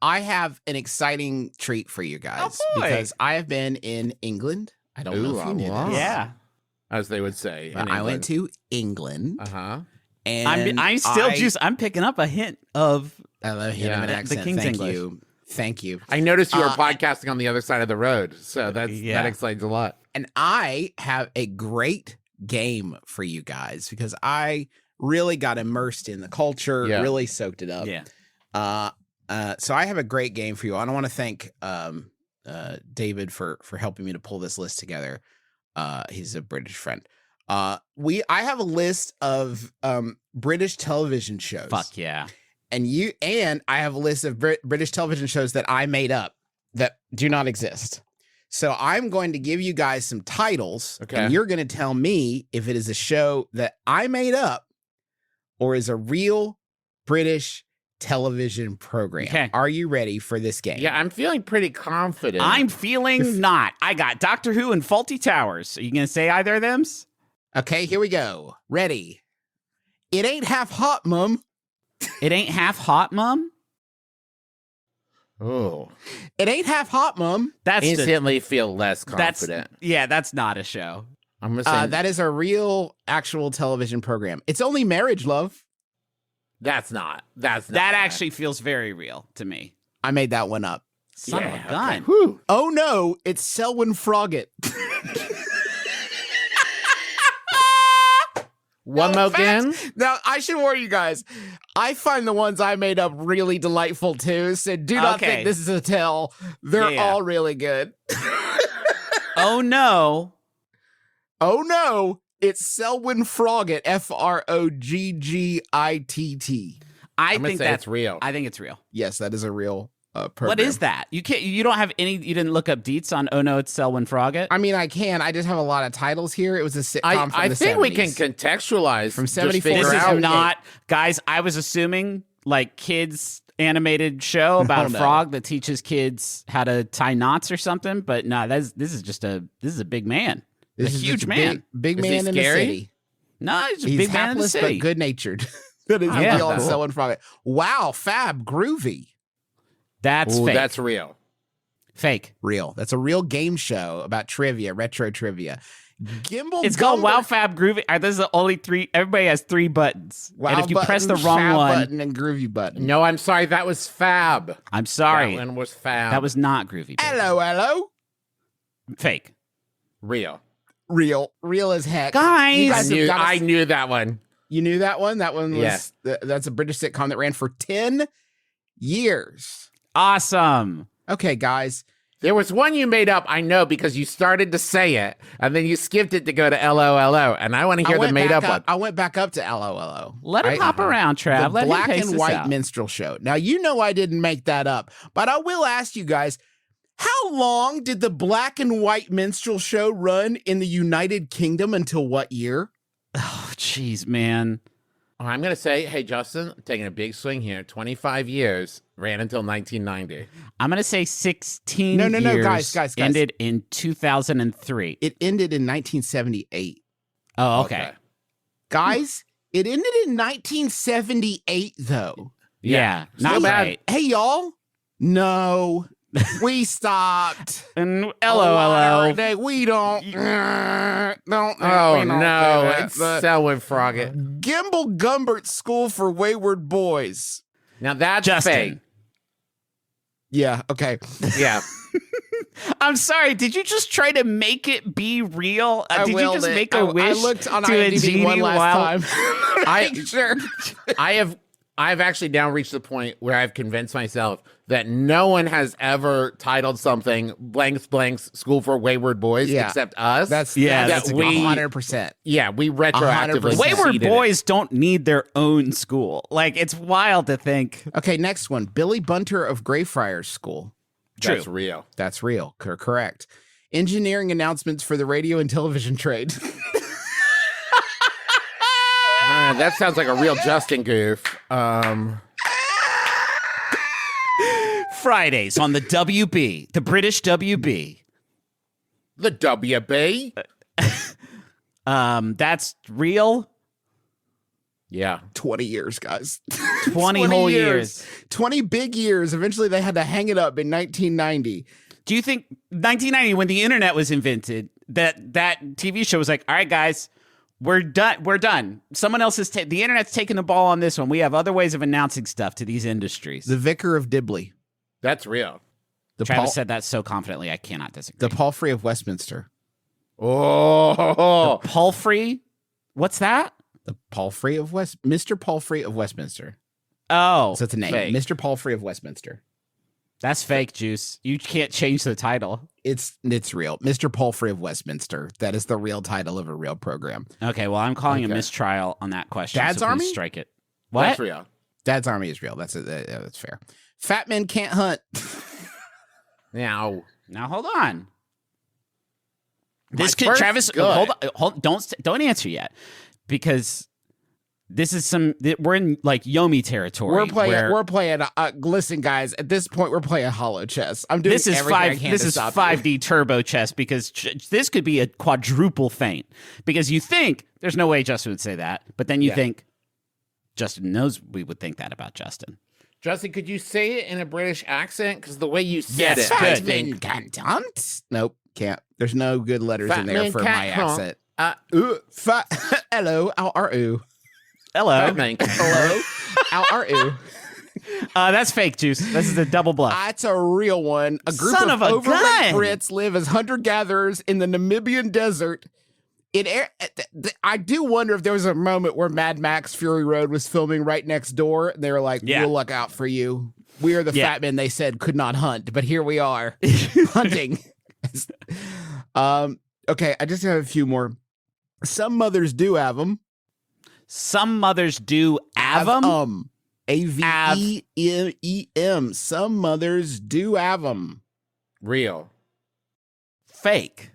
I have an exciting treat for you guys because I have been in England. I don't know if you knew this. Yeah. As they would say. But I went to England. And I'm still juice. I'm picking up a hint of an accent. the King's English. Thank you. I noticed you were podcasting on the other side of the road, so that explains a lot. And I have a great game for you guys because I really got immersed in the culture, really soaked it up. Yeah. So I have a great game for you. And I want to thank David for helping me to pull this list together. He's a British friend. I have a list of British television shows. Fuck yeah. And I have a list of British television shows that I made up that do not exist. So I'm going to give you guys some titles, and you're going to tell me if it is a show that I made up or is a real British television program. Okay. Are you ready for this game? Yeah, I'm feeling pretty confident. I'm feeling not. I got Doctor Who and Faulty Towers. Are you going to say either of them? Okay, here we go. Ready. It ain't half hot, Mum. It ain't half hot, Mum? Oh. It ain't half hot, Mum. That's instantly feel less confident. That's not a show. I'm gonna say that is a real, actual television program. It's Only Marriage, love. That's not. That actually feels very real to me. I made that one up. Son of a gun. Okay. Oh no, it's Selwyn Froggatt. One more again. Now, I should warn you guys, I find the ones I made up really delightful too, so do not think this is a tell. They're all really good. Oh no. Oh no, it's Selwyn Froggatt, Froggitt. I think that's real. I think it's real. Yes, that is a real program. What is that? You don't have any, you didn't look up deets on Oh No, it's Selwyn Froggatt? I mean, I can. I just have a lot of titles here. It was a sitcom from the 70s. I think we can contextualize from 74. This is not, guys, I was assuming like kids animated show about a frog that teaches kids how to tie knots or something, but no, this is a big man. This is a huge man. Big man in the city. No, he's a big man in the city. But good-natured. That is real on Selwyn Froggatt. Wow, fab, groovy. That's fake. That's real. Fake. Real. That's a real game show about trivia, retro trivia. It's called Wow Fab Groovy. This is the only three. Everybody has three buttons. Wow, and if you button, press the wrong fab one, button and groovy button. No, I'm sorry. That was fab. I'm sorry. That one was fab. That was not groovy. Baby. Hello. Fake. Real. Real as heck. Guys, I knew that one. You knew that one? That one was that's a British sitcom that ran for 10 years. Awesome. Okay, guys. There was one you made up, I know, because you started to say it, and then you skipped it to go to LOLO, and I want to hear the made-up one. I went back up to LOLO. Let it hop around, Trav. The Let black him and white minstrel show. Now, you know I didn't make that up, but I will ask you guys, how long did the black and white minstrel show run in the United Kingdom until what year? Oh, jeez, man. I'm going to say, hey, Justin, taking a big swing here. 25 years, ran until 1990. I'm going to say 16 No, years. Guys. Ended in 2003. It ended in 1978. Oh, okay. Guys, it ended in 1978, though. Yeah. Not bad. right. Hey, y'all. No. We stopped. And LOLO. We don't. Oh, no. It's Selwyn Froggatt. Gimble Gumbert's School for Wayward Boys. Now, that's Justin. fake. Yeah, okay. Yeah. I'm sorry. Did you just try to make it be real? Did you just make a wish I looked on to IMDb a genie one last time. Sure. I've actually now reached the point where I've convinced myself that no one has ever titled something blanks School for Wayward Boys except us. That's 100%. Yeah, we retroactively 100%. Wayward conceded Boys don't need their own school. Like, it's wild to think. Okay, next one. Billy Bunter of Greyfriars School. True. That's real. That's real. Correct. Engineering announcements for the radio and television trade. That sounds like a real Justin goof. Fridays on the WB, the British WB. The WB? That's real. Yeah. 20 years, guys. 20 whole years. 20 big years. Eventually, they had to hang it up in 1990. Do you think 1990, when the internet was invented, that TV show was like, all right, guys, we're done. We're done. Someone else the internet's taking the ball on this one. We have other ways of announcing stuff to these industries. The Vicar of Dibley. That's real. Travis said that so confidently, I cannot disagree. The Palfrey of Westminster. Oh. The Palfrey? What's that? The Palfrey of Mr. Palfrey of Westminster. Oh. So it's a name. Fake. Mr. Palfrey of Westminster. That's fake, Juice. You can't change the title. It's real. Mr. Palfrey of Westminster. That is the real title of a real program. Okay, well, I'm calling a mistrial on that question. Dad's so please Army? strike it. What? That's real. Dad's Army is real. That's fair. Fat men can't hunt. Now Now hold on. This My could first Travis. good. Hold. Don't answer yet, because this is we're in like Yomi territory. We're playing. Listen, guys. At this point, we're playing hollow chess. I'm doing This is everything I can This to is stop 5D turbo chess, because this could be a quadruple feint. Because you think there's no way Justin would say that, but then you think Justin knows we would think that about Justin. Justin, could you say it in a British accent? Because the way you said it, Fat I men think. can't hunt. Nope, can't. There's no good letters Fat in there men for can't my hunt. accent. Fat. Hello. How are you? Hello. Fat man can't hunt. How are you? That's fake, Juice. This is a double bluff. That's a real one. A group Son of of a overweight gun. Brits live as hunter-gatherers in the Namibian desert. I do wonder if there was a moment where Mad Max Fury Road was filming right next door, and they were like, Yeah. we'll look out for you. We are the fat men they said could not hunt, but here we are hunting. Okay, I just have a few more. Some mothers do have them. Some mothers do have them. AVEMEM. Some mothers do have them. Real. Fake.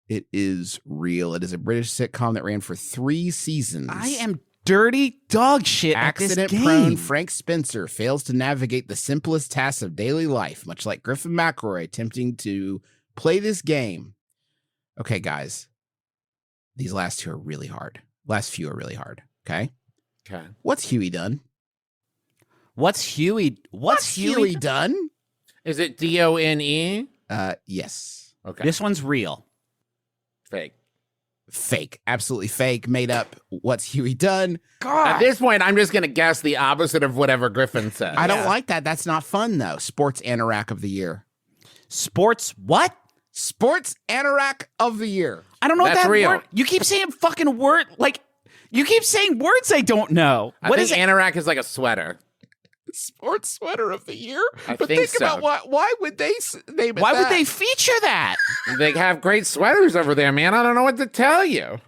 It is real. It is a British sitcom that ran for 3 seasons. I am dirty dog shit at this game. Accident-prone Frank Spencer fails to navigate the simplest tasks of daily life, much like Griffin McElroy attempting to play this game. Okay, guys. These last two are really hard. Last few are really hard. Okay? Okay. What's Huey done? What's Huey done? Is it DONE? Yes. Okay. This one's real. Fake. Fake. Absolutely fake. Made up. What's Huey done? At this point, I'm just going to guess the opposite of whatever Griffin said. I don't like that. That's not fun, though. Sports Anorak of the Year. Sports what? Sports Anorak of the Year. I don't know That's what that real. word. You keep saying fucking word. Like, you keep saying words I don't know. I think anorak is like a sweater. Sports Sweater of the Year. But think about why would they name it Why would that? they feature that? They have great sweaters over there, man. I don't know what to tell you.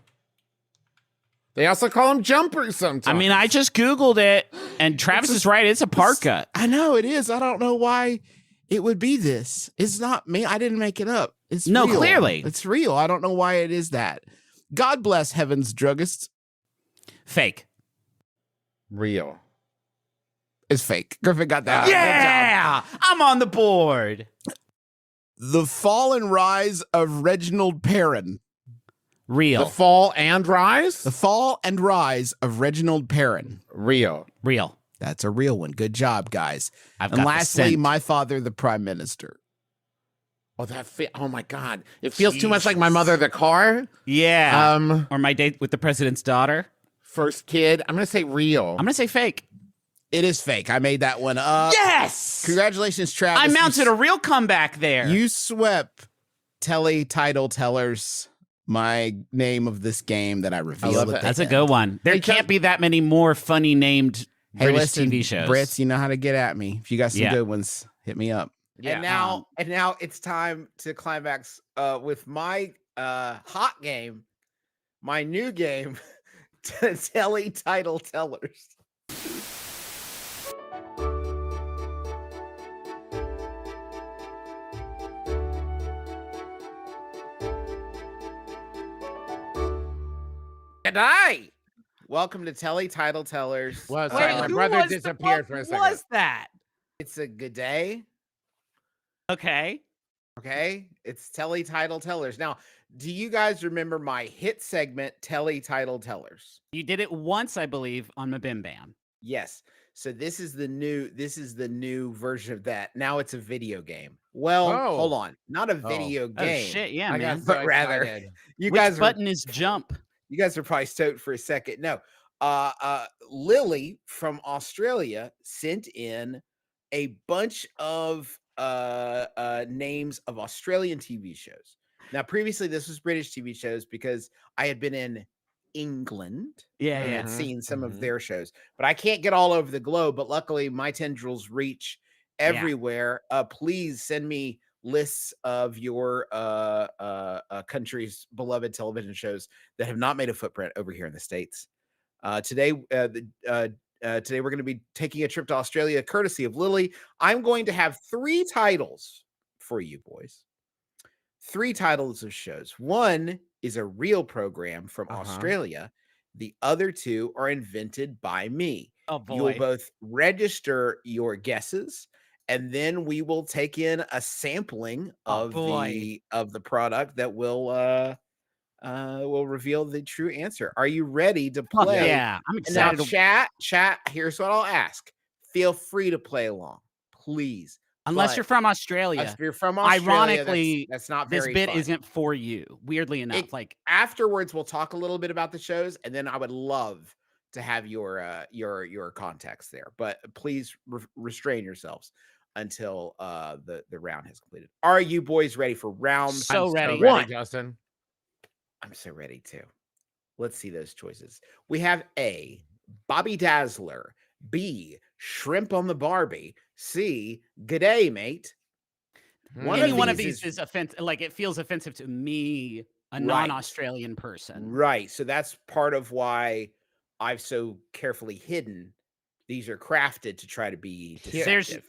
They also call them jumpers sometimes. I mean, I just Googled it, and Travis is right. It's a parka. I know it is. I don't know why it would be this. It's not me. I didn't make it up. It's No, real. clearly. It's real. I don't know why it is that. God bless Heaven's Druggists. Fake. Real. It's fake. Griffin got that. Good job. Yeah, I'm on the board. The Fall and Rise of Reginald Perrin. Real. The fall and rise? The Fall and Rise of Reginald Perrin. Real. Real. That's a real one. Good job, guys. I've And got the lastly, scent. My Father, the Prime Minister. Oh, oh my God. It feels too much like My Mother, the Car. Yeah. Or My Date with the President's Daughter. First Kid. I'm going to say real. I'm going to say fake. It is fake. I made that one up. Yes! Congratulations, Travis. I mounted a real comeback there. You swept Telly title tellers. My name of this game that I revealed. love it. That's a good one. There can't be that many more funny named British TV shows. Brits, you know how to get at me. If you got some good ones, hit me up. Yeah. And now it's time to climax with my hot game, my new game, Telly title tellers. G'day. Welcome to Telly Title Tellers. Well, Wait, sorry, my who brother was the disappeared fuck for a second. was that? It's a good day. Okay. Okay, it's Telly Title Tellers. Now, do you guys remember my hit segment, Telly Title Tellers? You did it once, I believe, on mbmbam. Yes. So this is the new version of that. Now it's a video game. Well, hold on. Not a video game. Oh shit, yeah, man. But rather, you Which guys button is jump? You guys are probably stoked for a second. No. Lily from Australia sent in a bunch of names of Australian TV shows. Now, previously, this was British TV shows because I had been in England and seen some of their shows, but I can't get all over the globe. But luckily, my tendrils reach everywhere. Please send me lists of your country's beloved television shows that have not made a footprint over here in the States. Today we're going to be taking a trip to Australia, courtesy of Lily. I'm going to have 3 titles for you boys. 3 titles of shows. One is a real program from Australia. The other 2 are invented by me. Oh boy. You will both register your guesses, and then we will take in a sampling of the product that will reveal the true answer. Are you ready to play? Yeah, I'm excited. Now, chat. Here's what I'll ask. Feel free to play along, please. Unless you're from Australia. If you're from Australia, ironically, that's not very this bit fun. isn't for you. Weirdly enough, afterwards, we'll talk a little bit about the shows, and then I would love to have your context there. But please restrain yourselves until the round has completed. Are you boys ready for round? So ready, Justin. I'm so ready too. Let's see those choices. We have A, Bobby Dazzler, B, Shrimp on the Barbie, C, G'day, mate. Any one of these is offensive. Like, it feels offensive to me, a non-Australian person. Right. So that's part of why I've so carefully hidden. These are crafted to try to be deceptive.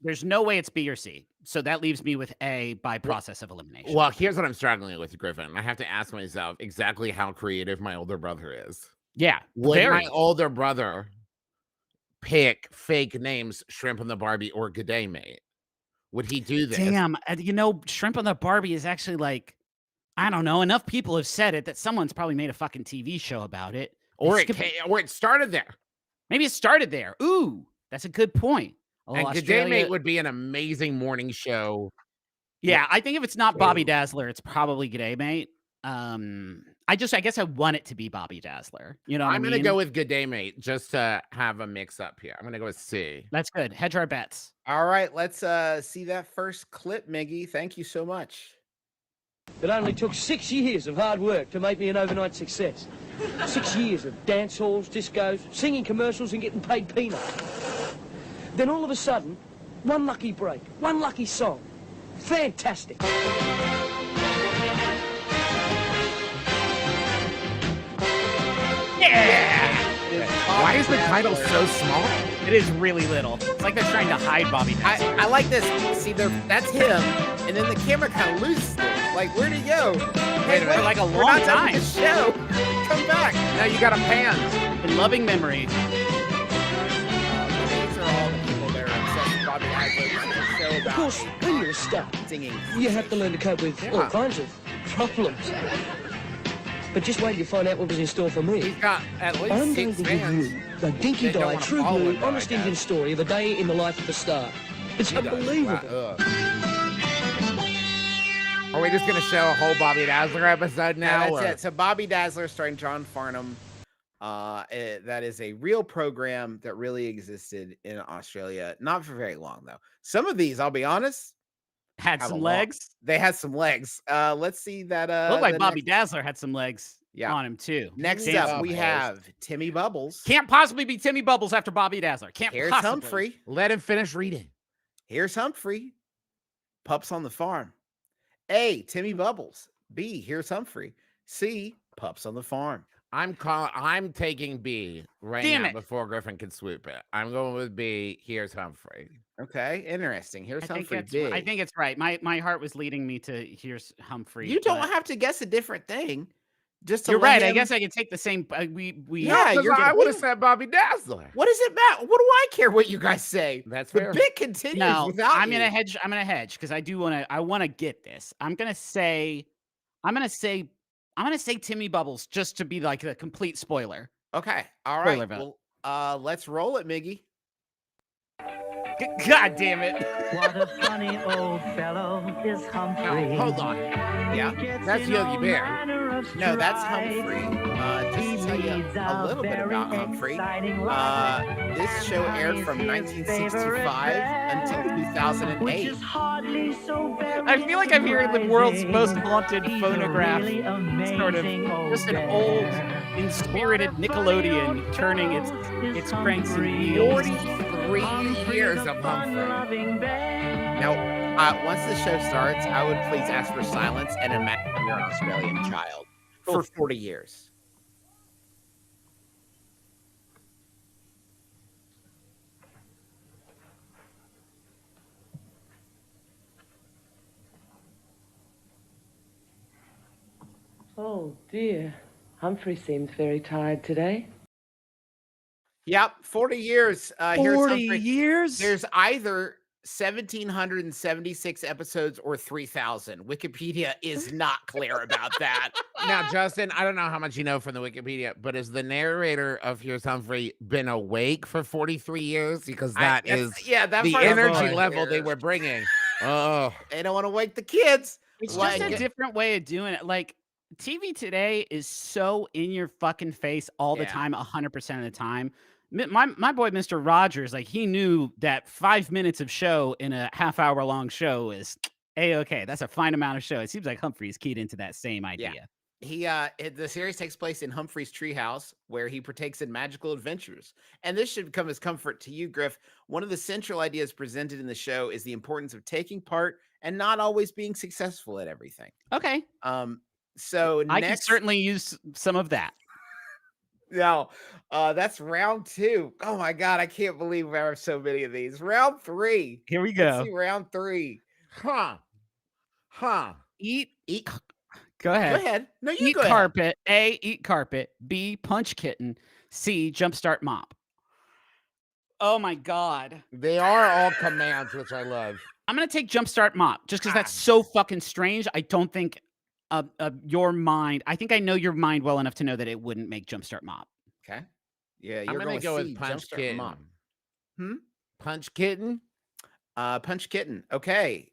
There's no way it's B or C. So that leaves me with A by process of elimination. Well, here's what I'm struggling with, Griffin. I have to ask myself exactly how creative my older brother is. Yeah. Would my older brother pick fake names, Shrimp on the Barbie or G'day, mate? Would he do this? Damn. Shrimp on the Barbie is actually like, I don't know. Enough people have said it that someone's probably made a fucking TV show about it. Or it started there. Maybe it started there. Ooh, that's a good point. And G'day, mate would be an amazing morning show. Yeah, I think if it's not Bobby Dazzler, it's probably G'day, mate. I guess I want it to be Bobby Dazzler. You know what I mean? I'm going to go with G'day, mate, just to have a mix up here. I'm going to go with C. That's good. Hedge our bets. All right, let's see that first clip, Miggy. Thank you so much. It only took 6 years of hard work to make me an overnight success. 6 years of dance halls, discos, singing commercials and getting paid peanuts. Then all of a sudden, one lucky break, one lucky song. Fantastic. Yeah! Why is the title so small? It is really little. It's like they're trying to hide Bobby Dazzler. I like this. See, that's him, and then the camera kind of loses it. Like, where'd he go? Wait, for like a long time. The show. Come back. Now you got a pan. In loving memory. These are all the people that are obsessed with Bobby Dazzler. Of course, when you're a star, Singing. you have to learn to cope with all kinds of problems. But just wait till you find out what was in store for me. He's got at least I'm 6 going to give fans. you the dinky-die, true blue, honest Indian story of a day in the life of a star. It's unbelievable. Are we just going to show a whole Bobby Dazzler episode now? Yeah, that's it. So Bobby Dazzler starring John Farnham. That is a real program that really existed in Australia. Not for very long, though. Some of these, I'll be honest, had some legs. They had some legs. Let's see that. Looked like Bobby Dazzler had some legs on him, too. Next up, we have Timmy Bubbles. Can't possibly be Timmy Bubbles after Bobby Dazzler. Here's possibly. Humphrey. Let him finish reading. Here's Humphrey. Pups on the Farm. A, Timmy Bubbles. B, here's Humphrey. C, Pups on the Farm. I'm taking B now before Griffin can swoop it. I'm going with B. Here's Humphrey. Okay, interesting. Here's Humphrey. I think it's right. My heart was leading me to here's Humphrey. You don't have to guess a different thing. You're right. I guess I can take the same. I would have said Bobby Dazzler. What does it matter? What do I care what you guys say? That's the fair. bit continues. No, without I'm you. gonna hedge. I'm gonna hedge because I want to get this. I'm gonna say Timmy Bubbles just to be like the complete spoiler. Okay. All right. Well, let's roll it, Miggy. God damn it. What a funny old fellow is Humphrey. Hold on. Yeah. That's Yogi Bear. No, that's Humphrey. Just to tell you a little bit about Humphrey. This show aired from 1965 until 2008. I feel like I'm hearing the world's most haunted phonograph, sort of just an old, inspirited Nickelodeon turning its cranks and wheels. 43 years of Humphrey. Now, once the show starts, I would please ask for silence and imagine you're an Australian child for 40 years. Oh, dear. Humphrey seems very tired today. Yep, 40 years. 40 years? There's either 1,776 episodes or 3,000. Wikipedia is not clear about that. Now, Justin, I don't know how much you know from the Wikipedia, but has the narrator of Here's Humphrey been awake for 43 years? Because that is the energy level they were bringing. Oh, they don't want to wake the kids. It's just a different way of doing it. Like, TV today is so in your fucking face all the time, 100% of the time. My boy, Mr. Rogers, like he knew that 5 minutes of show in a half-hour-long show is A-okay. That's a fine amount of show. It seems like Humphrey's keyed into that same idea. Yeah. The series takes place in Humphrey's treehouse, where he partakes in magical adventures. And this should come as comfort to you, Griff. One of the central ideas presented in the show is the importance of taking part and not always being successful at everything. Okay. So I can certainly use some of that. No, that's round 2. Oh my God, I can't believe we have so many of these. Round 3. Here we go. Let's see round 3. Eat. Go ahead. Go ahead. No, you eat go carpet. ahead. A, eat carpet. B, punch kitten. C, jumpstart mop. Oh my God. They are all commands, which I love. I'm gonna take jumpstart mop just because that's so fucking strange. I don't think your mind. I think I know your mind well enough to know that it wouldn't make jumpstart mop. Okay. Yeah, I'm gonna go with punch kitten. Mop. Punch kitten. Punch kitten. Okay.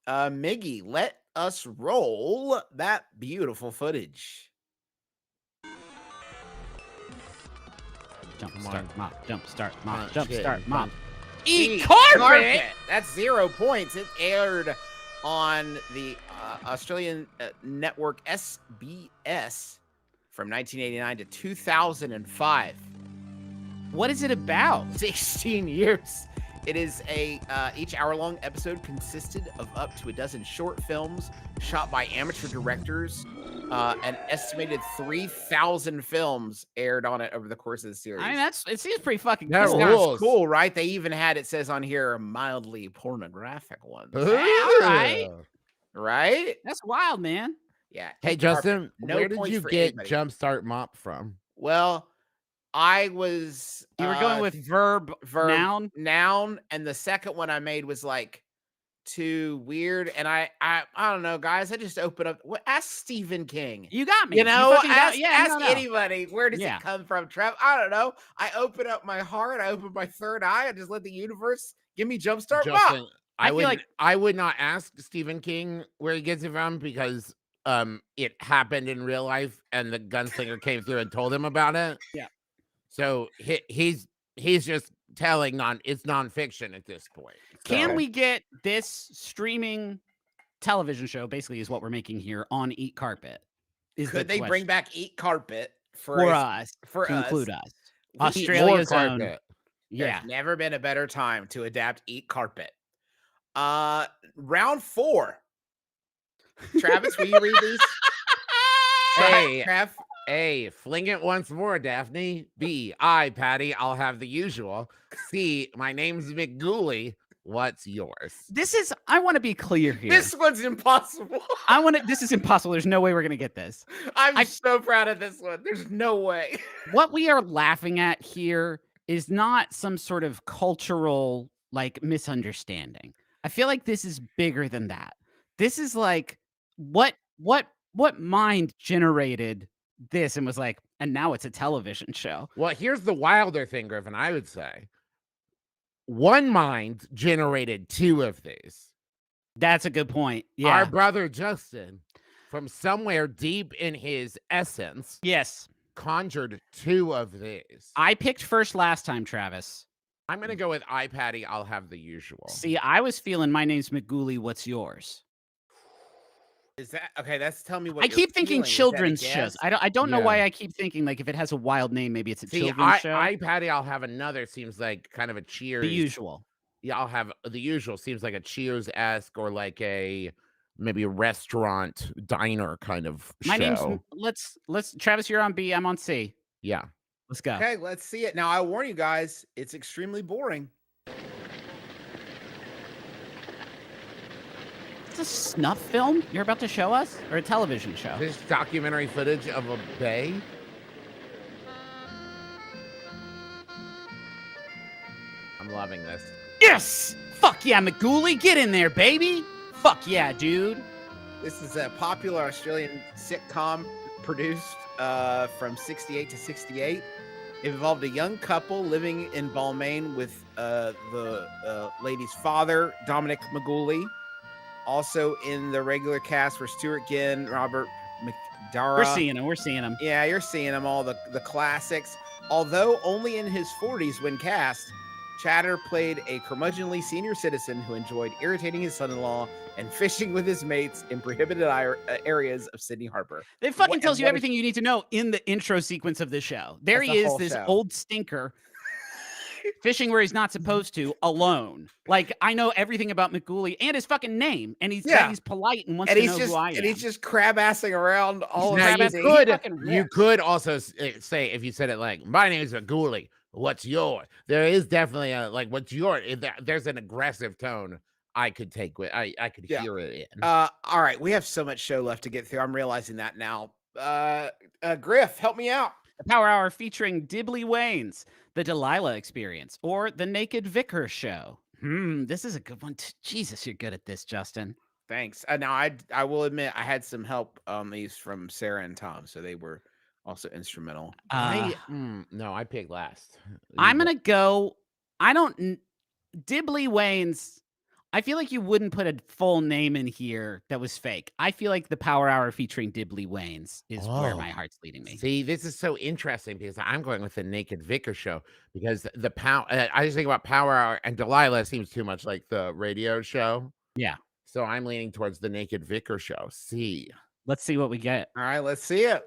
Miggy, let us roll that beautiful footage. Jumpstart mop. Jumpstart mop. Jumpstart mop. Eat carpet. That's 0 points. It aired on the Australian network SBS from 1989 to 2005. What is it about? 16 years. It is each hour-long episode consisted of up to a dozen short films shot by amateur directors. An estimated 3,000 films aired on it over the course of the series. I mean, it seems pretty fucking cool. cool. That's cool, right? They even had, it says on here, mildly pornographic ones. All right. Right? That's wild, man. Yeah. Hey, Justin, where did you get Jumpstart Mop from? Well, I was... You were going with verb, noun, and the second one I made was like too weird, and I don't know, guys. I just open up. Ask Stephen King. You got me. You know, ask no. anybody. Where does it come from, Trev? I don't know. I open up my heart. I open my third eye. I just let the universe give me Jumpstart Mop. I would not ask Stephen King where he gets it from because it happened in real life, and the gunslinger came through and told him about it. Yeah. So he's just telling it's nonfiction at this point. So. Can we get this streaming television show? Basically, is what we're making here on Eat Carpet. Could they bring back Eat Carpet for us? Include us. Australia's own. Yeah, there's never been a better time to adapt Eat Carpet. Round 4. Travis, will you read these? Hey, Trev. A, fling it once more, Daphne. B, Patty, I'll have the usual. C, my name's McGooley. What's yours? I want to be clear here. This one's impossible. This is impossible. There's no way we're going to get this. I'm so proud of this one. There's no way. What we are laughing at here is not some sort of cultural like misunderstanding. I feel like this is bigger than that. This is like what mind generated this and was like, and now it's a television show. Well, here's the wilder thing, Griffin, I would say. One mind generated two of these. That's a good point. Yeah. Our brother Justin, from somewhere deep in his essence, yes, conjured two of these. I picked first last time, Travis. I'm going to go with iPaddy. I'll have the usual. See, I was feeling my name's McGooley. What's yours? Is that okay? That's tell me what I keep thinking children's shows. I don't know why I keep thinking like if it has a wild name, maybe it's a children's show. iPaddy, I'll have another. Seems like kind of a Cheers. The usual. Yeah, I'll have the usual. Seems like a Cheers-esque or like a maybe a restaurant diner kind of show. My name's let's Travis, you're on B. I'm on C. Yeah. Let's go. Okay, let's see it. Now I warn you guys, it's extremely boring. A snuff film you're about to show us, or a television show? This documentary footage of a bay. I'm loving this. Yes! Fuck yeah, McGooley, get in there, baby! Fuck yeah, dude. This is a popular Australian sitcom produced from 68 to 68. It involved a young couple living in Balmain with the lady's father, Dominic McGooley. Also in the regular cast were Stuart Ginn, Robert McDara. We're seeing him. Yeah, you're seeing them, all the classics. Although only in his 40s when cast, Chatter played a curmudgeonly senior citizen who enjoyed irritating his son-in-law and fishing with his mates in prohibited areas of Sydney Harbor. It fucking tells you everything you need to know in the intro sequence of the show. There he is, this old stinker, fishing where he's not supposed to, alone. Like, I know everything about McGooley and his fucking name, and he's polite and wants to know who I am. And he's just crab-assing around all now, of you could also say, if you said it like, my name is McGooley, what's yours? There is definitely a, like, what's yours? There's an aggressive tone I could take with, I could hear it in. All right, we have so much show left to get through. I'm realizing that now. Griff, help me out. The Power Hour featuring Dibley Waynes, The Delilah Experience, or The Naked Vicar Show. This is a good one. Jesus, you're good at this, Justin. Thanks. Now, I will admit I had some help on these from Sarah and Tom, so they were also instrumental. No, I picked last. I'm going to go, Dibley Waynes, I feel like you wouldn't put a full name in here that was fake. I feel like the Power Hour featuring Dibley Waynes is where my heart's leading me. See, this is so interesting because I'm going with the Naked Vicar Show because I just think about Power Hour and Delilah seems too much like the radio show. Yeah. So I'm leaning towards the Naked Vicar Show. C. Let's see what we get. All right, let's see it.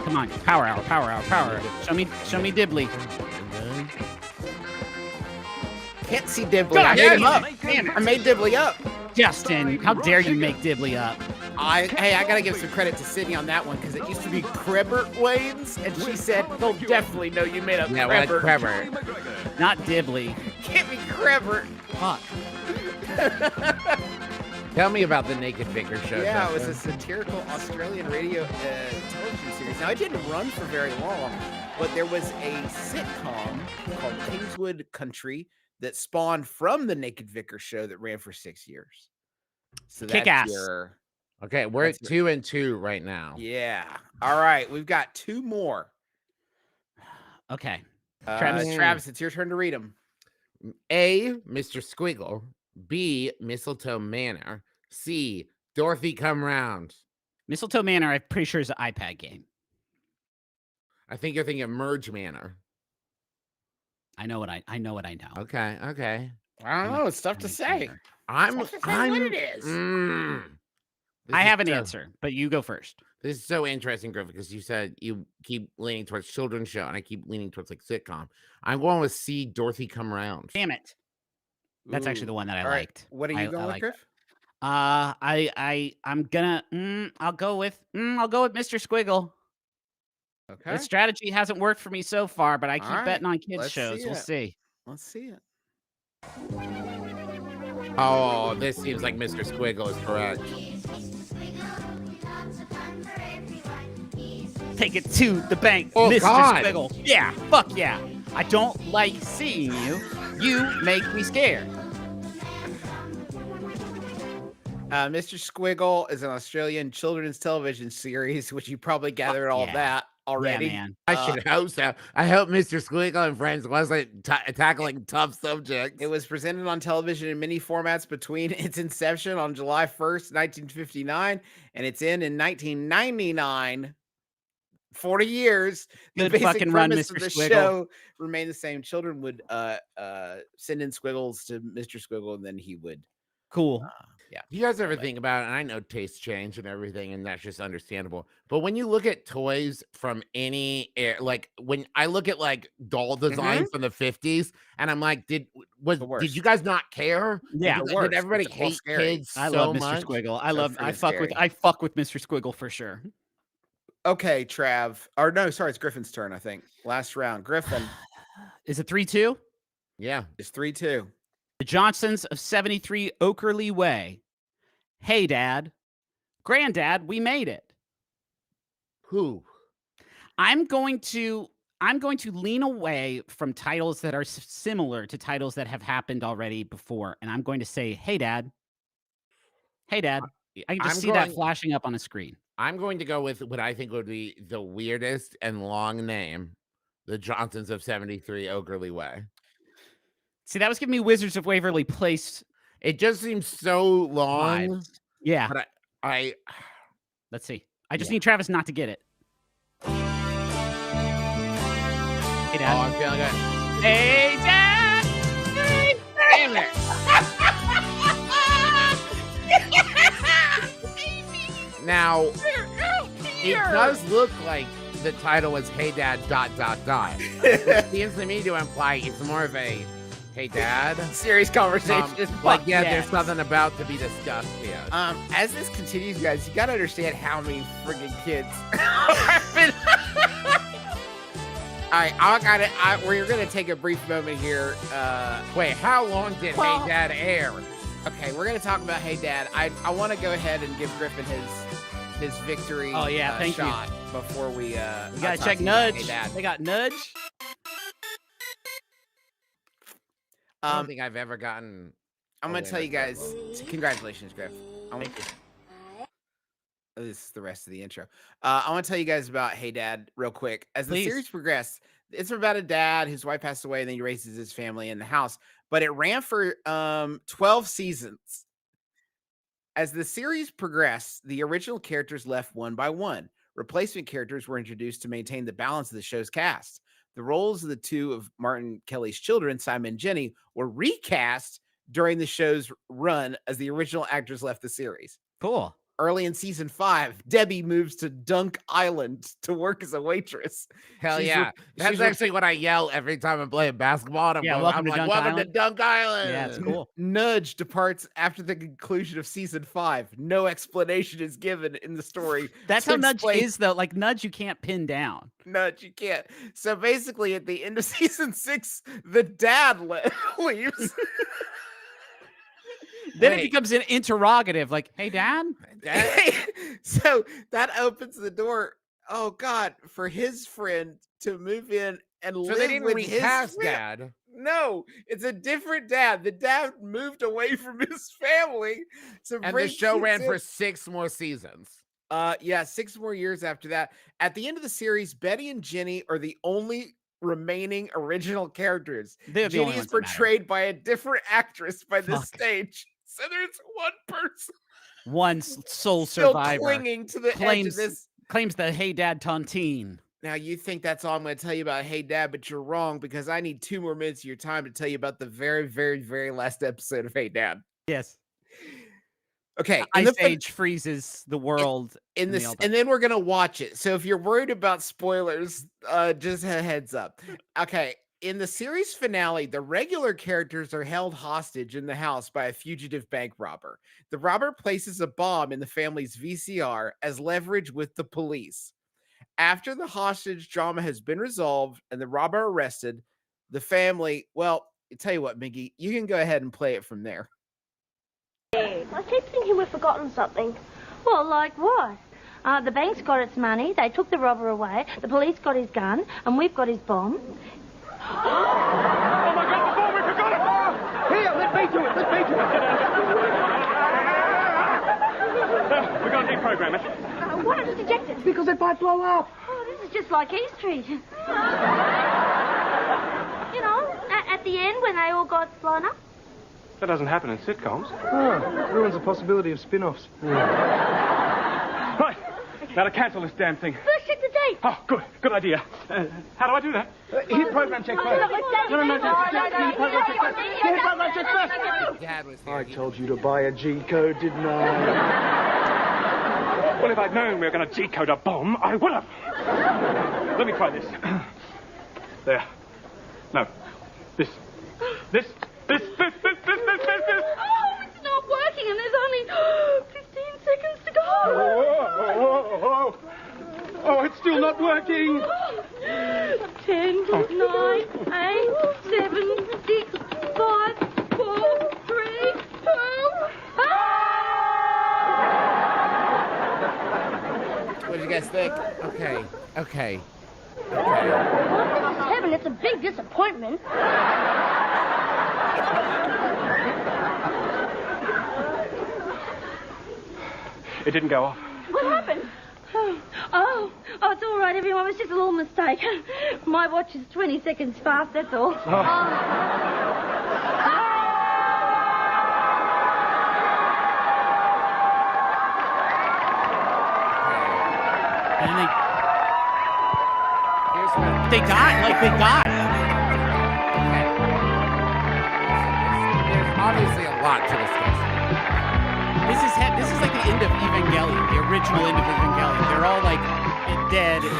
Come on, Power Hour, Power Hour, Power Hour. Show me Dibley. Can't see Dibley. I made him up. Man, I made Dibley up. Justin, how dare you make Dibley up? I gotta give some credit to Sydney on that one because it used to be Krebert Waynes, and she said they'll definitely know you made up Krebert. Not Dibley. Can't be Krebert. Fuck. Tell me about the Naked Vicar Show. Yeah, Justin. It was a satirical Australian radio television series. Now, it didn't run for very long, but there was a sitcom called Kingswood Country that spawned from the Naked Vicar Show that ran for 6 years. So that's Kick-ass. Okay, we're at 2 and 2 right now. Yeah. All right, we've got two more. Okay. Travis, it's your turn to read them. A, Mr. Squiggle. B, Mistletoe Manor. C, Dorothy Come Round. Mistletoe Manor, I'm pretty sure is an iPad game. I think you're thinking of Merge Manor. I know what I know. Okay. I don't know. It's tough to say. I'm what it is. I have an answer, but you go first. This is so interesting, Griffin, because you said you keep leaning towards children's show, and I keep leaning towards like sitcom. I'm going with C, Dorothy Come Round. Damn it. That's actually the one that I liked. What are you going with, Griff? I'm gonna. I'll go with Mr. Squiggle. Okay. The strategy hasn't worked for me so far, but I keep right. betting on kids Let's shows. see We'll it. see. Let's see it. Oh, this seems like Mr. Squiggle is correct. Take it to the bank, Oh, Mr. God. Squiggle. Yeah, fuck yeah. I don't like seeing you. You make me scared. Mr. Squiggle is an Australian children's television series, which you probably gathered all that already. Yeah, man. I should hope so. I hope Mr. Squiggle and Friends wasn't tackling tough subjects. It was presented on television in many formats between its inception on July 1st, 1959, and its end in 1999. 40 years. Good the basic fucking run, premise Mr. of the Squiggle. show remained the same. Children would send in squiggles to Mr. Squiggle, and then he would. Cool. Yeah. Do you guys ever think about it? And I know tastes change and everything, and that's just understandable. But when you look at toys from any era, like when I look at like doll designs from the 50s, and I'm like, did you guys not care? Yeah, did everybody hate kids I so love Mr. much? Squiggle. I fuck with Mr. Squiggle for sure. Okay, Trav. Or no, sorry, it's Griffin's turn, I think. Last round. Griffin. Is it 3-2? Yeah. It's 3-2. The Johnsons of 73 Oakerley Way. Hey, Dad. Granddad, we made it. Who? I'm going to lean away from titles that are similar to titles that have happened already before, and I'm going to say, "Hey, Dad." Hey, Dad. I can just see that flashing up on a screen. I'm going to go with what I think would be the weirdest and long name, the Johnsons of 73 Oakerley Way. See, that was giving me Wizards of Waverly Place. It just seems so long. Vibes. Yeah. But let's see. I just need Travis not to get it. Hey, Dad. Oh, I'm feeling good. Hey, Dad. Hey, damn it. Now, it does look like the title was Hey Dad ... Which seems to me to imply it's more of a Hey Dad serious conversation. There's something about to be discussed here. As this continues, guys, you gotta understand how many friggin' kids. All right, we're gonna take a brief moment here. Wait, how long did Hey Dad air? Okay, we're gonna talk about Hey Dad. I want to go ahead and give Griffin his victory. Oh yeah, thank shot you. Before we gotta check Nudge. Hey Dad. They got Nudge. I don't think I've ever gotten. I'm gonna tell you guys. Congratulations, Griff. This is the rest of the intro. I want to tell you guys about Hey Dad real quick. As the series progressed, it's about a dad whose wife passed away and then he raises his family in the house. But it ran for 12 seasons. As the series progressed, the original characters left one by one. Replacement characters were introduced to maintain the balance of the show's cast. The roles of the two of Martin Kelly's children, Simon and Jenny, were recast during the show's run as the original actors left the series. Cool. Early in season 5, Debbie moves to Dunk Island to work as a waitress. Hell yeah. That's actually what I yell every time I'm playing basketball. Welcome to Dunk Island. Yeah, it's cool. Nudge departs after the conclusion of season 5. No explanation is given in the story. That's how Nudge is, though. Like, Nudge, you can't pin down. Nudge, you can't. So basically, at the end of season 6, the dad leaves. Then it becomes an interrogative, like, "Hey, Dad?" So that opens the door, oh God, for his friend to move in and live they didn't with recast his dad. No, it's a different dad. The dad moved away from his family. And the show ran for 6 more seasons. 6 more years after that. At the end of the series, Betty and Jenny are the only remaining original characters. Jenny is portrayed by a different actress by this stage. So there's one person, one sole survivor, clinging to the edge of this. Claims the Hey Dad tontine. Now you think that's all I'm going to tell you about Hey Dad, but you're wrong because I need 2 more minutes of your time to tell you about the very, very, very last episode of Hey Dad. Yes. Okay. Ice Age freezes the world in this, and then we're gonna watch it. So if you're worried about spoilers, just a heads up. Okay. In the series finale, the regular characters are held hostage in the house by a fugitive bank robber. The robber places a bomb in the family's VCR as leverage with the police. After the hostage drama has been resolved and the robber arrested, the family, well, I tell you what, Miggy, you can go ahead and play it from there. I keep thinking we've forgotten something. Well, like what? The bank's got its money, they took the robber away, the police got his gun, and we've got his bomb. Oh my God, the bomb, we forgot it! Here, let me do it, We're going to deprogram it. Why not just eject it? Because it might blow up. Oh, this is just like E Street. You know, at the end when they all got blown up. That doesn't happen in sitcoms. Oh, ruins the possibility of spin-offs. Right, now to cancel this damn thing. First set the date. Oh, good idea. How do I do that? Hit program check first. No, check first. I told you to buy a G-code, didn't I? Well, if I'd known we were going to G-code a bomb, I would have. Let me try this. There. No. This. Oh, it's not working and there's only 15 seconds to go. Oh, it's still not working. 10, 9, 8, 7, 6, 5, 4, 3, 2. What do you guys think? Okay. Heaven, it's a big disappointment. It didn't go off. What happened? Oh, it's all right, everyone. It was just a little mistake. My watch is 20 seconds fast, that's all. And they got. There's obviously a lot to discuss. This is like the end of Evangelion, the original end of Evangelion. They're all like dead, and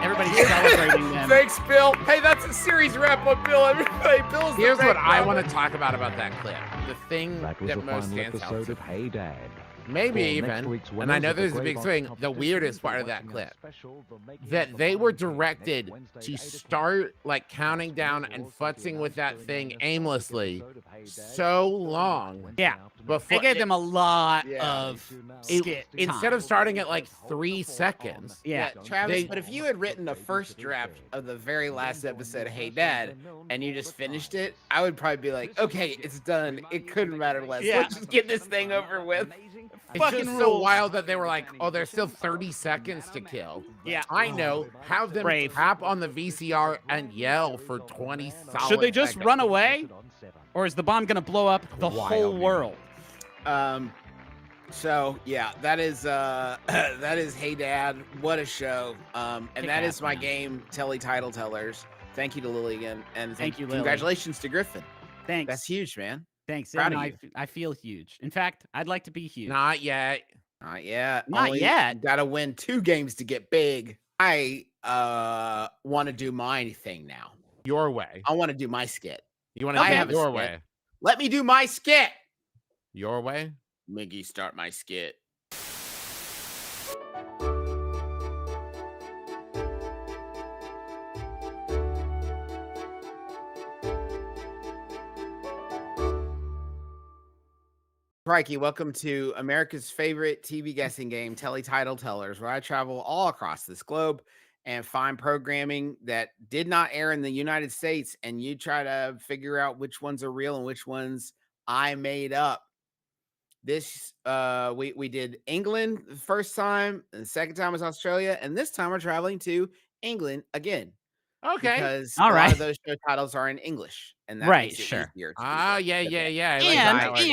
everybody's celebrating them. Thanks, Bill. Hey, that's a series wrap-up, Bill. Everybody, Bill's Here's what I want to talk about that clip. The thing that most stands out to me. Hey Dad. Maybe even, and I know there's a big swing, the weirdest part of that clip, that they were directed to start like counting down and futzing with that thing aimlessly so long. Yeah, they gave them a lot of skit time. Instead of starting at like 3 seconds. Yeah, Travis, but if you had written a first draft of the very last episode, Hey Dad, and you just finished it, I would probably be like, okay, it's done. It couldn't matter less. Yeah. Let's just get this thing over with. It's just so wild that they were like, oh, there's still 30 seconds to kill. Yeah. I know. Have them tap on the VCR and yell for 20 solid Should they just seconds. run away? Or is the bomb going to blow up the whole world? So yeah, that is Hey Dad. What a show. And that is my game, Telly Title Tellers. Thank you to Lily again. And thank you, Lily. Congratulations to Griffin. Thanks. That's huge, man. Thanks. Proud of you. I feel huge. In fact, I'd like to be huge. Not yet. Not yet. Not yet. Got to win 2 games to get big. I want to do my thing now. Your way. I want to do my skit. You want to do it your way. Let me do my skit. Your way? Miggy, start my skit. Crikey, welcome to America's favorite TV guessing game, Telly Title Tellers, where I travel all across this globe and find programming that did not air in the United States, and you try to figure out which ones are real and which ones I made up. This we did England the first time, and the second time was Australia, and this time we're traveling to England again. Okay. Because all a right. lot of those show titles are in English, and that makes it easier. Yeah.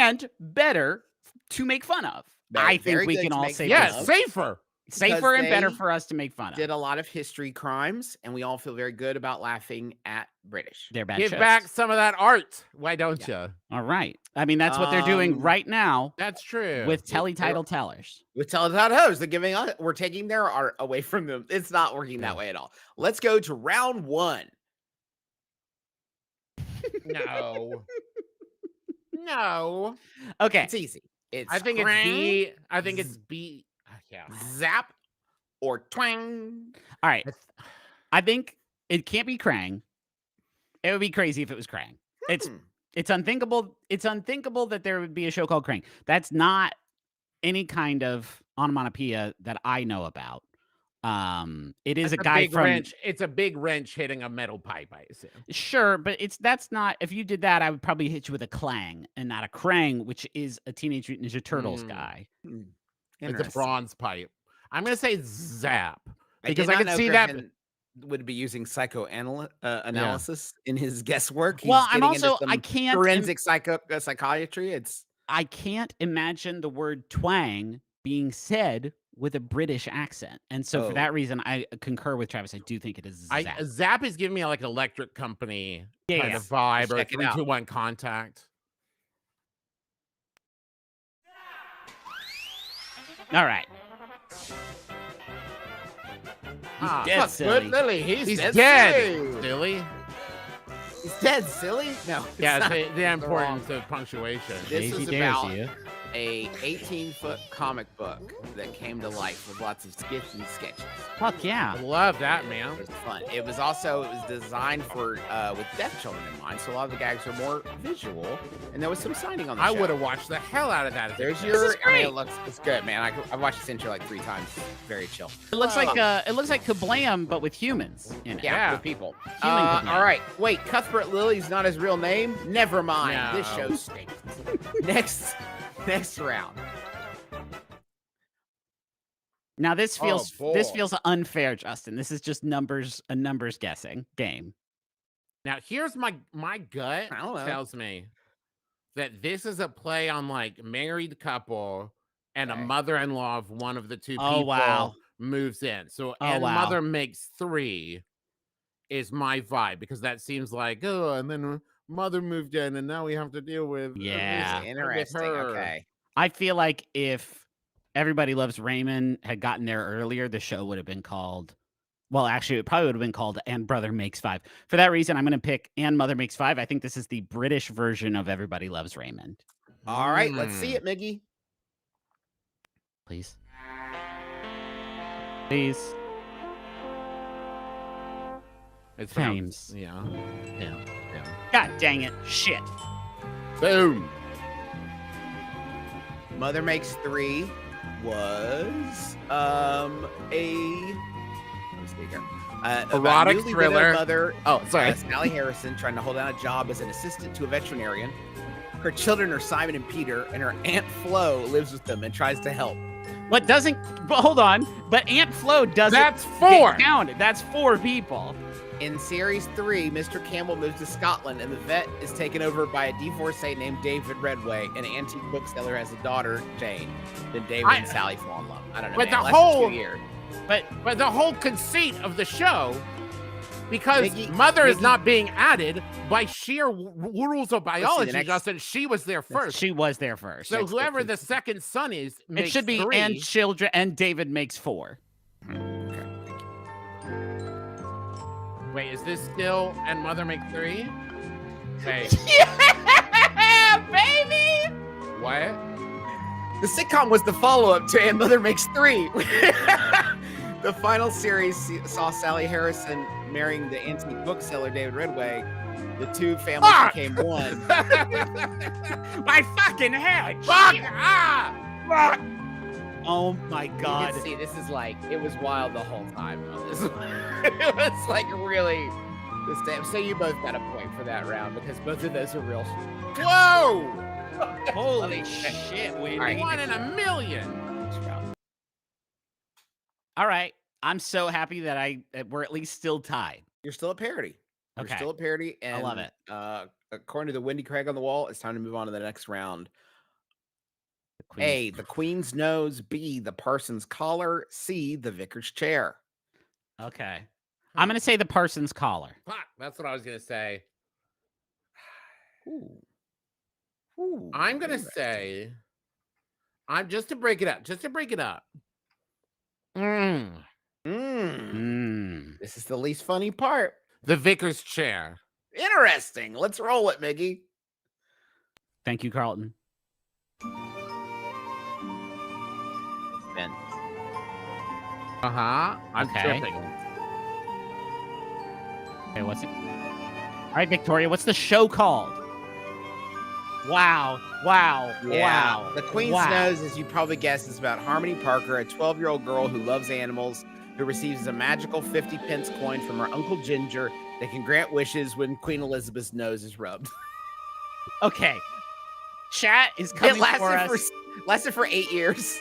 And better to make fun of. I think we can all say safer. Safer and better for us to make fun of. Did a lot of history crimes, and we all feel very good about laughing at British. They're bad Give shows. back some of that art. Why don't you? All right. I mean, that's what they're doing right now. That's true. With Telly Title Tellers. With Telly Title Tellers, they're giving us. We're taking their art away from them. It's not working that way at all. Let's go to round 1. No. No. Okay. It's easy. I think it's B. Yeah. Zap or twang. All right. I think it can't be Krang. It would be crazy if it was Krang. It's unthinkable. It's unthinkable that there would be a show called Krang. That's not any kind of onomatopoeia that I know about. It is a guy from wrench. It's a big wrench hitting a metal pipe, I assume. Sure, but that's not. If you did that, I would probably hit you with a clang and not a Krang, which is a Teenage Mutant Ninja Turtles guy. It's a bronze pipe. I'm gonna say Zap because I can see that would be using psychoanalysis in his guesswork. Well, I'm also I can't forensic psychiatry. I can't imagine the word twang being said with a British accent. And so for that reason, I concur with Travis. I do think it is Zap. Zap is giving me like an electric company kind of vibe, or 3, 2, 1 contact. All right. He's dead, silly. Lily. He's dead, silly. He's dead, silly? No. Yeah, the importance of punctuation. This is about a 18-foot comic book that came to life with lots of skits and sketches. Fuck yeah. I love that, man. It was fun. It was designed for with deaf children in mind, so a lot of the gags are more visual, and there was some signing on the show. I would have watched the hell out of that. There's your. I mean, it's good, man. I've watched this intro like 3 times. Very chill. It looks like Kablam, but with humans in it. Yeah, with people. All right. Wait, Cuthbert Lily's not his real name? Never mind. No. This show stinks. Next round. Now this feels unfair, Justin. This is just a numbers guessing game. Now here's my gut tells me that this is a play on like married couple and a mother-in-law of one of the two people moves in. So mother makes 3 is my vibe, because that seems like and then mother moved in and now we have to deal with interesting. Okay. I feel like if Everybody Loves Raymond had gotten there earlier, the show would have been called, well, actually, it probably would have been called And Brother Makes 5. For that reason, I'm going to pick And Mother Makes 5. I think this is the British version of Everybody Loves Raymond. All right, let's see it, Miggy. Please. Please. It's James. Yeah. God dang it. Shit. Boom. Mother Makes 3 was erotic thriller. Mother, sorry. Sally Harrison trying to hold down a job as an assistant to a veterinarian. Her children are Simon and Peter, and her Aunt Flo lives with them and tries to help. But hold on. But Aunt Flo doesn't. That's 4. Get counted. That's 4 people. In series 3, Mr. Campbell moves to Scotland, and the vet is taken over by a divorcee named David Redway. An antique bookseller has a daughter, Jane. Then David and Sally fall in love. I don't know. But but the whole conceit of the show, because Mother is not being added by sheer rules of biology, Justin. She was there first. She was there first. So whoever the second son is, it should be 3. And children, and David makes 4. Wait, is this still And Mother Makes 3? Hey. Yeah, baby! What? The sitcom was the follow-up to And Mother Makes 3. The final series saw Sally Harrison marrying the antique bookseller David Redway. The 2 families became one. My fucking head! Fuck! Fuck! Oh my God! You can see, this is like, it was wild the whole time. It was like really. So you both got a point for that round because both of those are real. Whoa! Holy shit! Wait, 1 in a million. All right, I'm so happy that we're at least still tied. You're still at parity. Okay. You're still at parity, and I love it. According to the Wendy Craig on the wall, it's time to move on to the next round. A, the Queen's nose. B, the parson's collar. C, the vicar's chair. Okay. I'm going to say the parson's collar. Fuck, that's what I was going to say. Ooh, I'm going to say, just to break it up. This is the least funny part. The vicar's chair. Interesting. Let's roll it, Miggy. Thank you, Carlton. I'm tripping. Okay, what's it? All right, Victoria, what's the show called? Wow. The Queen's Nose, as you probably guessed, is about Harmony Parker, a 12-year-old girl who loves animals, who receives a magical 50-pence coin from her Uncle Ginger that can grant wishes when Queen Elizabeth's nose is rubbed. Okay. Chat is coming for us. Lasted for 8 years.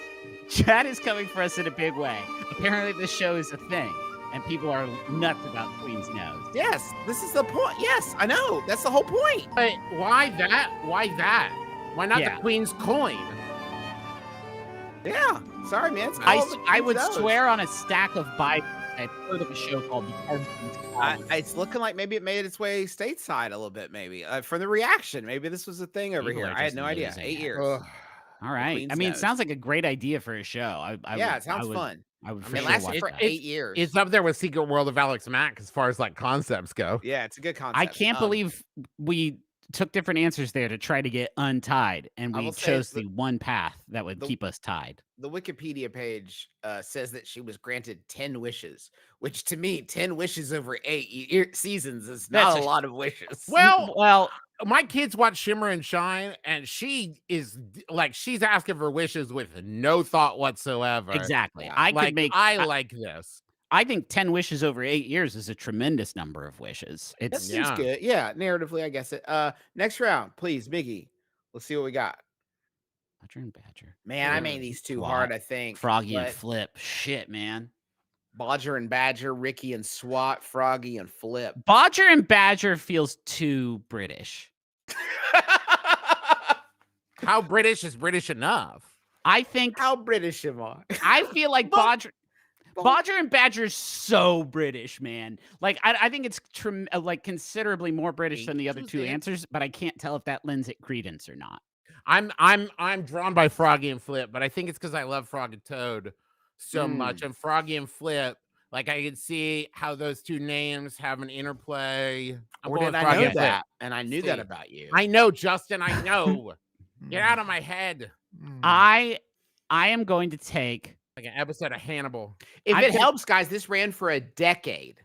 Chat is coming for us in a big way. Apparently, this show is a thing, and people are nuts about Queen's Nose. Yes, this is the point. Yes, I know. That's the whole point. But why that? Why that? Why not the Queen's coin? Yeah. Sorry, man. I would swear on a stack of Bibles I've heard of a show called The Cardinals. It's looking like maybe it made its way stateside a little bit, maybe. For the reaction. Maybe this was a thing over here. I had no idea. 8 years. All right. I mean, it sounds like a great idea for a show. It sounds fun. I would it lasted for 8 years. It's up there with Secret World of Alex Mack as far as like concepts go. Yeah, it's a good concept. I can't believe we took different answers there to try to get untied, and we chose the one path that would keep us tied. The Wikipedia page says that she was granted 10 wishes, which to me, 10 wishes over 8 seasons is not a lot of wishes. Well, my kids watch Shimmer and Shine, and she's asking for wishes with no thought whatsoever. Exactly. Yeah. I like this. I think 10 wishes over 8 years is a tremendous number of wishes. That seems good. Yeah, narratively, I guess it. Next round, please, Miggy. Let's see what we got. Bodger and Badger. Man, I made these too hard, I think. Froggy and Flip. Shit, man. Bodger and Badger, Ricky and Swat, Froggy and Flip. Bodger and Badger feels too British. How British is British enough? I think. How British am I? I feel like Bodger and Badger is so British, man. Like, I think it's considerably more British than the other two answers, but I can't tell if that lends it credence or not. I'm drawn by Froggy and Flip, but I think it's because I love Frog and Toad so much. And Froggy and Flip, like I could see how those two names have an interplay. Or did I know that? And I knew that about you. I know, Justin. I know. Get out of my head. I am going to take like an episode of Hannibal. If it helps, guys, this ran for a decade.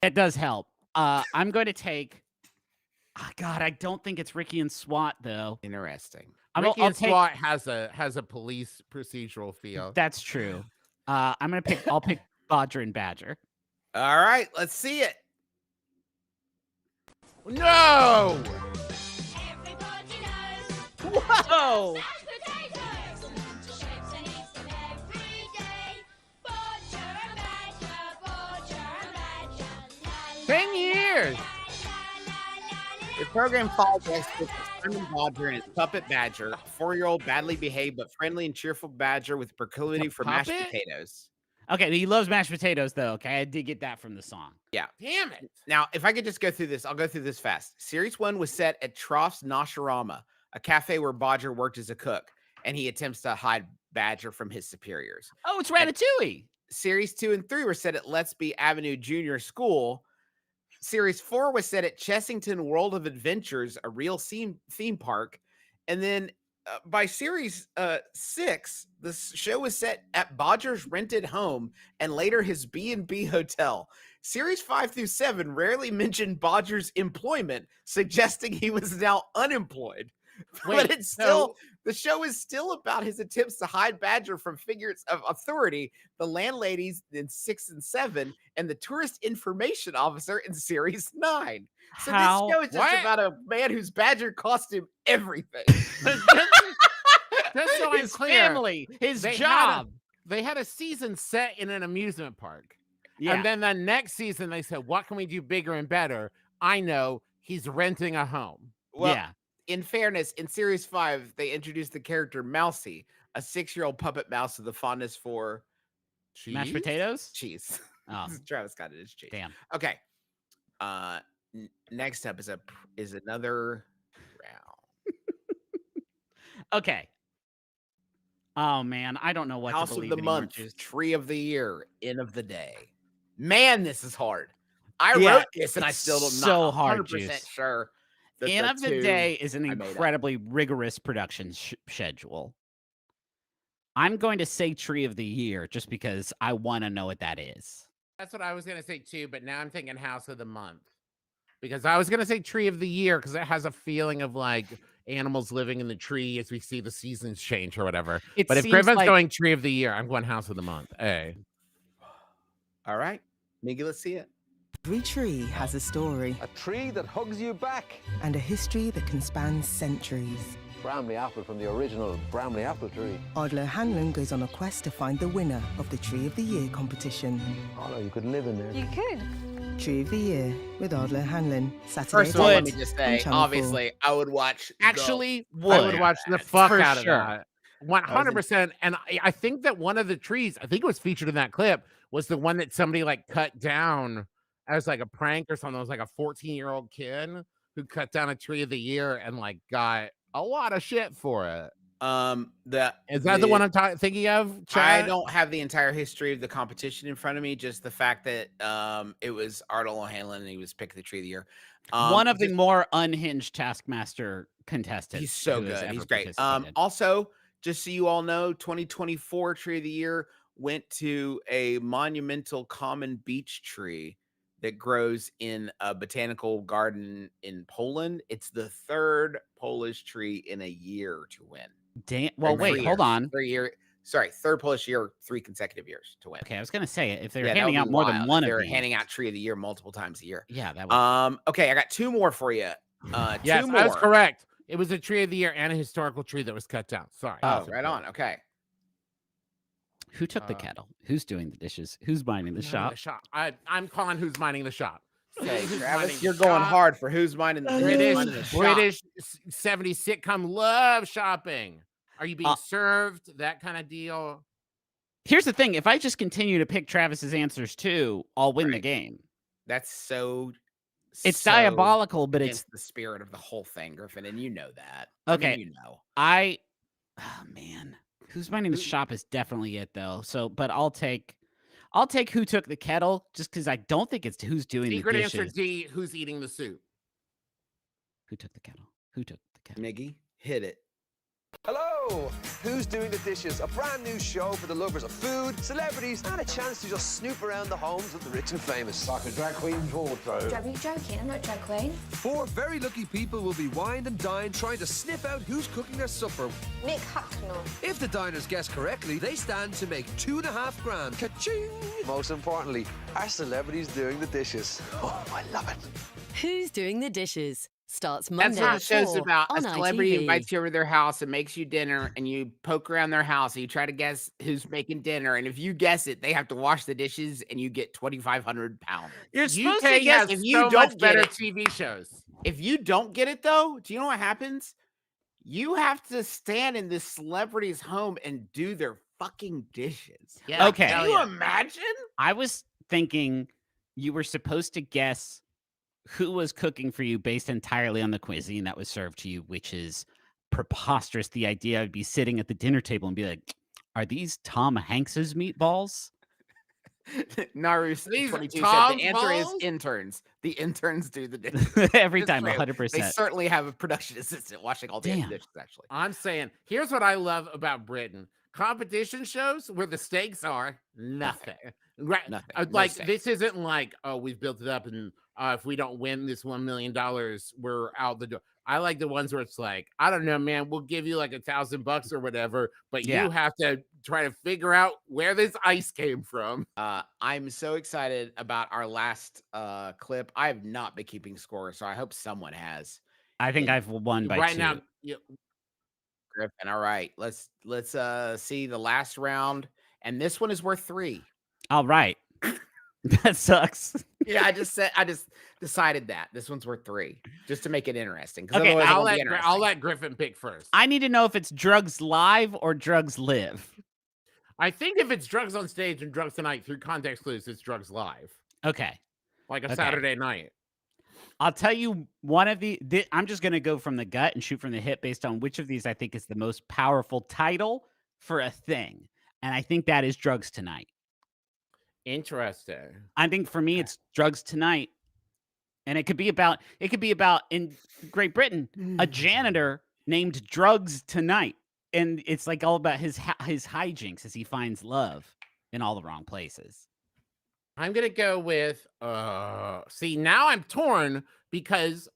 It does help. I'm going to take. Oh, God, I don't think it's Ricky and Swat though. Interesting. Ricky and Swat has a police procedural feel. That's true. I'll pick Bodger and Badger. All right, let's see it. No. Whoa. 10 years. The program follows us with Simon Bodger and his puppet Badger, a 4-year-old badly behaved but friendly and cheerful Badger with proclivity for mashed potatoes. Okay, he loves mashed potatoes, though. Okay, I did get that from the song. Yeah. Damn it. Now, if I could just go through this, I'll go through this fast. Series 1 was set at Troff's Noshirama, a cafe where Bodger worked as a cook, and he attempts to hide Badger from his superiors. Oh, it's Ratatouille. Series 2 and 3 were set at Let's Be Avenue Junior School. Series 4 was set at Chessington World of Adventures, a real theme park. And then by series 6, the show was set at Bodger's rented home and later his B&B hotel. Series 5 through 7 rarely mentioned Bodger's employment, suggesting he was now unemployed. But it's still the show is still about his attempts to hide Badger from figures of authority, the landladies in 6 and 7, and the tourist information officer in series 9. So this show is just about a man whose Badger cost him everything. Just so his family, his job. They had a season set in an amusement park. Yeah. And then the next season they said, what can we do bigger and better? I know, he's renting a home. Well, yeah. In fairness, in series 5, they introduced the character Mousy, a 6-year-old puppet mouse with a fondness for cheese? Mashed potatoes? Cheese. Oh. Travis got it as cheese. Damn. Okay. Next up is another round. Okay. Oh man, I don't know what House to believe of the month, tree of the year, end of the day. Man, this is hard. I wrote this, and I still don't so hard 100% sure. End of the Day is an incredibly rigorous production schedule. I'm going to say Tree of the Year just because I want to know what that is. That's what I was going to say too, but now I'm thinking House of the Month. Because I was going to say Tree of the Year because it has a feeling of like animals living in the tree as we see the seasons change or whatever. But if Griffin's going Tree of the Year, I'm going House of the Month. Hey. All right. Miggy, let's see it. Every tree has a story. A tree that hugs you back. And a history that can span centuries. Bramley apple from the original Bramley apple tree. Ardler Hanlon goes on a quest to find the winner of the Tree of the Year competition. Oh no, you could live in there. You could. Tree of the Year with Ardler Hanlon. Saturday. First of all, let me just say, obviously, I would watch. I would watch the fuck out of that. 100%. And I think that one of the trees, I think it was featured in that clip, was the one that somebody like cut down as like a prank or something. It was like a 14-year-old kid who cut down a Tree of the Year and like got a lot of shit for it. Is that the one I'm thinking of? Chad? I don't have the entire history of the competition in front of me. Just the fact that it was Ardle O'Hanlon and he was picked the Tree of the Year. One of the more unhinged Taskmaster contestants. He's so good. He's great. Also, just so you all know, 2024 Tree of the Year went to a monumental common beech tree that grows in a botanical garden in Poland. It's the third Polish tree in a year to win. Damn. Well, wait, hold on. Third Polish year, 3 consecutive years to win. Okay, I was gonna say if they're handing out more than one of these. They're handing out Tree of the Year multiple times a year. Yeah, that was. Okay, I got 2 more for you. Yes, 2 more. I was correct. It was a Tree of the Year and a historical tree that was cut down. Sorry. Oh, right on. Okay. Who took the kettle? Who's doing the dishes? Who's minding the shop? I'm calling who's minding the shop. Okay, Travis, you're going hard for who's minding the British 70s sitcom love shopping. Are you being served? That kind of deal. Here's the thing. If I just continue to pick Travis's answers too, I'll win the game. That's so... It's diabolical, but it's the spirit of the whole thing, Griffin, and you know that. Okay. I mean, you know. Oh, man. Who's minding the shop is definitely it, though. So, but I'll take who took the kettle, just because I don't think it's who's doing the dishes. Secret answer D, who's eating the soup? Who took the kettle? Who took the kettle? Miggy, hit it. Hello! Who's Doing the Dishes? A brand new show for the lovers of food, celebrities, and a chance to just snoop around the homes of the rich and famous. Like a drag queen's wardrobe. Are you joking? I'm not a drag queen. 4 very lucky people will be wined and dined trying to sniff out who's cooking their supper. Mick Hucknall. If the diners guess correctly, they stand to make $2.5 grand. Ka-ching! Most importantly, are celebrities doing the dishes? Oh, I love it. Who's Doing the Dishes? Starts Monday. That's what the show's about. A celebrity ITV. invites you over to their house and makes you dinner, and you poke around their house and you try to guess who's making dinner. And if you guess it, they have to wash the dishes, and you get 2,500 pounds. You're supposed to guess if you don't better TV shows. If you don't get it though, do you know what happens? You have to stand in this celebrity's home and do their fucking dishes. Yeah. Okay. Can you imagine? I was thinking you were supposed to guess who was cooking for you based entirely on the cuisine that was served to you, which is preposterous. The idea I'd be sitting at the dinner table and be like, are these Tom Hanks's meatballs? Naru 22 said the answer is interns. The interns do the dishes. Every time, 100%. They certainly have a production assistant washing all the dishes, actually. I'm saying, here's what I love about Britain. Competition shows where the stakes are nothing. Right. Nothing. Like, this isn't like, oh, we've built it up and if we don't win this $1 million, we're out the door. I like the ones where it's like, I don't know, man, we'll give you like $1,000 or whatever, but you have to try to figure out where this ice came from. I'm so excited about our last clip. I have not been keeping score, so I hope someone has. I think I've won by 2. Right now, Griffin. All right, let's see the last round, and this one is worth 3. All right. That sucks. Yeah, I just decided that this one's worth 3 just to make it interesting. Okay, I'll let Griffin pick first. I need to know if it's drugs live or drugs live. I think if it's drugs on stage and drugs tonight through context clues, it's drugs live. Okay, like a Saturday night. I'll tell you one of I'm just gonna go from the gut and shoot from the hip based on which of these I think is the most powerful title for a thing, and I think that is drugs tonight. Interesting. I think for me, it's Drugs Tonight. And it could be about in Great Britain, a janitor named Drugs Tonight. And it's like all about his hijinks as he finds love in all the wrong places. I'm gonna go with see, now I'm torn because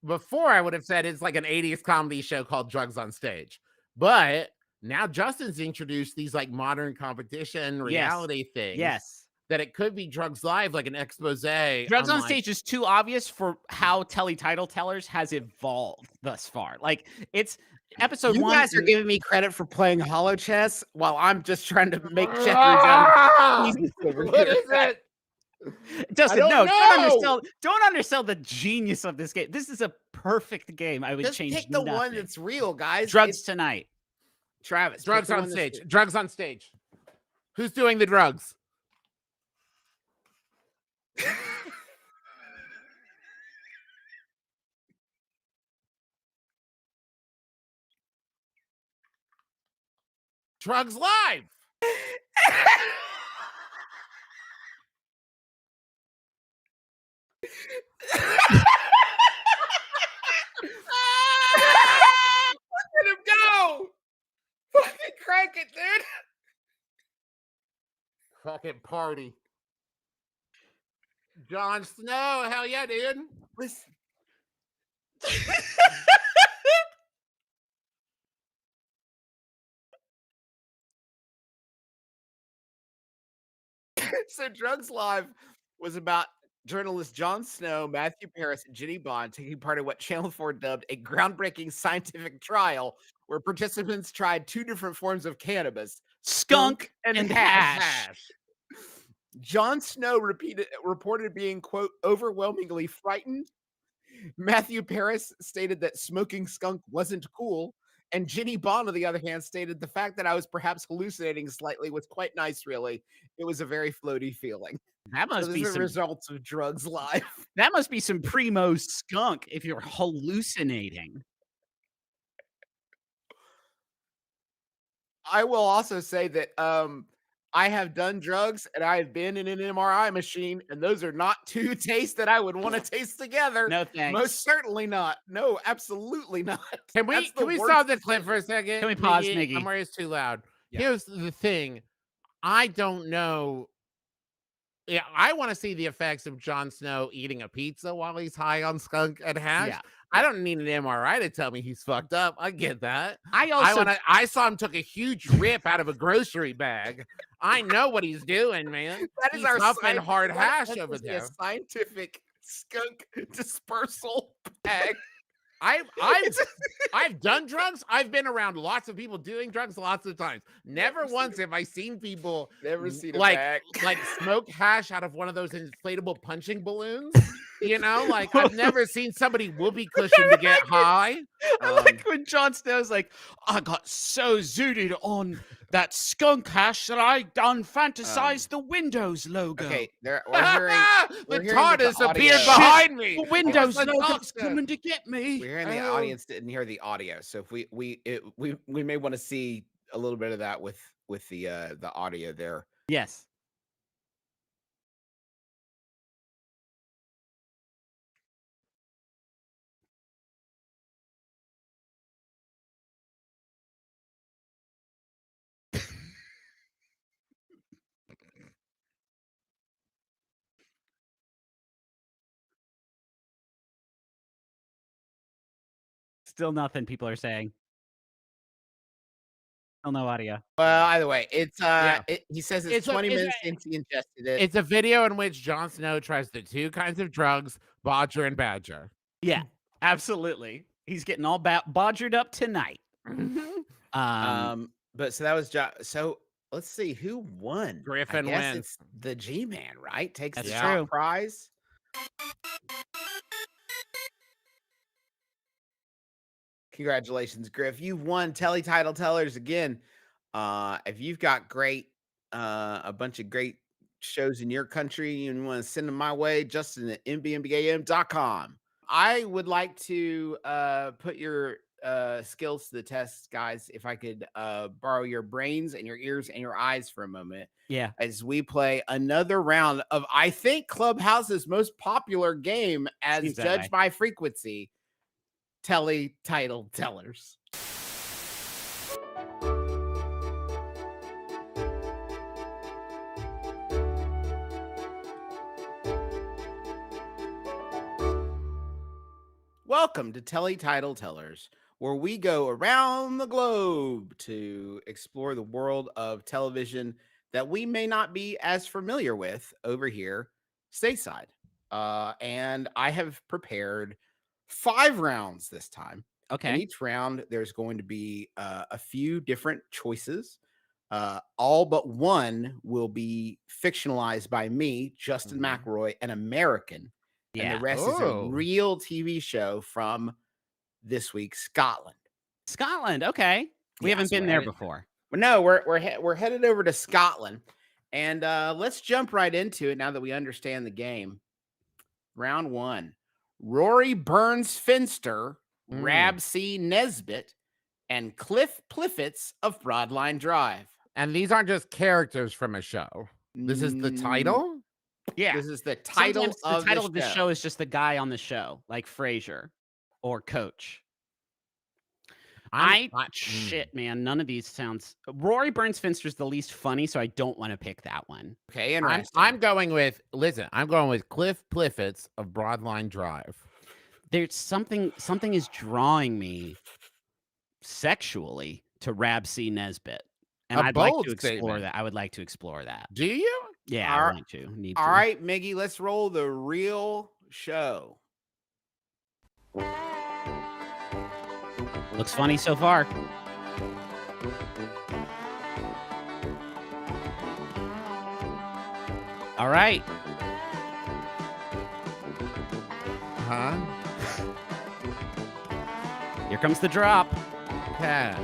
before I would have said it's like an 80s comedy show called Drugs on Stage. But now Justin's introduced these like modern competition reality things. Yes. That it could be Drugs Live, like an expose. Drugs on Stage is too obvious for how Telly Title Tellers has evolved thus far. Like, it's episode 1. You guys are giving me credit for playing hollow chess while I'm just trying to make checkers out of What is it? Justin, don't undersell the genius of this game. This is a perfect game. I would just change pick the nothing. one that's real, guys. Drugs Tonight. Travis, Drugs on Stage. Drugs on Stage. Who's doing the drugs? Drugs Live. Look at him go! Fucking crank it, dude! Fucking party. Jon Snow, hell yeah, dude. Listen. So Drugs Live was about journalist Jon Snow, Matthew Paris, and Jenny Bond taking part in what Channel 4 dubbed a groundbreaking scientific trial where participants tried 2 different forms of cannabis, skunk and hash. Jon Snow reported being, quote, overwhelmingly frightened. Matthew Paris stated that smoking skunk wasn't cool. And Jenny Bond, on the other hand, stated the fact that I was perhaps hallucinating slightly was quite nice, really. It was a very floaty feeling. That must be some results of Drugs Live. That must be some primo skunk if you're hallucinating. I will also say that I have done drugs and I have been in an MRI machine, and those are not 2 tastes that I would want to taste together. No thanks. Most certainly not. No, absolutely not. Can we stop the clip for a second? Can we pause, Miggy? I'm worried it's too loud. Yeah. Here's the thing. I don't know. Yeah, I want to see the effects of Jon Snow eating a pizza while he's high on skunk and hash. Yeah. I don't need an MRI to tell me he's fucked up. I get that. I saw him took a huge rip out of a grocery bag. I know what he's doing, man. That is our huffing hard hash over there. A scientific skunk dispersal bag. I've done drugs. I've been around lots of people doing drugs lots of times. Never once have I seen people like smoke hash out of one of those inflatable punching balloons. You know, like I've never seen somebody whoopee cushion to get high. I like when Jon Snow's like, I got so zooted on that skunk hash that I done fantasized the Windows logo. Okay, we're hearing the TARDIS appeared behind me. The Windows logo's coming to get me. We're hearing the audience didn't hear the audio, so if we may want to see a little bit of that with the audio there. Yes. Still nothing, people are saying. Still no audio. Well, either way, it's he says it's 20 minutes since he ingested it. It's a video in which Jon Snow tries the 2 kinds of drugs, Bodger and Badger. Yeah, absolutely. He's getting all bodgered up tonight. But so that was so let's see who won. Griffin I guess wins. It's the G-Man, right? Takes the true. top prize. Congratulations, Griff. You've won Telly Title Tellers again. If you've got a bunch of great shows in your country and you want to send them my way, Justin at mbmbam.com. I would like to put your skills to the test, guys, if I could borrow your brains and your ears and your eyes for a moment. Yeah. As we play another round of, I think, Clubhouse's most popular game, as judged by frequency, Telly Title Tellers. Welcome to Telly Title Tellers, where we go around the globe to explore the world of television that we may not be as familiar with over here stateside. And I have prepared 5 rounds this time. Okay. In each round, there's going to be a few different choices. All but one will be fictionalized by me, Justin McElroy, an American. Yeah. And the rest is a real TV show from this week's Scotland. Scotland, okay. We haven't been there before. No, we're headed over to Scotland, and let's jump right into it now that we understand the game. Round 1: Rory Burns Finster, Rab C. Nesbitt, and Cliff Pliffits of Broadline Drive. And these aren't just characters from a show. This is the title. Yeah, this is the title. The title of the show is just the guy on the show, like Frasier or Coach. Shit, man. None of these sounds. Rory Burns Finster's the least funny, so I don't want to pick that one. Okay, interesting. I'm going with Cliff Pliffits of Broadline Drive. There's something is drawing me sexually to Rab C. Nesbitt. And I'd like to explore that. I would like to explore that. Do you? Yeah, I want to. Need to. All right, Miggy, let's roll the real show. Looks funny so far. All right. Here comes the drop. Yeah.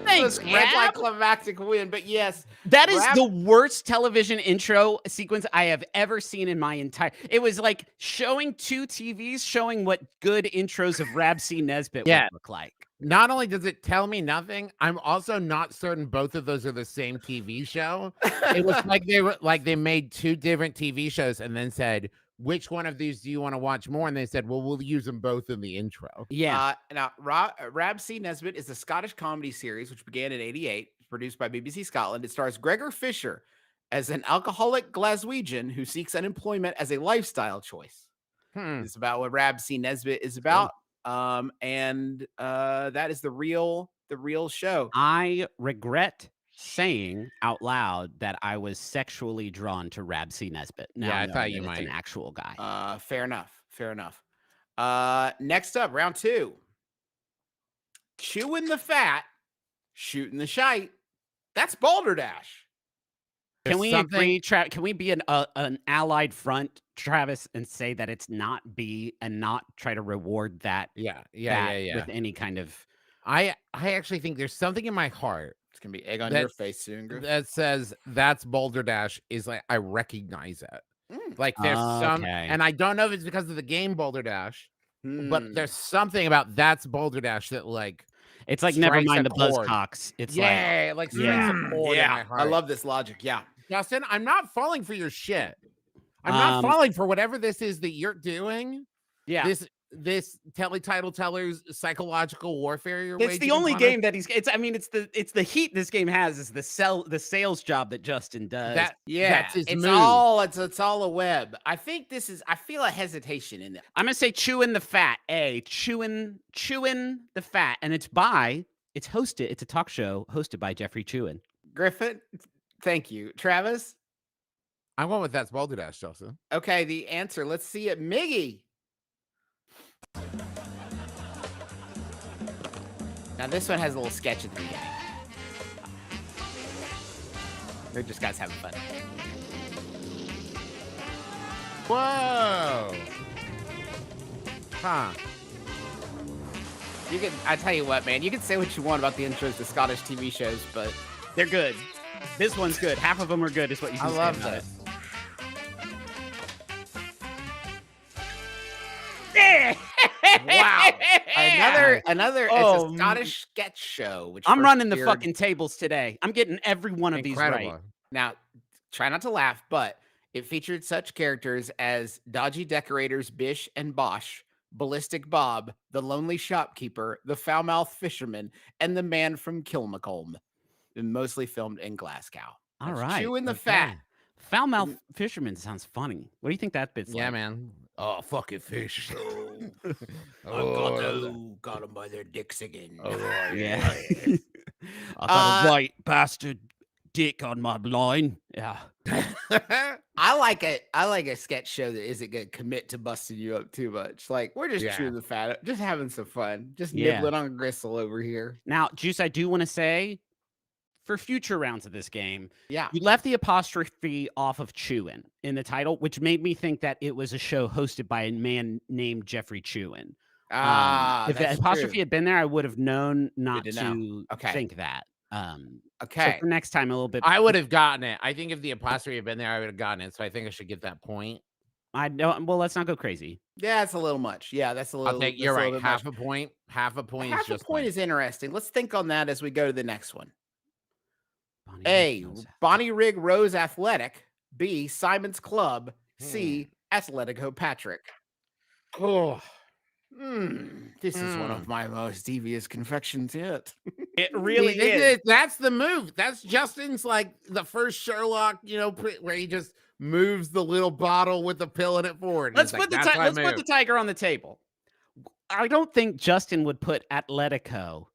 Thanks, climactic win, but yes, that is the worst television intro sequence I have ever seen in my entire. It was like showing 2 TVs, showing what good intros of Rab C. Nesbitt would look like. Not only does it tell me nothing, I'm also not certain both of those are the same TV show. It looks like they made 2 different TV shows and then said, which one of these do you want to watch more? And they said, well, we'll use them both in the intro. Yeah. Now, Rab C. Nesbitt is a Scottish comedy series which began in '88, produced by BBC Scotland. It stars Gregor Fisher as an alcoholic Glaswegian who seeks unemployment as a lifestyle choice. It's about what Rab C. Nesbitt is about. And that is the real show. I regret saying out loud that I was sexually drawn to Rab C. Nesbitt. Now I thought you might. An actual guy. Fair enough. Next up, round 2. Chewing the fat, shooting the shite. That's Balderdash. Can we agree, can we be an allied front, Travis, and say that it's not B and not try to reward that? Yeah. With any kind of. I actually think there's something in my heart. It's gonna be egg on your face soon, Griff. That says that's Balderdash. Is like I recognize it. Like there's some, and I don't know if it's because of the game Balderdash, but there's something about that's Balderdash that like. It's like never mind the Buzzcocks. It's strikes a chord in my heart. I love this logic. Yeah, Justin, I'm not falling for your shit. I'm not falling for whatever this is that you're doing. Yeah, this title teller's psychological warfare. It's the only game that he's. It's the heat this game has is the sales job that Justin does. That's his move. It's all a web. I feel a hesitation in it. I'm gonna say chewing the fat. Chewing the fat, and it's hosted. It's a talk show hosted by Jeffrey Chewin. Griffin, thank you, Travis. I'm going with that's Balderdash, Justin. Okay, the answer. Let's see it, Miggy. Now this one has a little sketch at the beginning. They're just guys having fun. Whoa! Huh. I tell you what, man, you can say what you want about the intros to Scottish TV shows, but they're good. This one's good. Half of them are good, is what you can say about it. Another. It's a Scottish sketch show. Which I'm running the fucking tables today. I'm getting every one of these right. Now, try not to laugh, but it featured such characters as Dodgy Decorators Bish and Bosh, Ballistic Bob, the Lonely Shopkeeper, the Foul-Mouthed Fisherman, and the Man from Kilmacolm. Mostly filmed in Glasgow. All right. Chewing the fat. Foul-Mouthed Fisherman sounds funny. What do you think that bit's like? Yeah, man. Oh, fucking fish. Got them by their dicks again. Oh, yeah. I got a white bastard dick on my line. Yeah. I like a sketch show that isn't going to commit to busting you up too much. Like, we're just chewing the fat, just having some fun, just nibbling on gristle over here. Now, Juice, I do want to say, for future rounds of this game, you left the apostrophe off of Chewin in the title, which made me think that it was a show hosted by a man named Jeffrey Chewin. If the apostrophe had been there, I would have known not to think that. Okay. So for next time, a little bit. I would have gotten it. I think if the apostrophe had been there, I would have gotten it. So I think I should get that point. I don't. Well, let's not go crazy. Yeah, it's a little much. Yeah, that's a little. I think you're right. Half a point. Half a point. Half a point is interesting. Let's think on that as we go to the next one. A, Bonnie Rig Rose Athletic. B, Simon's Club. C, Athletico Patrick. Oh. This is one of my most devious confections yet. It really is. That's the move. That's Justin's like the first Sherlock, where he just moves the little bottle with the pill in it forward. Let's put the tiger on the table. I don't think Justin would put Atletico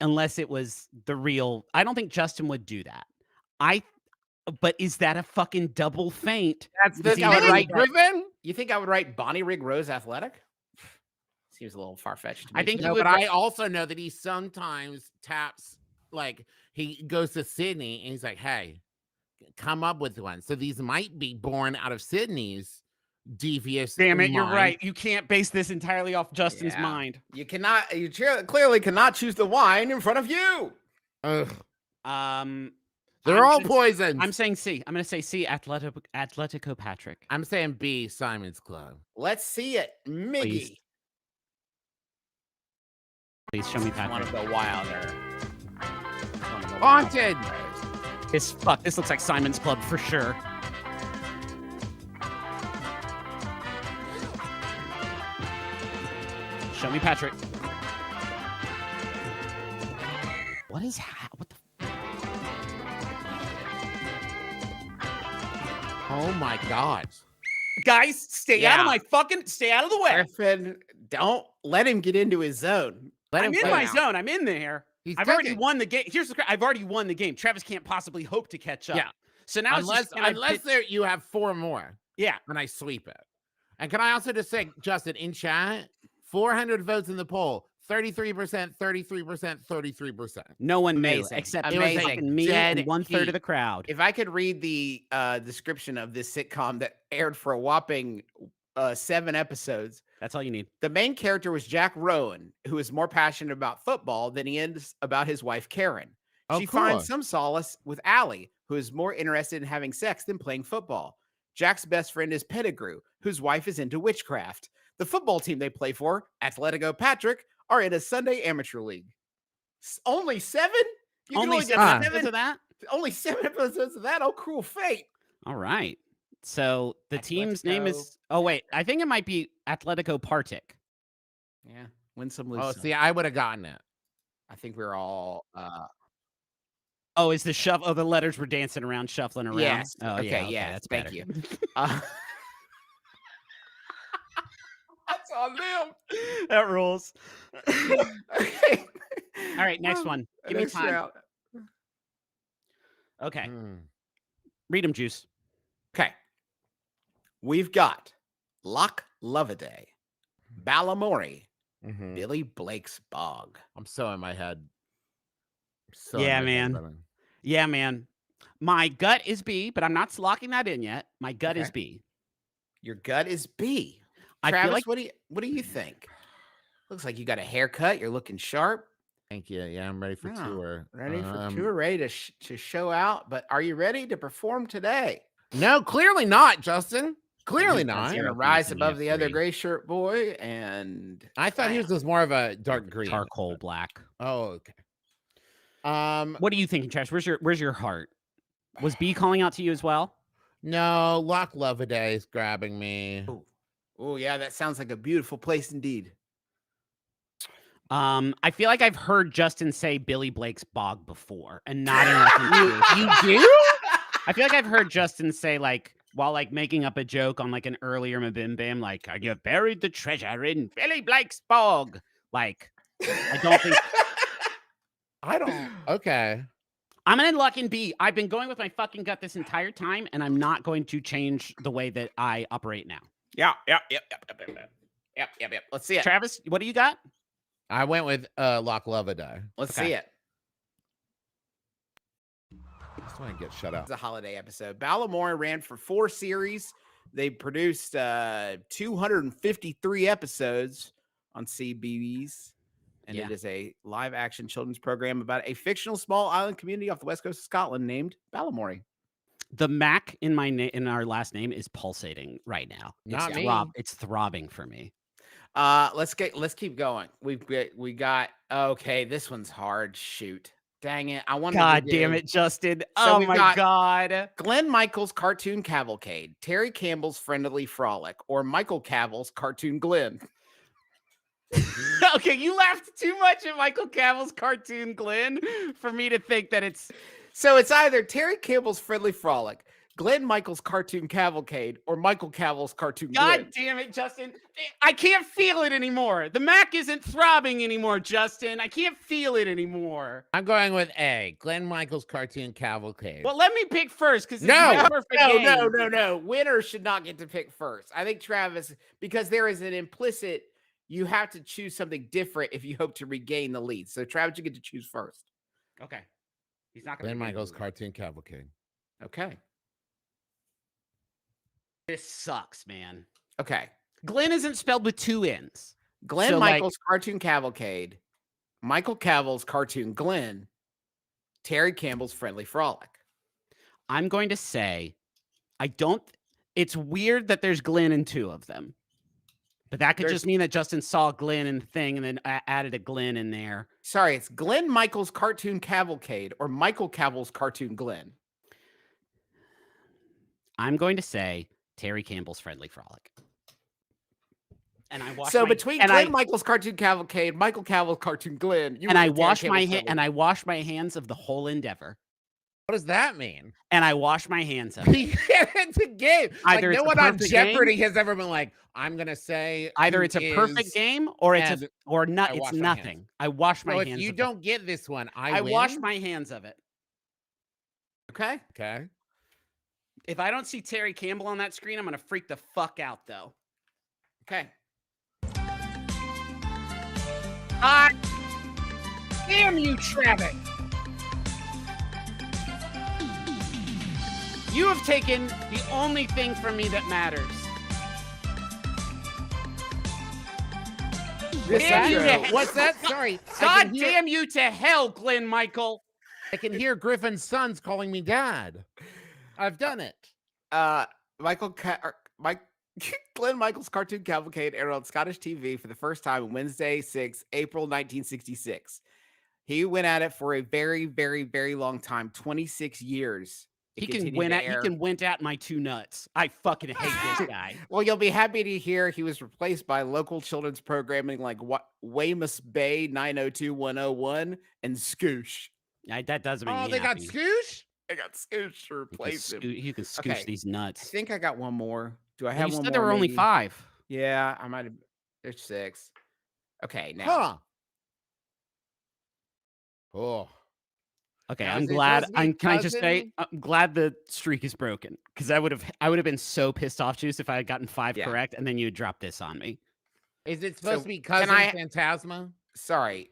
unless it was the real. I don't think Justin would do that. But is that a fucking double feint? That's the I would write Griffin. You think I would write Bonnie Rig Rose Athletic? Seems a little far-fetched to me. I think but I also know that he sometimes taps, like he goes to Sydney and he's like, hey, come up with one. So these might be born out of Sydney's devious. Damn it, you're right. You can't base this entirely off Justin's mind. You cannot. You clearly cannot choose the wine in front of you. They're all poisons. I'm saying C. I'm going to say C, Atletico Patrick. I'm saying B, Simon's Club. Let's see it, Miggy. Please show me Patrick. I want to go wilder. Haunted. This looks like Simon's Club for sure. Show me Patrick. What the? Oh my God. Guys, stay out of the way. Griffin, don't let him get into his zone. I'm in my zone. I'm in there. I've already won the game. I've already won the game. Travis can't possibly hope to catch up. Yeah. So now unless you have 4 more. Yeah. And I sweep it. And can I also just say, Justin, in chat, 400 votes in the poll, 33%, 33%, 33%. No one knew except me and 1/3 of the crowd. If I could read the description of this sitcom that aired for a whopping 7 episodes. That's all you need. The main character was Jack Rowan, who is more passionate about football than he is about his wife, Karen. She finds some solace with Allie, who is more interested in having sex than playing football. Jack's best friend is Pettigrew, whose wife is into witchcraft. The football team they play for, Athletico Patrick, are in a Sunday amateur league. Only 7? You only 7 episodes of that? Only 7 episodes of that? Oh, cruel fate. All right. So the team's name is... Oh, wait. I think it might be Atletico Partick. Yeah. Win some, lose some. See, I would have gotten it. I think we're all... Oh, is the shuffle? Oh, the letters were dancing around, shuffling around. Yes. Oh, okay, yeah. That's thank better. you. That's on them. That rules. Okay. All right, next one. Give me time. Round. Okay. Read them, Juice. Okay. We've got Loch Loveday, Ballamori, Billy Blake's Bog. I'm so in my head. Yeah, man. My gut is B, but I'm not locking that in yet. My gut is B. Your gut is B. I Travis, feel like... what do you think? Looks like you got a haircut. You're looking sharp. Thank you. Yeah, I'm ready for tour. Ready for tour, ready to show out. But are you ready to perform today? No, clearly not, Justin. Clearly not. He's gonna rise above the other gray shirt boy, and I thought he was more of a dark green, charcoal black. Oh, okay. What are you thinking, Trash? Where's your heart? Was B calling out to you as well? No, Loch Loveday is grabbing me. Oh yeah, that sounds like a beautiful place indeed. I feel like I've heard Justin say Billy Blake's Bog before, and not in you do? I feel like I've heard Justin say while making up a joke on an earlier mbmbam, you buried the treasure in Billy Blake's Bog. I don't think. I don't. Okay. I'm gonna lock in B. I've been going with my fucking gut this entire time, and I'm not going to change the way that I operate now. Yep. Let's see it. Travis, what do you got? I went with Loch Loveday. Let's see it. Just want to get shut up. It's a holiday episode. Balamory ran for 4 series. They produced 253 episodes on CBeebies. And it is a live-action children's program about a fictional small island community off the west coast of Scotland named Balamory. The Mac in our last name is pulsating right now. It's throbbing for me. Let's keep going. We got okay. This one's hard. Shoot, dang it! God damn it, Justin! Oh my God! Glenn Michaels' Cartoon Cavalcade, Terry Campbell's Friendly Frolic, or Michael Cavill's Cartoon Glenn. Okay, you laughed too much at Michael Cavill's Cartoon Glenn for me to think that it's. So it's either Terry Campbell's Friendly Frolic, Glenn Michaels' Cartoon Cavalcade, or Michael Cavill's Cartoon Glenn. God damn it, Justin. I can't feel it anymore. The Mac isn't throbbing anymore, Justin. I can't feel it anymore. I'm going with A, Glenn Michaels' Cartoon Cavalcade. Well, let me pick first, because no. Winner should not get to pick first. I think Travis, because there is an implicit, you have to choose something different if you hope to regain the lead. So Travis, you get to choose first. Okay. He's not going to Glenn Michaels' Cartoon Cavalcade. Okay. This sucks, man. Okay. Glenn isn't spelled with 2 N's. Glenn Michaels' Cartoon Cavalcade, Michael Cavill's Cartoon Glenn, Terry Campbell's Friendly Frolic. I'm going to say, it's weird that there's Glenn in 2 of them. But that could just mean that Justin saw Glenn in the thing and then added a Glenn in there. Sorry, it's Glenn Michaels' Cartoon Cavalcade or Michael Cavill's Cartoon Glenn. I'm going to say Terry Campbell's Friendly Frolic. And I wash between Glenn Michaels' Cartoon Cavalcade, Michael Cavill's Cartoon Glenn, I wash my hands of the whole endeavor. What does that mean? And I wash my hands of it. It's a game. Either no one on Jeopardy has ever been like, I'm gonna say either it's a perfect game or it's nothing. I wash my hands. If you don't get this one, I win? wash my hands of it. Okay. Okay. If I don't see Terry Campbell on that screen, I'm gonna freak the fuck out though. Okay. Damn you, Travis! You have taken the only thing from me that matters. What's that? Sorry. God damn you to hell, Glenn Michael. I can hear Griffin's sons calling me dad. I've done it. Glenn Michaels' Cartoon Cavalcade aired on Scottish TV for the first time on Wednesday, 6 April 1966. He went at it for a very, very, very long time, 26 years. He can win at my 2 nuts. I fucking hate this guy. Well, you'll be happy to hear he was replaced by local children's programming like Weymouth Bay 902-101 and Scoosh. That doesn't make me they got Scoosh? They got Scoosh to replace him. You can scoosh these nuts. I think I got one more. Do I have one more? You said there were only 5. Yeah, I might have. There's 6. Okay, now. Huh. Oh. Okay, I'm glad. Can I just say, I'm glad the streak is broken because I would have been so pissed off, Juice, if I had gotten 5 correct and then you dropped this on me. Is it supposed to be Cousin Phantasma? Sorry,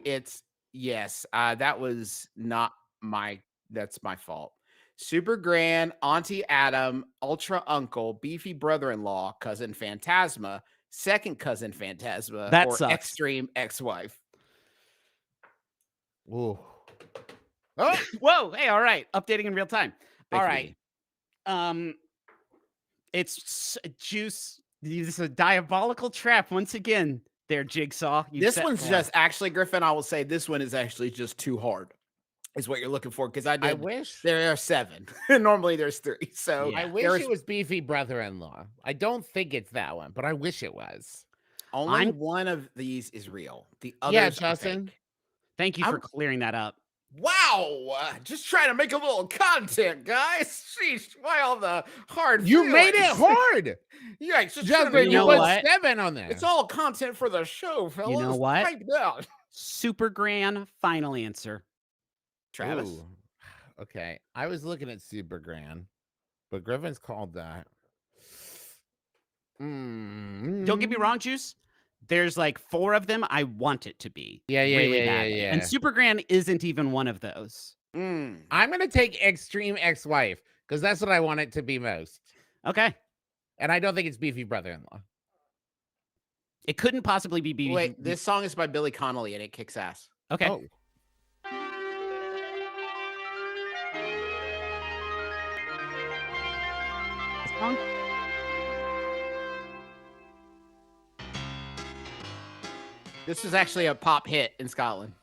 yes. That was not that's my fault. Super Grand, Auntie Adam, Ultra Uncle, Beefy Brother-in-Law, Cousin Phantasma, Second Cousin Phantasma, that or sucks. Extreme Ex-Wife. Ooh. Oh, whoa! Hey, all right. Updating in real time. All right. It's Juice. This is a diabolical trap once again. There, Jigsaw. This one's just actually, Griffin. I will say this one is actually just too hard. Is what you're looking for because I wish there are 7. Normally there's 3. So I wish it was Beefy Brother-in-Law. I don't think it's that one, but I wish it was. Only one of these is real. The others, Justin. Thank you for clearing that up. Wow, just trying to make a little content, guys. Sheesh, why all the hard? You made it hard. Yeah, just you know put 7 on there. It's all content for the show, fellas. You know what? Pipe down. Super Gran final answer. Travis. Ooh. Okay, I was looking at Super Gran, but Griffin's called that. Don't get me wrong, Juice. There's like 4 of them I want it to be. Yeah. And Super Gran isn't even one of those. I'm gonna take Extreme Ex-Wife because that's what I want it to be most. Okay. And I don't think it's Beefy Brother-in-Law. It couldn't possibly be Beefy. Wait, this song is by Billy Connolly and it kicks ass. Okay. Oh. This was actually a pop hit in Scotland.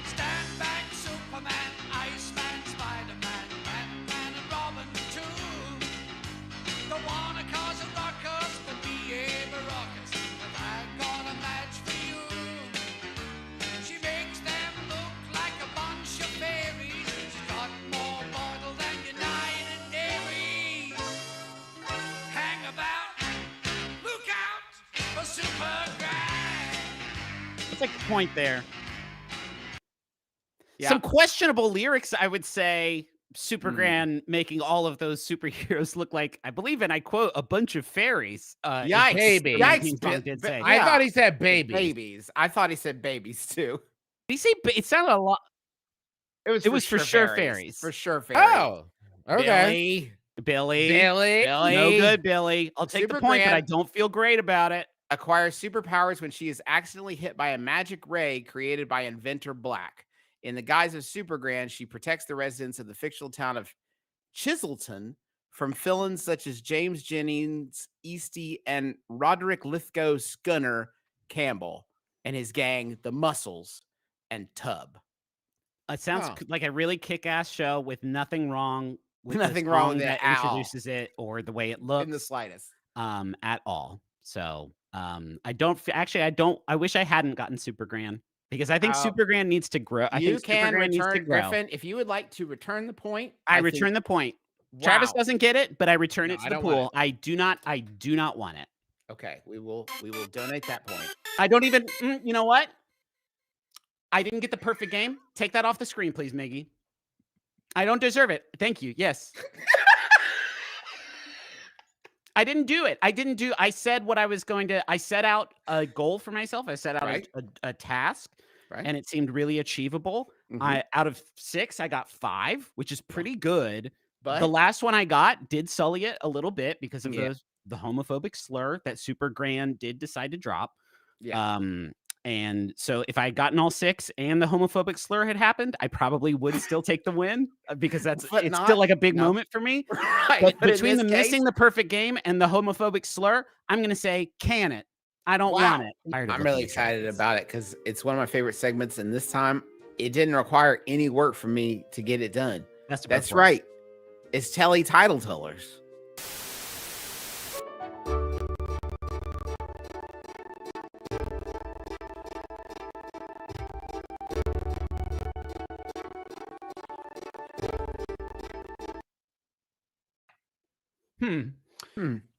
Stand back, Superman, Iceman, Spider-Man, Batman, and Robin too. Don't wanna cause a ruckus, but behave a ruckus. But I've got a match for you. She makes them look like a bunch of fairies. She's got more bottle than United Dairies. Hang about, look out for Superman. Let's take a point there. Yeah. Some questionable lyrics, I would say. Super Gran making all of those superheroes look like, I believe, and I quote, a bunch of fairies. Yikes. Baby. Yikes. Did say. I thought he said babies. Babies. I thought he said babies too. Did he say it sounded a lot. It was for sure fairies. For sure fairies. Oh, okay. Billy. Billy. No good, Billy. I'll take the point, but I don't feel great about it. Acquires superpowers when she is accidentally hit by a magic ray created by inventor Black. In the guise of Super Gran, she protects the residents of the fictional town of Chiselton from villains such as James Jennings Easty and Roderick Lithgow Scunner Campbell and his gang, the Muscles and Tub. It sounds like a really kick-ass show with nothing wrong with nothing the wrong song with that it introduces it or the way it looks in the slightest at all. So I wish I hadn't gotten Super Gran. Because I think Super Gran needs to grow. I think can Super Gran needs to return, grow. Griffin, if you would like to return the point. I return the point. Wow. Travis doesn't get it, but I return it to the pool. I do not want it. Okay, we will donate that point. I don't even, you know what? I didn't get the perfect game. Take that off the screen, please, Miggy. I don't deserve it. Thank you. Yes. I didn't do it. I said what I was going to. I set out a goal for myself. I set out a task, and it seemed really achievable. Out of 6, I got 5, which is pretty good. But the last one I got did sully it a little bit because of the homophobic slur that Super Gran did decide to drop. Yeah. And so if I had gotten all 6 and the homophobic slur had happened, I probably would still take the win because it's still like a big moment for me. Right. But between the missing the perfect game and the homophobic slur, I'm going to say, can it? I don't want it. I'm really excited about it because it's one of my favorite segments. And this time it didn't require any work from me to get it done. That's right. It's Telly Title Tellers.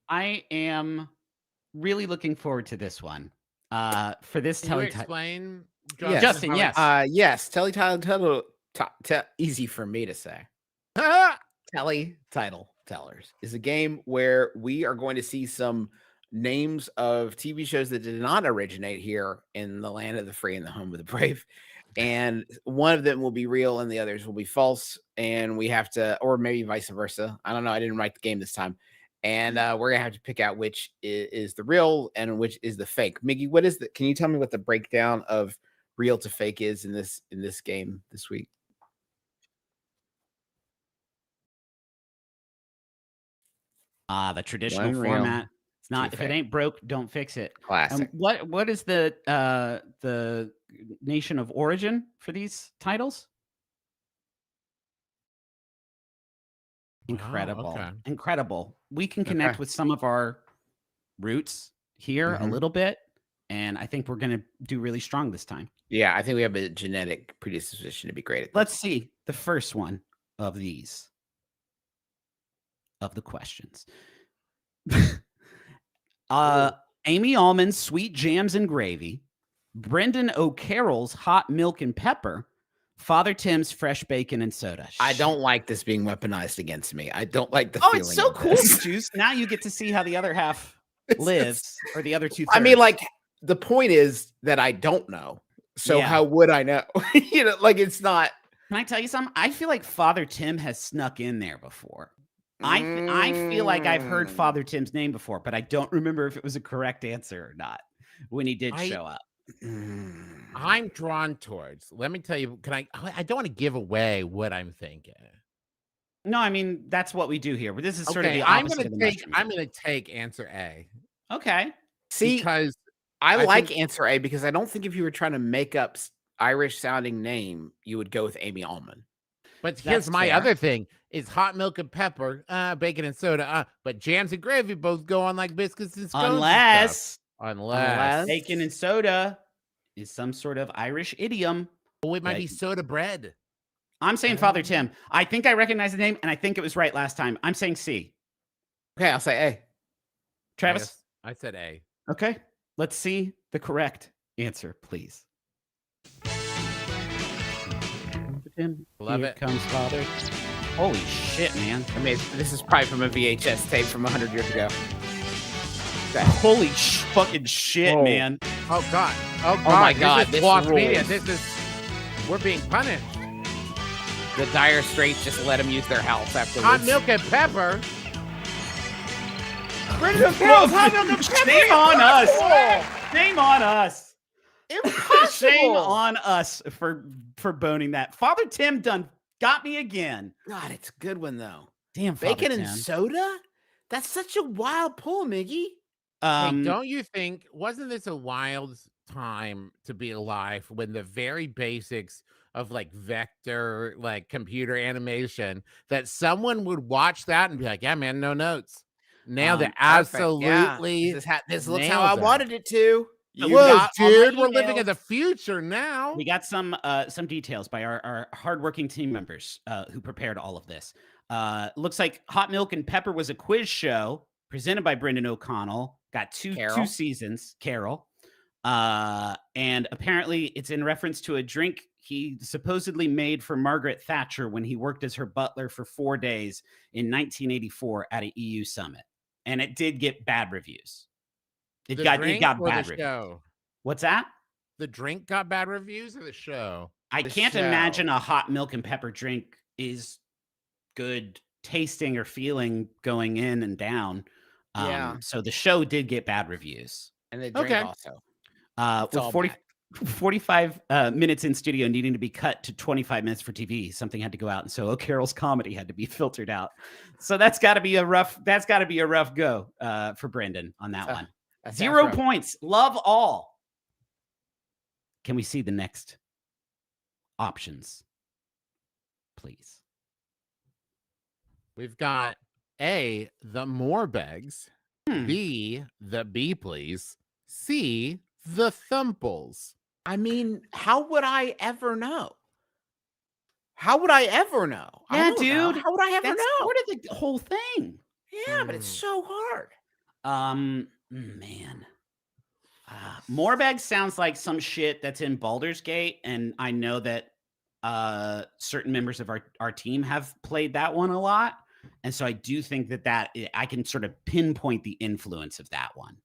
I am really looking forward to this one. For this Telly explain, Justin, yes. Yes, Telly Title easy for me to say. Telly Title Tellers is a game where we are going to see some names of TV shows that did not originate here in the land of the free and the home of the brave. And one of them will be real and the others will be false. And we have to, or maybe vice versa. I don't know. I didn't write the game this time. And we're going to have to pick out which is the real and which is the fake. Miggy, what is the, can you tell me what the breakdown of real to fake is in this game this week? The traditional format. It's not, if it ain't broke, don't fix it. Classic. What is the nation of origin for these titles? Incredible. Okay. Incredible. We can connect with some of our roots here a little bit, and I think we're going to do really strong this time. Yeah, I think we have a genetic predisposition to be great at this. Let's see the first one of these, of the questions. Amy Allman's Sweet Jams and Gravy, Brendan O'Carroll's Hot Milk and Pepper, Father Tim's Fresh Bacon and Soda. I don't like this being weaponized against me. I don't like the feeling. Oh, it's so cool, Juice. Now you get to see how the other half lives, or the other 2/3. I mean, like, the point is that I don't know. So how would I know? You know, like, it's not. Can I tell you something? I feel like Father Tim has snuck in there before. I feel like I've heard Father Tim's name before, but I don't remember if it was a correct answer or not when he did show up. I'm drawn towards. Let me tell you. I don't want to give away what I'm thinking. No, I mean that's what we do here. But this is sort of the opposite of the mushroom. I'm going to take answer A. Okay. See, because I like answer A because I don't think if you were trying to make up Irish sounding name, you would go with Amy Allman. But here's my other thing: is hot milk and pepper, bacon and soda, but jams and gravy both go on like biscuits and scones. Unless bacon and soda is some sort of Irish idiom. Oh, it might be soda bread. I'm saying Father Tim. I think I recognize the name, and I think it was right last time. I'm saying C. Okay, I'll say A. Travis? I said A. Okay, let's see the correct answer, please. Love it. Comes Father. Holy shit, man. I mean, this is probably from a VHS tape from 100 years ago. Holy fucking shit, man. Oh, God. Oh, my God. This is lost media. We're being punished. The Dire Straits just let them use their house afterwards. Hot milk and pepper. Hot milk and pepper. Shame on us. Shame on us. Impossible. Shame on us for boning that. Father Tim done got me again. God, it's a good one though. Damn, bacon and soda? That's such a wild pull, Miggy. Hey, don't you think, wasn't this a wild time to be alive when the very basics of like vector, like computer animation, that someone would watch that and be like, yeah, man, no notes. Nailed it. Absolutely. Yeah. This looks how I wanted it to. Whoa, dude, we're living in the future now. We got some details by our hardworking team members who prepared all of this. Looks like Hot Milk and Pepper was a quiz show presented by Brendan O'Connell. Got two seasons, Carol. And apparently it's in reference to a drink he supposedly made for Margaret Thatcher when he worked as her butler for 4 days in 1984 at an EU summit. And it did get bad reviews. It got bad reviews. What's that? The drink got bad reviews or the show? I can't imagine a hot milk and pepper drink is good tasting or feeling going in and down. So the show did get bad reviews. And the drink also. With 45 minutes in studio needing to be cut to 25 minutes for TV, something had to go out, and so O'Carroll's comedy had to be filtered out. So that's got to be a rough go for Brendan on that one. 0 points. Love all. Can we see the next options, please? We've got A, the more begs, B, the B please, C, the thumples. I mean, how would I ever know? How would I ever know? Yeah, dude. How would I ever know? That's sort of the whole thing. Yeah, but it's so hard. Man. Moorbag sounds like some shit that's in Baldur's Gate, and I know that certain members of our team have played that one a lot, and so I do think that I can sort of pinpoint the influence of that one.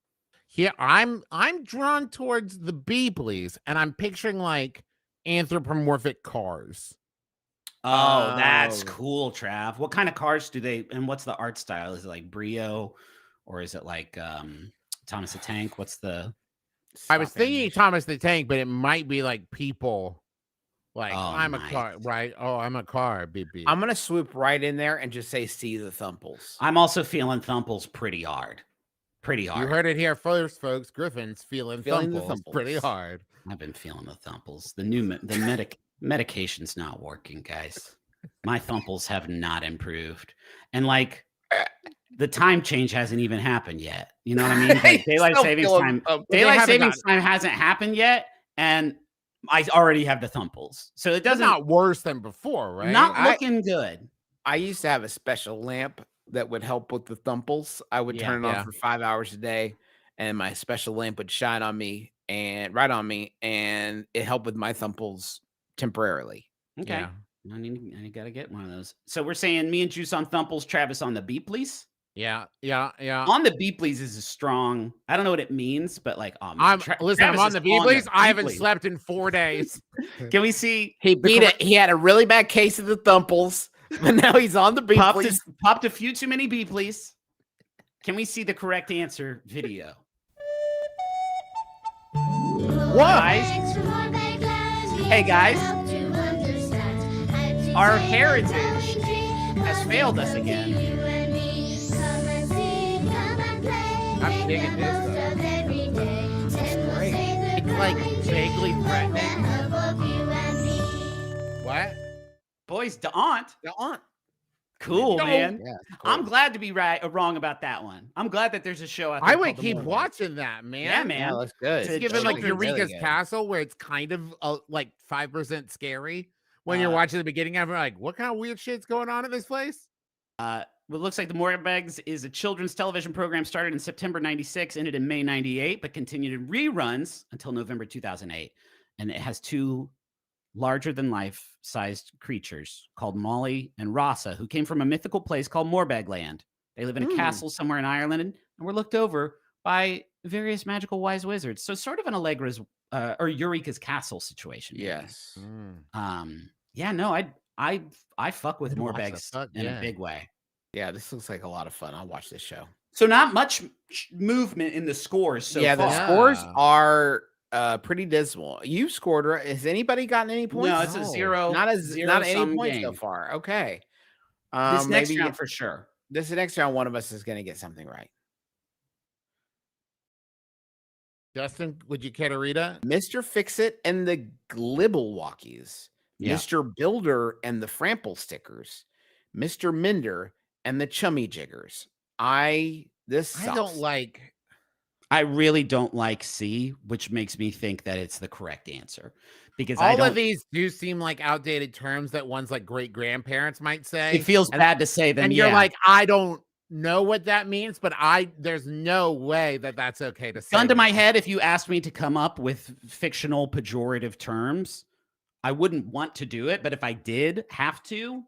Yeah, I'm drawn towards the B, please, and I'm picturing like anthropomorphic cars. Oh, that's cool, Trav. What kind of cars do they? And what's the art style? Is it like Brio, or is it like Thomas the Tank? What's the? I was thinking Thomas the Tank, but it might be like people. Like, I'm a car, right? Oh, I'm a car, beep, beep. I'm going to swoop right in there and just say see the Thumples. I'm also feeling Thumples pretty hard. Pretty hard. You heard it here first, folks. Griffin's feeling Thumples pretty hard. I've been feeling the Thumples. The medication's not working, guys. My Thumples have not improved. And like the time change hasn't even happened yet. You know what I mean? Like daylight savings time hasn't happened yet. And I already have the Thumples. So it doesn't not worse than before, right? Not looking good. I used to have a special lamp that would help with the Thumples. I would turn it on for 5 hours a day, and my special lamp would shine on me and it helped with my Thumples temporarily. Okay. Yeah. I gotta get one of those. So we're saying me and Juice on Thumples, Travis on the Beep Please. Yeah. On the Beep Please is a strong. I don't know what it means, but like, I'm on the Beep Please. I haven't slept in 4 days. Can we see? He beat it. He had a really bad case of the Thumples, but now he's on the Beep Please. Popped a few too many Beep Please. Can we see the correct answer video? What? Guys? Hey guys, our heritage has failed us again. I'm digging this though. It's like vaguely threatening. What? Boys, the aunt. The Cool, man. Yeah, cool. I'm glad to be wrong about that one. I'm glad that there's a show out there. I would keep watching that, man. Yeah, man. Yeah, that's good. It's given like Eureka's Castle, where it's kind of like 5% scary when you're watching the beginning of it. Like, what kind of weird shit's going on in this place? Well, it looks like the Morbags is a children's television program started in September '96, ended in May '98, but continued in reruns until November 2008, and it has two larger-than-life-sized creatures called Molly and Rasa, who came from a mythical place called Morbagland. They live in a castle somewhere in Ireland and were looked over by various magical wise wizards. So sort of an Allegra's or Eureka's Castle situation. Yes. Yeah, no, I fuck with Morbags in a big way. Yeah, this looks like a lot of fun. I'll watch this show. So not much movement in the scores so far. The scores are pretty dismal. You scored. Has anybody gotten any points? No, it's a zero. Not any points game so far. Okay. This next round for sure. This next round, one of us is going to get something right. Justin, would you care to read it? Mr. Fix-It and the Glibblewalkies. Yeah. Mr. Builder and the Frample Stickers. Mr. Minder and the Chummy Jiggers. I really don't like C, which makes me think that it's the correct answer. Because all of these do seem like outdated terms that one's like great grandparents might say. It feels bad to say them. And you're like, I don't know what that means, but there's no way that that's okay to say. Gun to my head, if you asked me to come up with fictional pejorative terms, I wouldn't want to do it. But if I did have to,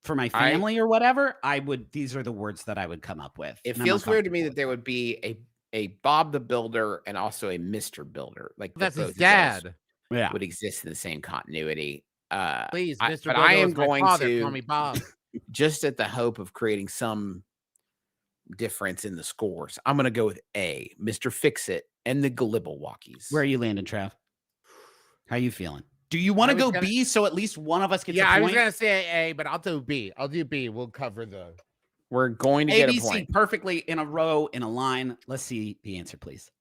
for my family or whatever, these are the words that I would come up with. It feels weird to me that there would be a Bob the Builder and also a Mr. Builder. Like that's his dad. Yeah, would exist in the same continuity. Please, Mr. But Builder, I am going to call me Bob. Just at the hope of creating some difference in the scores. I'm going to go with A, Mr. Fix-It and the Glibblewalkies. Where are you landing, Trav? How are you feeling? Do you want to go B so at least one of us gets a point? I was going to say A, but I'll do B. We'll cover the... We're going to get a point. Perfectly in a row, in a line. Let's see the answer, please.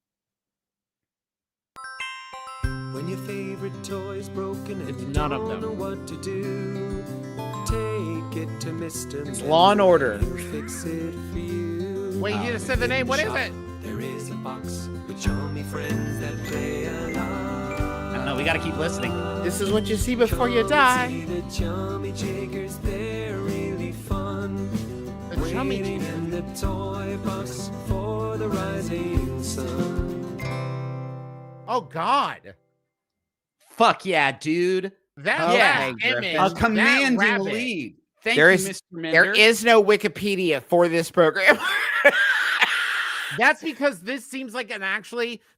When your favorite toy's broken and you none of don't them. know what to do, take it to Mr. It's Law and Order. He'll fix it for you. Wait, you just said the name. What is it? There is a box with chummy friends that play along. I don't know. We got to keep listening. This is what you see before you die. See the chummy jiggers, they're really fun. The chummy Waiting in the toy box for the rising sun. Oh, God. Fuck yeah, dude. That image. A commanding lead. Thank you, Mr. Minder. There is no Wikipedia for this program. That's because this seems like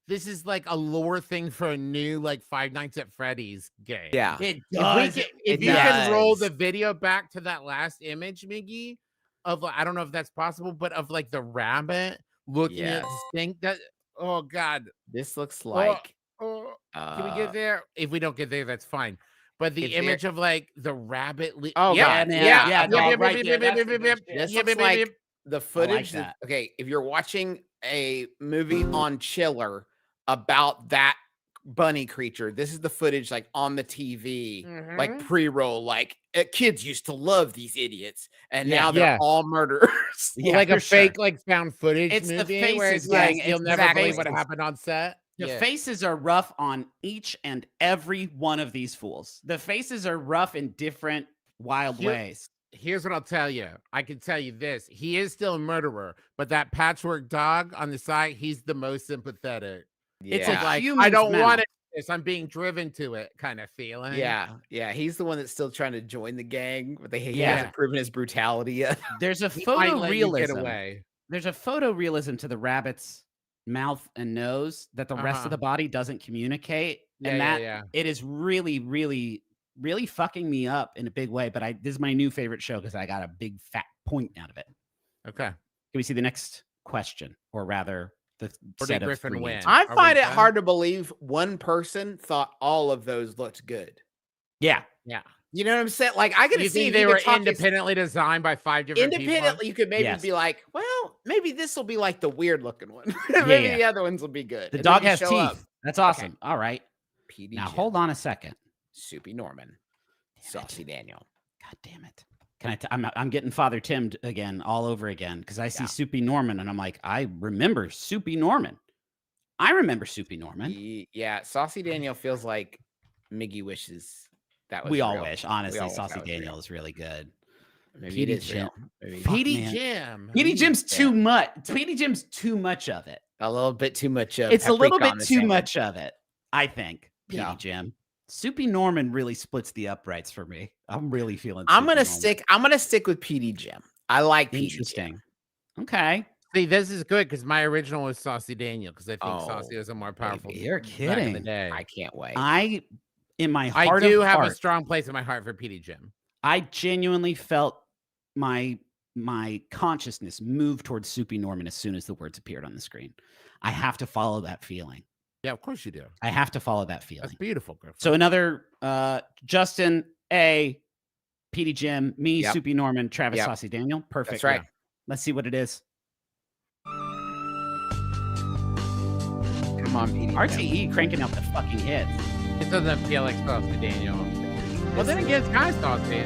this is like a lore thing for a new like Five Nights at Freddy's game. Yeah. It does. If you can roll the video back to that last image, Miggy, of I don't know if that's possible, but of like the rabbit looking at Stink. That Oh God. This looks like. Can we get there? If we don't get there, that's fine. But the image of like the rabbit. Oh God, yeah, no, right there. This looks like the footage. Okay, if you're watching a movie on Chiller about that bunny creature, this is the footage like on the TV, like pre-roll. Like kids used to love these idiots, and now they're all murderers. Like a fake, like found footage. It's movie the faces, where it's gang. like you'll never believe what happened on set. The faces are rough on each and every one of these fools. The faces are rough in different wild ways. Here's what I'll tell you. I can tell you this. He is still a murderer, but that patchwork dog on the side, he's the most sympathetic. Yeah. It's like, I don't want it. I'm being driven to it kind of feeling. Yeah. He's the one that's still trying to join the gang, but he hasn't proven his brutality yet. There's a photorealism. There's a photorealism to the rabbit's mouth and nose that the rest of the body doesn't communicate. It is really, really, really fucking me up in a big way. But this is my new favorite show because I got a big fat point out of it. Okay. Can we see the next question, or rather the set of three? I find it hard to believe one person thought all of those looked good. Yeah. You know what I'm saying? Like I could see they were independently designed by 5 different people. Independently, you could maybe be like, well, maybe this will be like the weird looking one. Maybe the other ones will be good. The dog has teeth. That's awesome. Okay. All right. Now hold on a second. Soupy Norman. Saucy Daniel. God damn it. I'm getting Father Tim again, all over again, because I see Soupy Norman and I'm like, I remember Soupy Norman. Yeah, Saucy Daniel feels like Miggy wishes that was we real. all wish, honestly. Saucy Daniel is really good. Maybe it is Jim. PD Jim. PD Jim's too much. PD Jim's too much of it. A little bit too much of it. It's a little bit too much of it, I think. PD Jim. Soupy Norman really splits the uprights for me. I'm really feeling. I'm gonna stick with PD Jim. I like PD Jim. Okay. See, this is good because my original was Saucy Daniel because I think Saucy is a more powerful. You're kidding. In the day. I can't wait. I have a strong place in my heart for PD Jim. I genuinely felt my consciousness move towards Soupy Norman as soon as the words appeared on the screen. I have to follow that feeling. Yeah, of course you do. I have to follow that feeling. That's beautiful, Griffin. So another Justin A, PD Jim, me, Soupy Norman, Travis Saucy Daniel. Perfect. That's right. Let's see what it is. Come on, PD. RTE cranking out the fucking hits. It doesn't feel like Saucy Daniel. Well, then again, it's kind of saucy.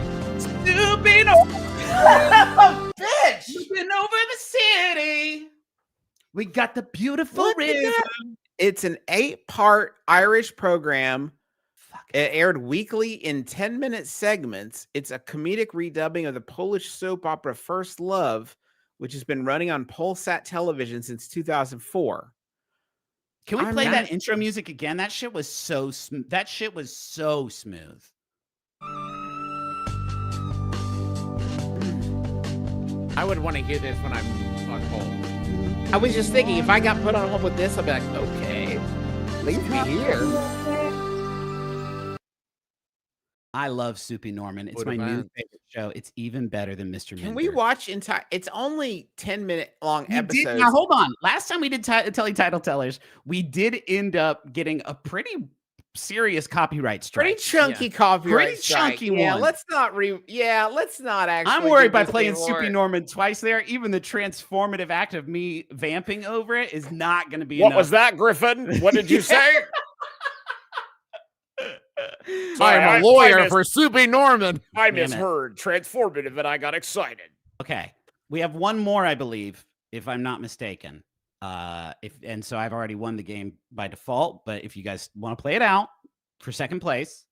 Soupy Norman. Bitch! Moving over the city. We got the beautiful river. It's an 8-part Irish program. It aired weekly in 10-minute segments. It's a comedic redubbing of the Polish soap opera First Love, which has been running on Polsat television since 2004. Can we play that intro music again? That shit was so smooth. I would want to hear this when I'm on hold. I was just thinking, if I got put on hold with this, I'd be like, okay, leave me here. I love Soupy Norman. It's my new favorite show. It's even better than Mr. Can we watch entire? It's only 10-minute long episodes. Now hold on. Last time we did Telly Title Tellers, we did end up getting a pretty serious copyright strike. Pretty chunky copyright strike. Chunky one. Yeah, let's not actually. I'm worried by playing Soupy Norman twice there. Even the transformative act of me vamping over it is not going to be enough. What was that, Griffin? What did you say? I am a lawyer for Soupy Norman. I misheard transformative and I got excited. Okay. We have one more, I believe, if I'm not mistaken. So I've already won the game by default, but if you guys want to play it out for second place,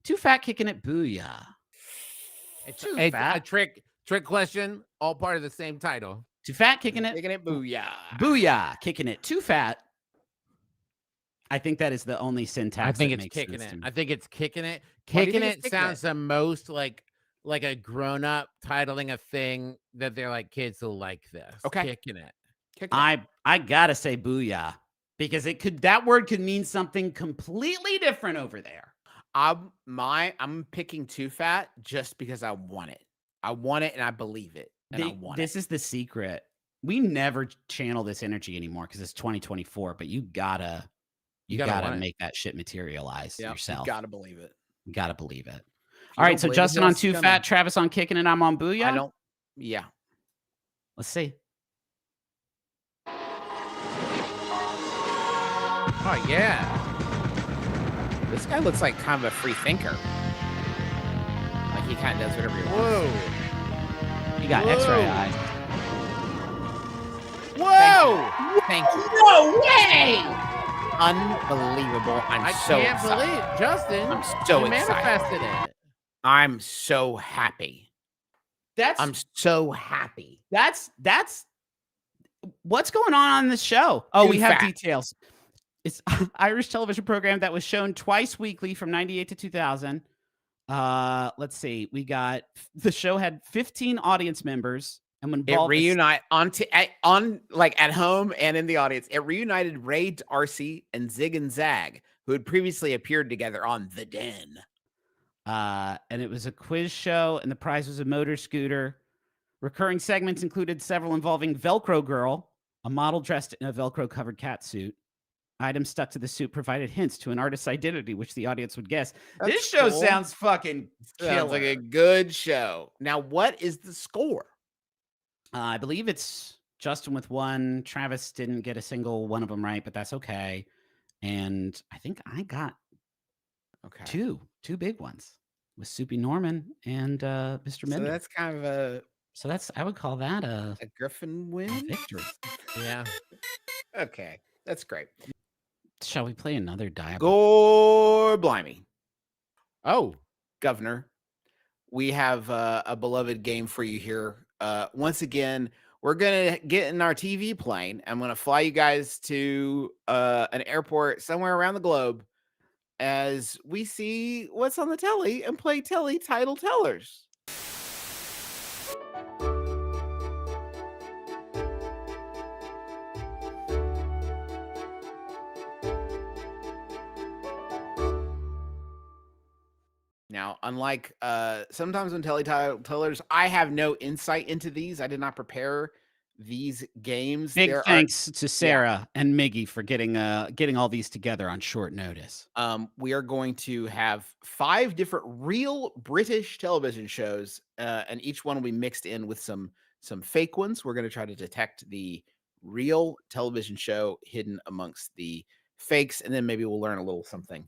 Too Fat Kicking It Booyah. A trick question, all part of the same title. Too Fat Kicking It Booyah. Booyah. Kicking It Too Fat. I think that is the only syntax. I think it's kicking it. I think it's kicking it. Kicking it sounds the most like a grown-up titling a thing that they're like, kids will like this. Okay. Kicking it. I gotta say booyah, because that word could mean something completely different over there. I'm picking Too Fat just because I want it. I want it and I believe it. And I want this is the secret. We never channel this energy anymore because it's 2024. But you gotta make that shit materialize yourself. You gotta believe it. You gotta believe it. All right, so Justin on Too Fat, Travis on Kicking It, I'm on Booyah. Yeah. Let's see. Oh yeah. This guy looks like kind of a free thinker. Like he kind of does whatever he wants. Whoa. He got X-ray eyes. Whoa! Thank you. No way! Unbelievable. I can't believe Justin. I'm so excited. Manifested it. I'm so happy. I'm so happy. That's what's going on this show. Oh, we have details. It's an Irish television program that was shown twice weekly from 98 to 2000. Let's see. We got the show had 15 audience members. And when it reunited on like at home and in the audience, it reunited Ray, Darcy, and Zig and Zag, who had previously appeared together on The Den. And it was a quiz show, and the prize was a motor scooter. Recurring segments included several involving Velcro Girl, a model dressed in a Velcro-covered cat suit. Items stuck to the suit provided hints to an artist's identity, which the audience would guess. This show sounds fucking killer. Sounds like a good show. Now, what is the score? I believe it's Justin with 1. Travis didn't get a single one of them right, but that's okay. And I think I got two big ones with Soupy Norman and Mr. Mender. So that's kind of I would call that a Griffin win victory. Yeah. Okay, that's great. Shall we play another dialogue? Gore blimey. Oh, Governor, we have a beloved game for you here. Once again, we're gonna get in our TV plane. I'm gonna fly you guys to an airport somewhere around the globe as we see what's on the telly and play telly title tellers. Now, unlike sometimes when telly title tellers, I have no insight into these. I did not prepare these games. Big thanks to Sarah and Miggy for getting all these together on short notice. We are going to have 5 different real British television shows, and each one will be mixed in with some fake ones. We're going to try to detect the real television show hidden amongst the fakes, and then maybe we'll learn a little something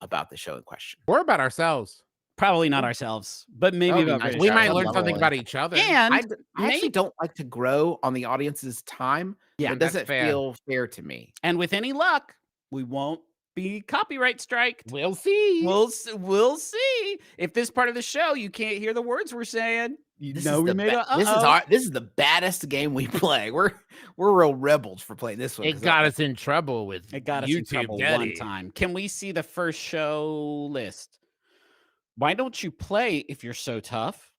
about the show in question. Or about ourselves. Probably not ourselves, but maybe about we might learn something about each other. And I actually don't like to grow on the audience's time. Yeah, it doesn't feel fair to me. And with any luck, we won't be copyright striked. We'll see. We'll see. If this part of the show you can't hear the words we're saying, This is the baddest game we play. We're real rebels for playing this one. It got us in trouble with YouTube one time. Can we see the first show list? Why don't you play if you're so tough?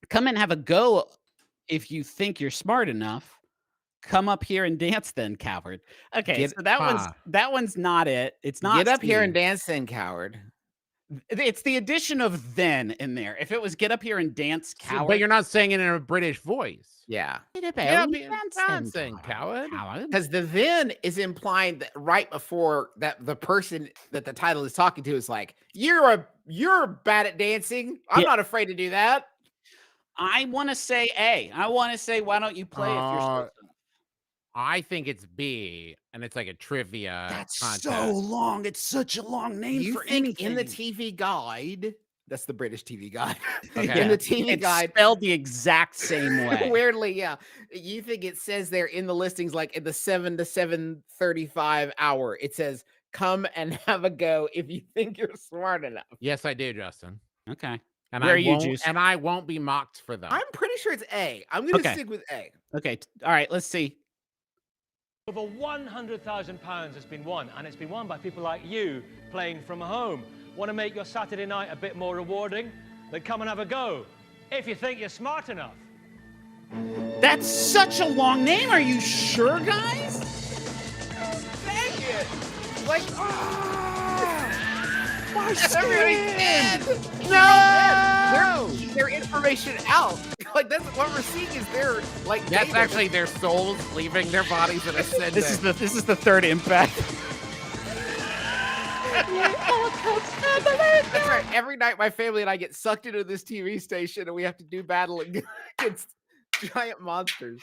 Come and have a go if you think you're smart enough. Come up here and dance then, coward. Okay, so that one's not it. It's not. Get up here and dance then, coward. It's the addition of then in there. If it was get up here and dance, coward. But you're not saying it in a British voice. Yeah. Get up here and dance then, coward. Because the then is implying that right before that the person that the title is talking to is like, you're bad at dancing. I'm not afraid to do that. I want to say A. I want to say, why don't you play if you're so tough? I think it's B, and it's like a trivia. That's contest. so long. It's such a long name for anything. In the TV guide, that's the British TV guide. Okay. In the TV guide, spelled the exact same way. Weirdly, yeah. You think it says there in the listings, like in the 7 to 7:35 hour, it says, "Come and have a go if you think you're smart enough." Yes, I do, Justin. Okay. And I won't be mocked for that. I'm pretty sure it's A. I'm going to stick with A. Okay. All right. Let's see. Over £100,000 has been won, and it's been won by people like you playing from home. Want to make your Saturday night a bit more rewarding? Then come and have a go, if you think you're smart enough. That's such a long name. Are you sure, guys? Dang it! Like, my everybody's dead! No! Their information out. Like that's what we're seeing is their like that's actually their souls leaving their bodies and ascending. This is the third impact. That's right. Every night, my family and I get sucked into this TV station, and we have to do battle against giant monsters.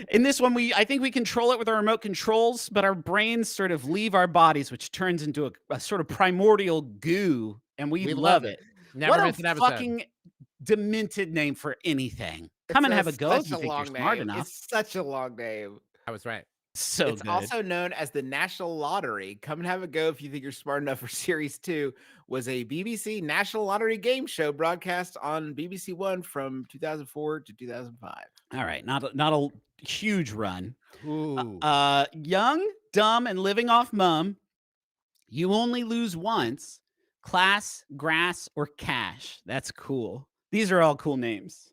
In this one, I think we control it with our remote controls, but our brains sort of leave our bodies, which turns into a sort of primordial goo, and we love it. Never miss an episode. Fucking demented name for anything. Come and have a go if you think you're smart enough. It's such a long name. I was right. It's also known as the National Lottery. Come and have a go if you think you're smart enough for Series 2 was a BBC National Lottery game show broadcast on BBC One from 2004 to 2005. All right, not a huge run. Young, dumb, and living off mum. You only lose once. Class, grass, or cash. That's cool. These are all cool names.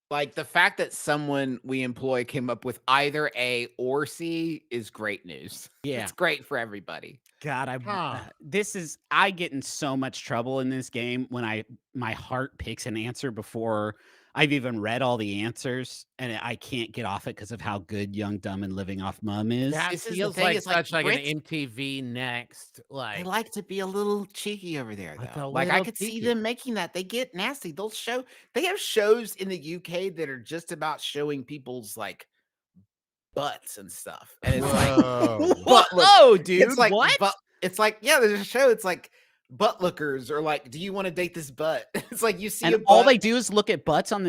Like the fact that someone we employ came up with either A or C is great news. Yeah. It's great for everybody. God, I get in so much trouble in this game when my heart picks an answer before I've even read all the answers, and I can't get off it because of how good Young, Dumb, and Living Off Mum is. That feels like such like an MTV Next. Like they like to be a little cheeky over there, though. Like I could see them making that. They get nasty. They have shows in the UK that are just about showing people's like butts and stuff, and it's like, dude, it's like, what? It's like, yeah, there's a show. It's like. Butt lookers or like, do you want to date this butt? It's like you see and a butt. all they do is look at butts but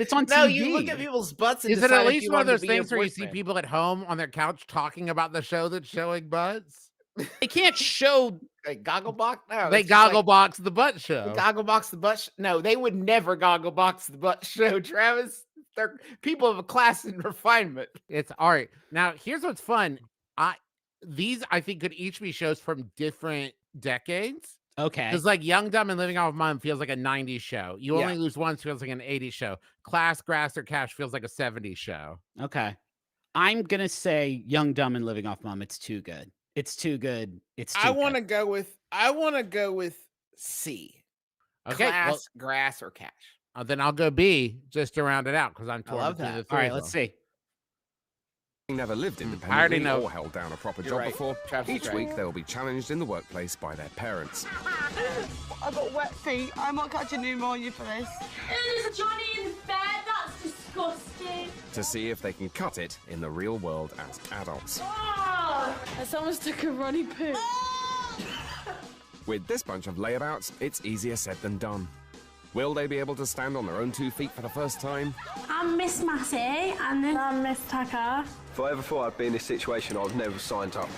it's on TV. No, you look at people's butts. And is it at least one of those things where you see people at home on their couch talking about the show that's showing butts? They can't show Gogglebox. No, they Gogglebox the butt show. Gogglebox the butt. No, they would never Gogglebox the butt show, Travis. They're people of a class and refinement. It's all right. Now, here's what's fun. These I think could each be shows from different decades. Okay. Because like Young, Dumb, and Living Off Mum feels like a 90s show. You Only Lose Once feels like an 80s show. Class, Grass, or Cash feels like a 70s show. Okay. I'm going to say Young, Dumb, and Living Off Mum. It's too good. It's too good. I want to go with C. Okay. Class, Grass, or Cash. Then I'll go B just to round it out because I'm torn between the three. All right, let's see. Never lived independently or held down a proper job before. Travis Each week they will be challenged in the workplace by their parents. I've got wet feet. I might catch a pneumonia for this. Is Johnny in bed? That's disgusting. To see if they can cut it in the real world as adults. Has someone stuck a runny poo? With this bunch of layabouts, it's easier said than done. Will they be able to stand on their own 2 feet for the first time? I'm Miss Matty, and then I'm Miss Tucker. If I ever thought I'd be in this situation, I'd never signed up.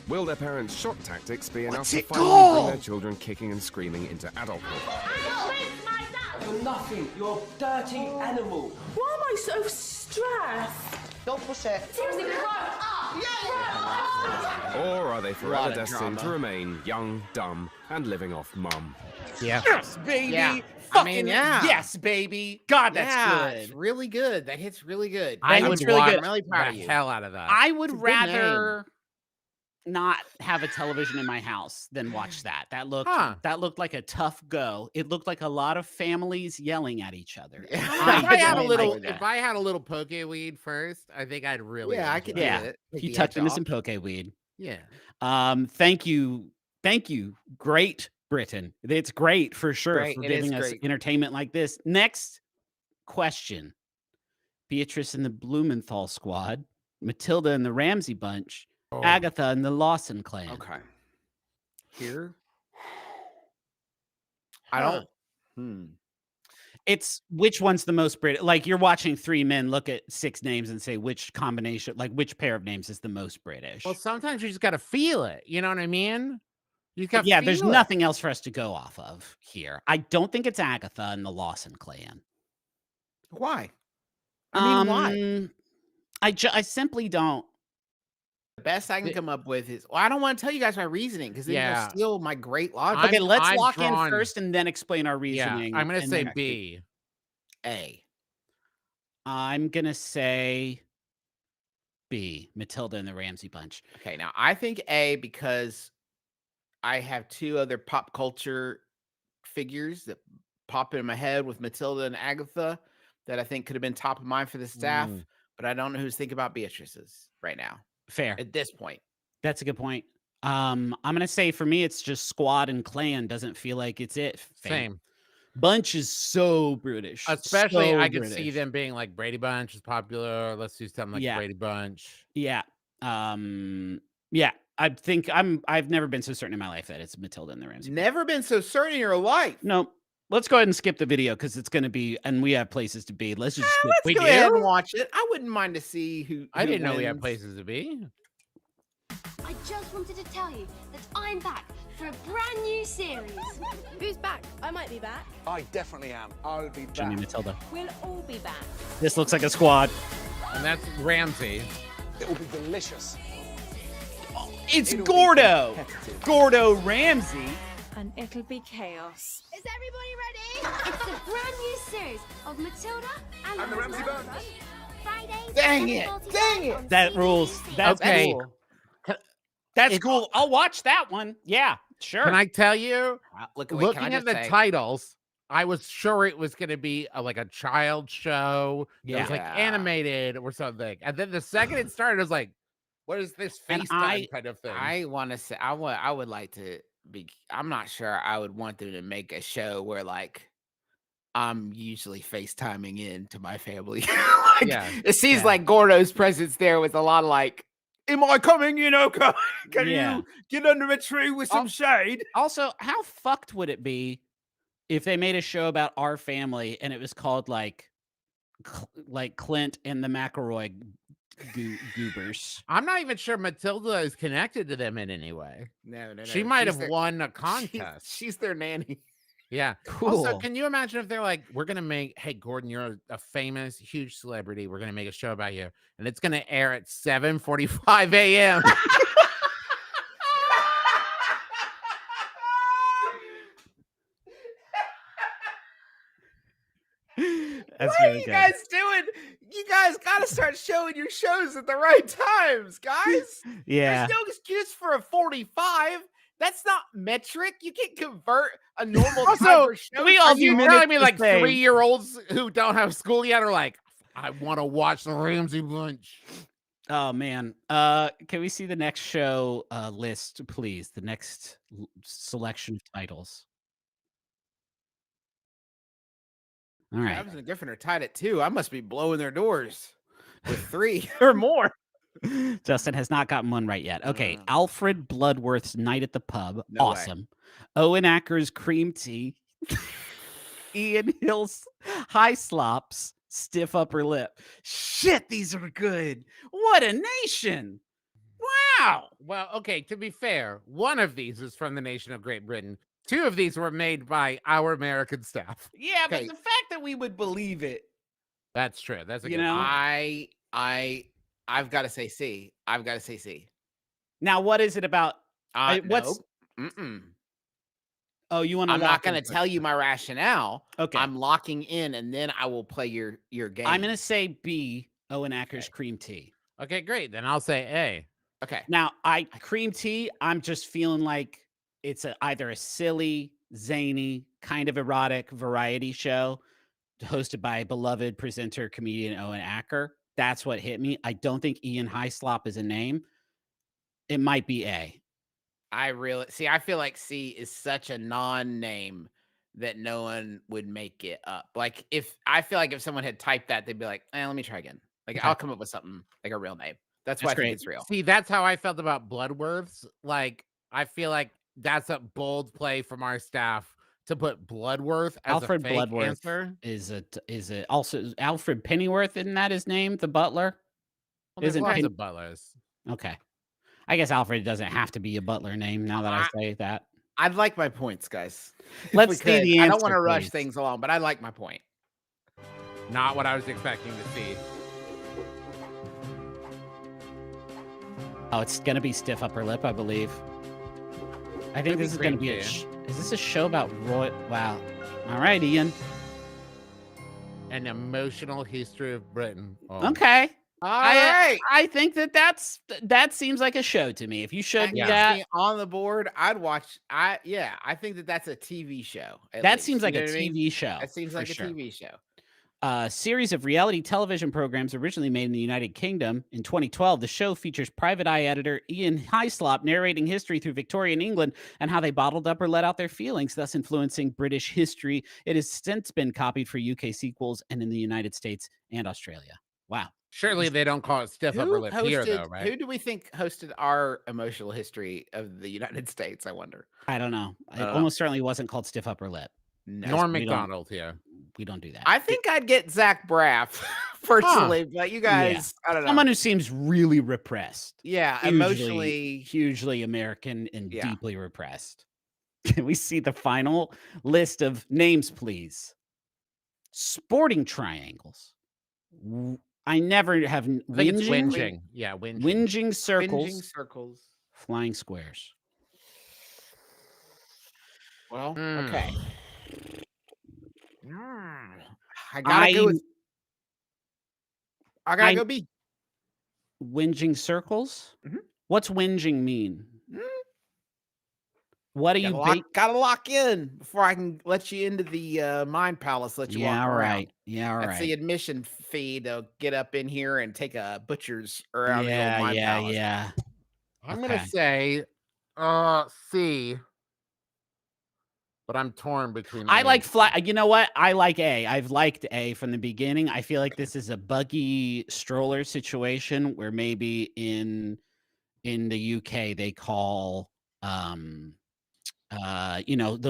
Will their parents' shock tactics be enough to finally bring their children kicking and screaming into adulthood? You're nothing. You're a dirty animal. Why am I so stressed? Don't push it. Seriously, grow up. Or are they forever destined to remain young, dumb, and living off mum? Yeah. Yes, baby. Yeah. Yes, baby. God, that's good. It's really good. That hits really good. I would really watch good. I'm really proud of the you. hell out of that. I would rather not have a television in my house than watch that. That looked like a tough go. It looked like a lot of families yelling at each other. If I had a little poke weed first, I think I'd really. I could do it. He touched into some poke weed. Yeah. Thank you, Great Britain. It's great for sure for giving us entertainment like this. Next question: Beatrice and the Blumenthal Squad, Matilda and the Ramsey Bunch, Agatha and the Lawson Clan. Okay. Here, I don't. It's which one's the most British? Like you're watching three men look at six names and say which combination, like which pair of names is the most British. Well, sometimes you just got to feel it. You know what I mean? There's nothing else for us to go off of here. I don't think it's Agatha and the Lawson Clan. Why? I mean, why? I simply don't. The best I can come up with is, I don't want to tell you guys my reasoning because then you'll steal my great logic. Okay, let's lock in first and then explain our reasoning. Yeah, I'm going to say B. A. I'm going to say B, Matilda and the Ramsey Bunch. Okay, now I think A because I have two other pop culture figures that pop in my head with Matilda and Agatha that I think could have been top of mind for the staff, but I don't know who's thinking about Beatrice's right now. Fair. At this point. That's a good point. I'm going to say for me, it's just Squad and Clan doesn't feel like it's it. Same. Bunch is so British. Especially, so I could British. see them being like Brady Bunch is popular. Let's do something like Brady Bunch. Yeah. Yeah. I think I've never been so certain in my life that it's Matilda and the Ramsey. Never been so certain in your life. No. Let's go ahead and skip the video because it's going to be, and we have places to be. Let's just let's go ahead and watch it. I wouldn't mind to see who I didn't know wins. we had places to be. I just wanted to tell you that I'm back for a brand new series. Who's back? I might be back. I definitely am. I'll be back. Jimmy Matilda. We'll all be back. This looks like a squad. And that's Ramsey. It will be delicious. It's Gordo. Gordo Ramsey. And it'll be chaos. Is everybody ready? It's a brand new series of Matilda and the Ramsey Band. Fridays. Dang it. Dang it. That rules. That's okay. cool. That's cool. I'll watch that one. Yeah, sure. Can I tell you? Looking at the titles, I was sure it was going to be like a child show. Yeah. It was like animated or something. And then the second it started, I was like, what is this FaceTime kind of thing? I want to say, I would like to be, I'm not sure I would want them to make a show where like, I'm usually FaceTiming in to my family. It seems like Gordo's presence there was a lot of like, am I coming? You know, can you get under a tree with some shade? Also, how fucked would it be if they made a show about our family and it was called like Clint and the McElroy goobers? I'm not even sure Matilda is connected to them in any way. No. She might have won a contest. She's their nanny. Yeah. Cool. Also, can you imagine if they're like, we're going to make, hey, Gordon, you're a famous, huge celebrity. We're going to make a show about you. And it's going to air at 7:45 a.m. What are you guys doing? You guys got to start showing your shows at the right times, guys. Yeah. There's no excuse for a 45. That's not metric. You can't convert a normal time for shows. Are you telling me like 3-year-olds who don't have school yet are like, I want to watch the Ramsey Bunch? Oh man. Can we see the next show list, please? The next selection of titles. All right. Travis and Griffin are tied at 2. I must be blowing their doors with 3 or more. Justin has not gotten one right yet. Okay. Alfred Bloodworth's Night at the Pub. No awesome. Way. Owen Acker's Cream Tea. Ian Hill's High Slops. Stiff Upper Lip. Shit, these are good. What a nation. Wow. Well, okay, to be fair, one of these is from the nation of Great Britain. 2 of these were made by our American staff. Yeah, but the fact that we would believe it. That's true. That's a you good know, point. I've got to say C. I've got to say C. Now, what is it about? What's? Mm-mm. Oh, you want to? I'm not going to tell you my rationale. Okay. I'm locking in, and then I will play your game. I'm going to say B. Owen Acker's Cream Tea. Okay, great. Then I'll say A. Okay. Now, Cream Tea. I'm just feeling like it's either a silly, zany, kind of erotic variety show hosted by beloved presenter, comedian Owen Acker. That's what hit me. I don't think Ian Highslop is a name. It might be A. I feel like C is such a non-name that no one would make it up. Like I feel like if someone had typed that, they'd be like, let me try again. Like I'll come up with something like a real name. That's why I think it's real. See, that's how I felt about Bloodworths. Like I feel like that's a bold play from our staff to put Bloodworth as Alfred a fake Bloodworth answer. Is it also Alfred Pennyworth? Isn't that his name? The butler? Well, there's lots of butlers. Okay. I guess Alfred doesn't have to be a butler name now that I say that. I'd like my points, guys. Let's see the answer. I don't want to rush things along, but I like my point. Not what I was expecting to see. Oh, it's going to be Stiff Upper Lip, I believe. I think this is going to be is this a show about Roy? Wow. All right, Ian. An emotional history of Britain. Oh. Okay. All right. I think that seems like a show to me. If you showed me that on the board, I'd watch. I think that's a TV show. That seems like a TV show. That seems like a TV show. A series of reality television programs originally made in the United Kingdom. In 2012, the show features private eye editor Ian Hislop narrating history through Victorian England and how they bottled up or let out their feelings, thus influencing British history. It has since been copied for UK sequels and in the United States and Australia. Wow. Surely they don't call it stiff upper lip here, though, right? Who do we think hosted our emotional history of the United States, I wonder? I don't know. It almost certainly wasn't called stiff upper lip. No, Norm Macdonald here. We don't do that. I think I'd get Zach Braff personally, but you guys, I don't know. Someone who seems really repressed. Yeah, emotionally hugely American and deeply repressed. Can we see the final list of names, please? Sporting triangles. I never have whinging. Yeah, whinging. Whinging circles. Whinging circles. Flying squares. Well, okay. I gotta go B. Whinging circles? What's whinging mean? What do you gotta lock in before I can let you into the mind palace, let you walk around. That's the admission fee to get up in here and take a butcher's around the old mind palace. I'm gonna say C. But I'm torn between. I like you know what? I like A. I've liked A from the beginning. I feel like this is a buggy stroller situation where maybe in the UK they call those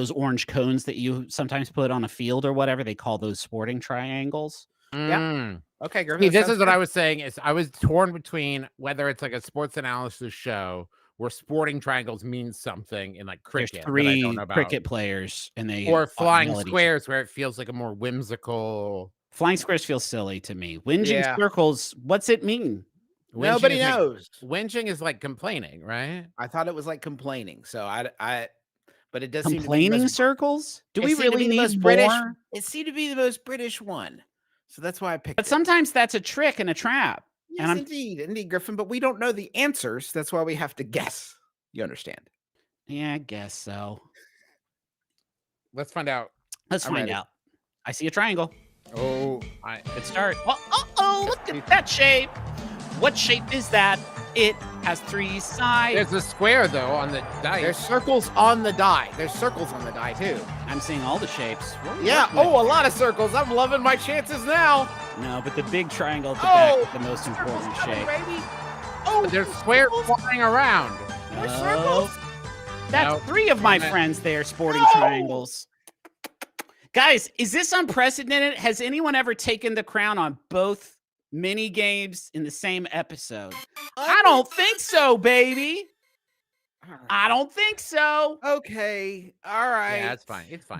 orange cones that you sometimes put on a field or whatever, they call those sporting triangles. Yeah. Okay, Griffin. This is what I was saying. Is I was torn between whether it's like a sports analysis show where sporting triangles means something in like cricket. There's 3 cricket players and or flying squares where it feels like a more whimsical. Flying squares feels silly to me. Whinging circles, what's it mean? Nobody knows. Whinging is like complaining, right? I thought it was like complaining. So but it does complaining seem to be circles. Do we really need British? More? It seemed to be the most British one, so that's why I picked. But sometimes that's a trick and a trap. Yes, indeed, Griffin. But we don't know the answers. That's why we have to guess. You understand? Yeah, I guess so. Let's find out. Let's find out. I see a triangle. Oh, let's start. Oh, look at that shape. What shape is that? It has 3 sides. There's a square though on the die. There's circles on the die. There's circles on the die too. I'm seeing all the shapes. Yeah. Oh, a lot of circles. I'm loving my chances now. No, but the big triangle at the back is the most important shape. Baby. Oh, there's squares flying around. There's circles. That's 3 of my friends there sporting triangles. Guys, is this unprecedented? Has anyone ever taken the crown on both mini games in the same episode? I don't think so, baby. I don't think so. Okay. All right. Yeah, it's fine. It's fine.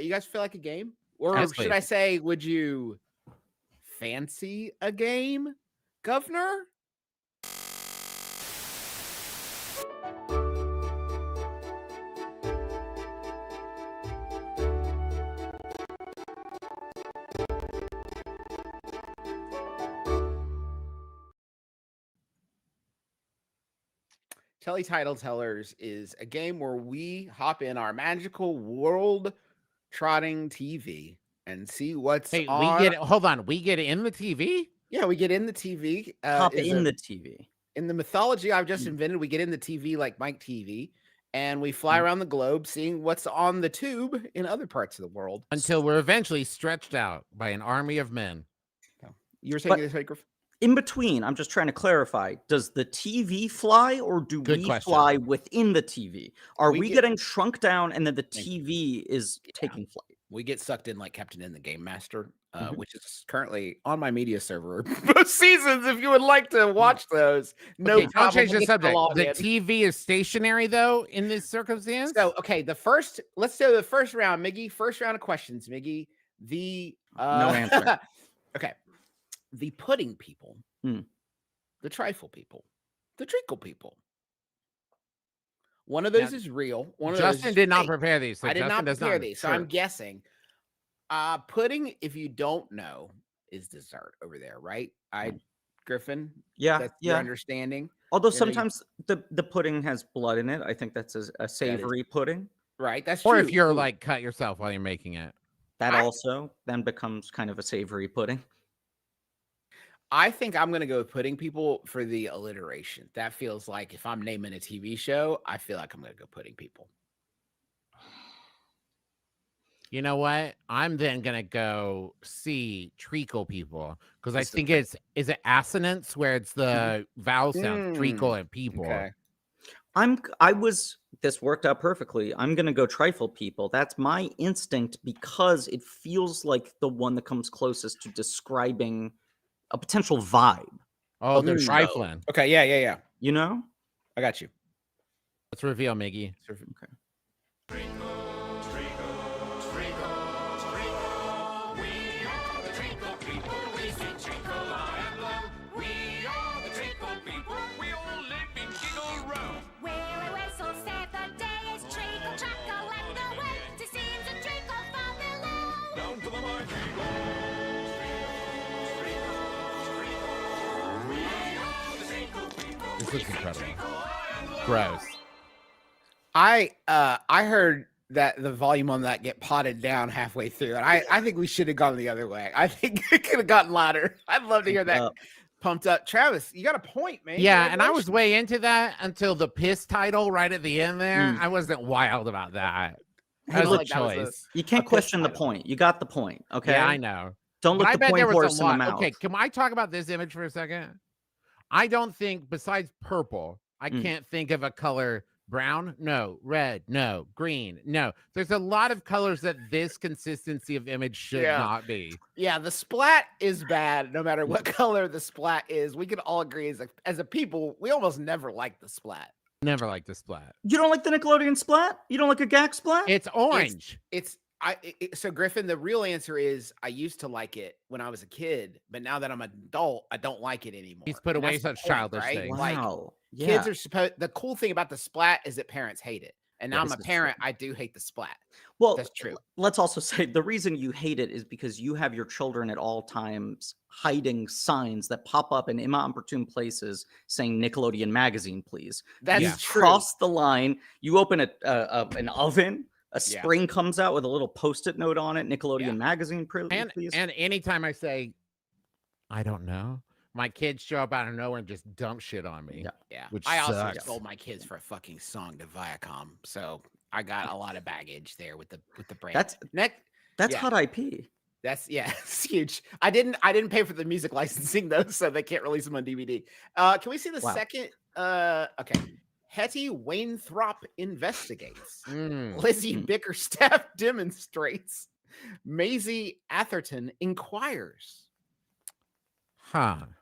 You guys feel like a game? Or should I say, would you fancy a game, Governor? Telly Title Tellers is a game where we hop in our magical world trotting TV and see what's on. Hold on. We get in the TV? Yeah, we get in the TV. Hop in the TV. In the mythology I've just invented, we get in the TV like Mike TV, and we fly around the globe seeing what's on the tube in other parts of the world. Until we're eventually stretched out by an army of men. You were saying this, Griff? In between, I'm just trying to clarify, does the TV fly or do we fly within the TV? Are we getting shrunk down and then the TV is taking flight? We get sucked in like Captain in the Game Master, which is currently on my media server. Both seasons, if you would like to watch those. No problem. Don't change the subject. The TV is stationary, though, in this circumstance? So, okay, let's do the first round, Miggy. First round of questions, Miggy. No answer. Okay. The pudding people, the trifle people, the treacle people. One of those is real. One of Justin those did not prepare these. So I did Justin not prepare these, so Sure. I'm guessing. Pudding, if you don't know, is dessert over there, right? I Griffin? Yeah, That's your understanding. Although sometimes the pudding has blood in it. I think that's a savory pudding. Right, that's true. Or if you're like cut yourself while you're making it. That also then becomes kind of a savory pudding. I think I'm going to go with pudding people for the alliteration. That feels like if I'm naming a TV show, I feel like I'm going to go pudding people. You know what? I'm then going to go see treacle people because I think is it assonance where it's the vowel sound, treacle and people. Okay. This worked out perfectly. I'm going to go trifle people. That's my instinct because it feels like the one that comes closest to describing a potential vibe. Oh, they're trifling. Okay, yeah. You know? I got you. Let's reveal, Miggy. Okay. This looks incredible. Gross. I heard that the volume on that get potted down halfway through, and I think we should have gone the other way. I think it could have gotten louder. I'd love to hear that pumped up. Travis, you got a point, man. Yeah, and I was way into that until the piss title right at the end there. I wasn't wild about that. That was a choice. You can't question the point. You got the point. Okay. Yeah, I know. Don't look the point horse in the mouth. Okay, can I talk about this image for a second? I don't think, besides purple, I can't think of a color. Brown? No. Red? No. Green? No. There's a lot of colors that this consistency of image should not be. Yeah, the splat is bad no matter what color the splat is. We can all agree as a people, we almost never like the splat. Never like the splat. You don't like the Nickelodeon splat? You don't like a GAC splat? It's orange. So Griffin, the real answer is I used to like it when I was a kid, but now that I'm an adult, I don't like it anymore. He's put away such childish things. Wow. Like, kids are supposed. The cool thing about the splat is that parents hate it, and now I'm a parent. I do hate the splat. Well, that's true. Let's also say the reason you hate it is because you have your children at all times hiding signs that pop up in inopportune places saying Nickelodeon magazine, please. That's true. Cross the line. You open an oven. A spring comes out with a little Post-it note on it. Nickelodeon magazine, please. And anytime I say, I don't know, my kids show up out of nowhere and just dump shit on me. Yeah. Which I also sucks. sold my kids for a fucking song to Viacom, so I got a lot of baggage there with the brand. That's hot IP. It's huge. I didn't pay for the music licensing though, so they can't release them on DVD. Can we see the second? Okay. Hetty Wainthropp investigates. Lizzie Bickerstaff demonstrates. Maisie Atherton inquires. I'm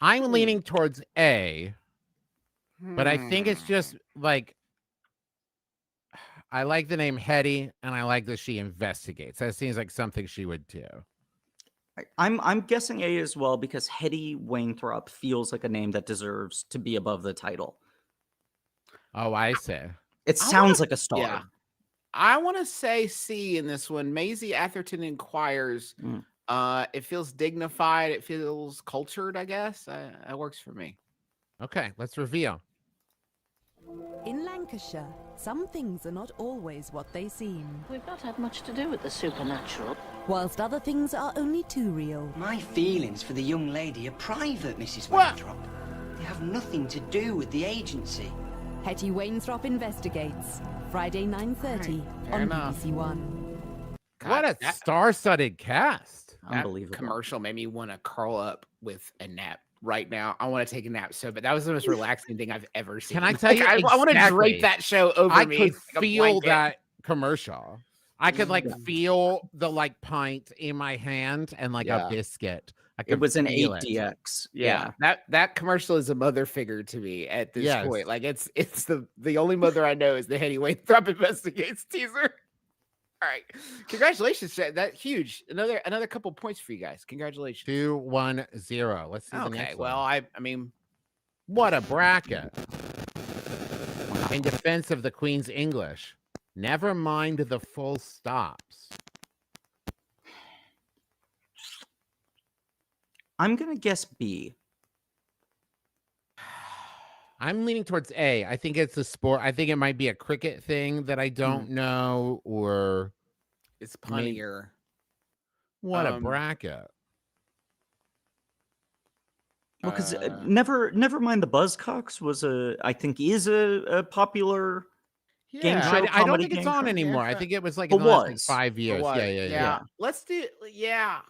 leaning towards A, but I think it's just like I like the name Hetty, and I like that she investigates. That seems like something she would do. I'm guessing A as well because Hetty Wainthropp feels like a name that deserves to be above the title. Oh, I see. It sounds like a star. Yeah. I want to say C in this one. Maisie Atherton inquires. It feels dignified. It feels cultured, I guess. That works for me. Okay, let's reveal. In Lancashire, some things are not always what they seem. We've not had much to do with the supernatural. Whilst other things are only too real. My feelings for the young lady are private, Mrs. Wainthropp. They have nothing to do with the agency. Hetty Wainthropp investigates. Friday 9:30 on BBC One. What a star-studded cast. Unbelievable. That commercial made me want to curl up with a nap right now. I want to take a nap but that was the most relaxing thing I've ever seen. Can I tell you? I want to drape that show over me. I could feel that commercial. I could feel the pint in my hand and a biscuit. It was an 8DX. Yeah. That commercial is a mother figure to me at this point. Like it's the only mother I know is the Hetty Wainthropp investigates teaser. All right. Congratulations. That's huge. Another couple points for you guys. Congratulations. 2-1-0. Let's see the next one. Well, I mean, what a bracket. In defense of the Queen's English, never mind the full stops. I'm gonna guess B. I'm leaning towards A. I think it's a sport. I think it might be a cricket thing that I don't know, or it's punnier. What a bracket. Well, because never mind the Buzzcocks was I think is a popular game show. I don't think it's on anymore. I think it was like in the last like 5 years. Yeah. Let's do. Yeah.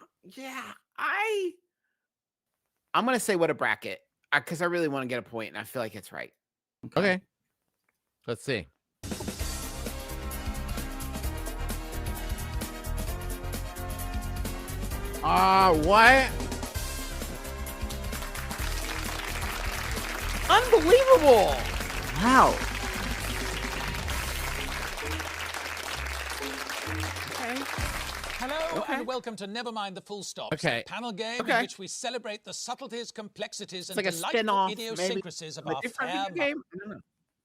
I'm gonna say what a bracket because I really want to get a point, and I feel like it's right. Okay. Let's see. What? Unbelievable! Wow. Hello and welcome to Never Mind the Full Stops, a panel game in which we celebrate the subtleties, complexities, and like a delightful spin-off, idiosyncrasies of our fair game.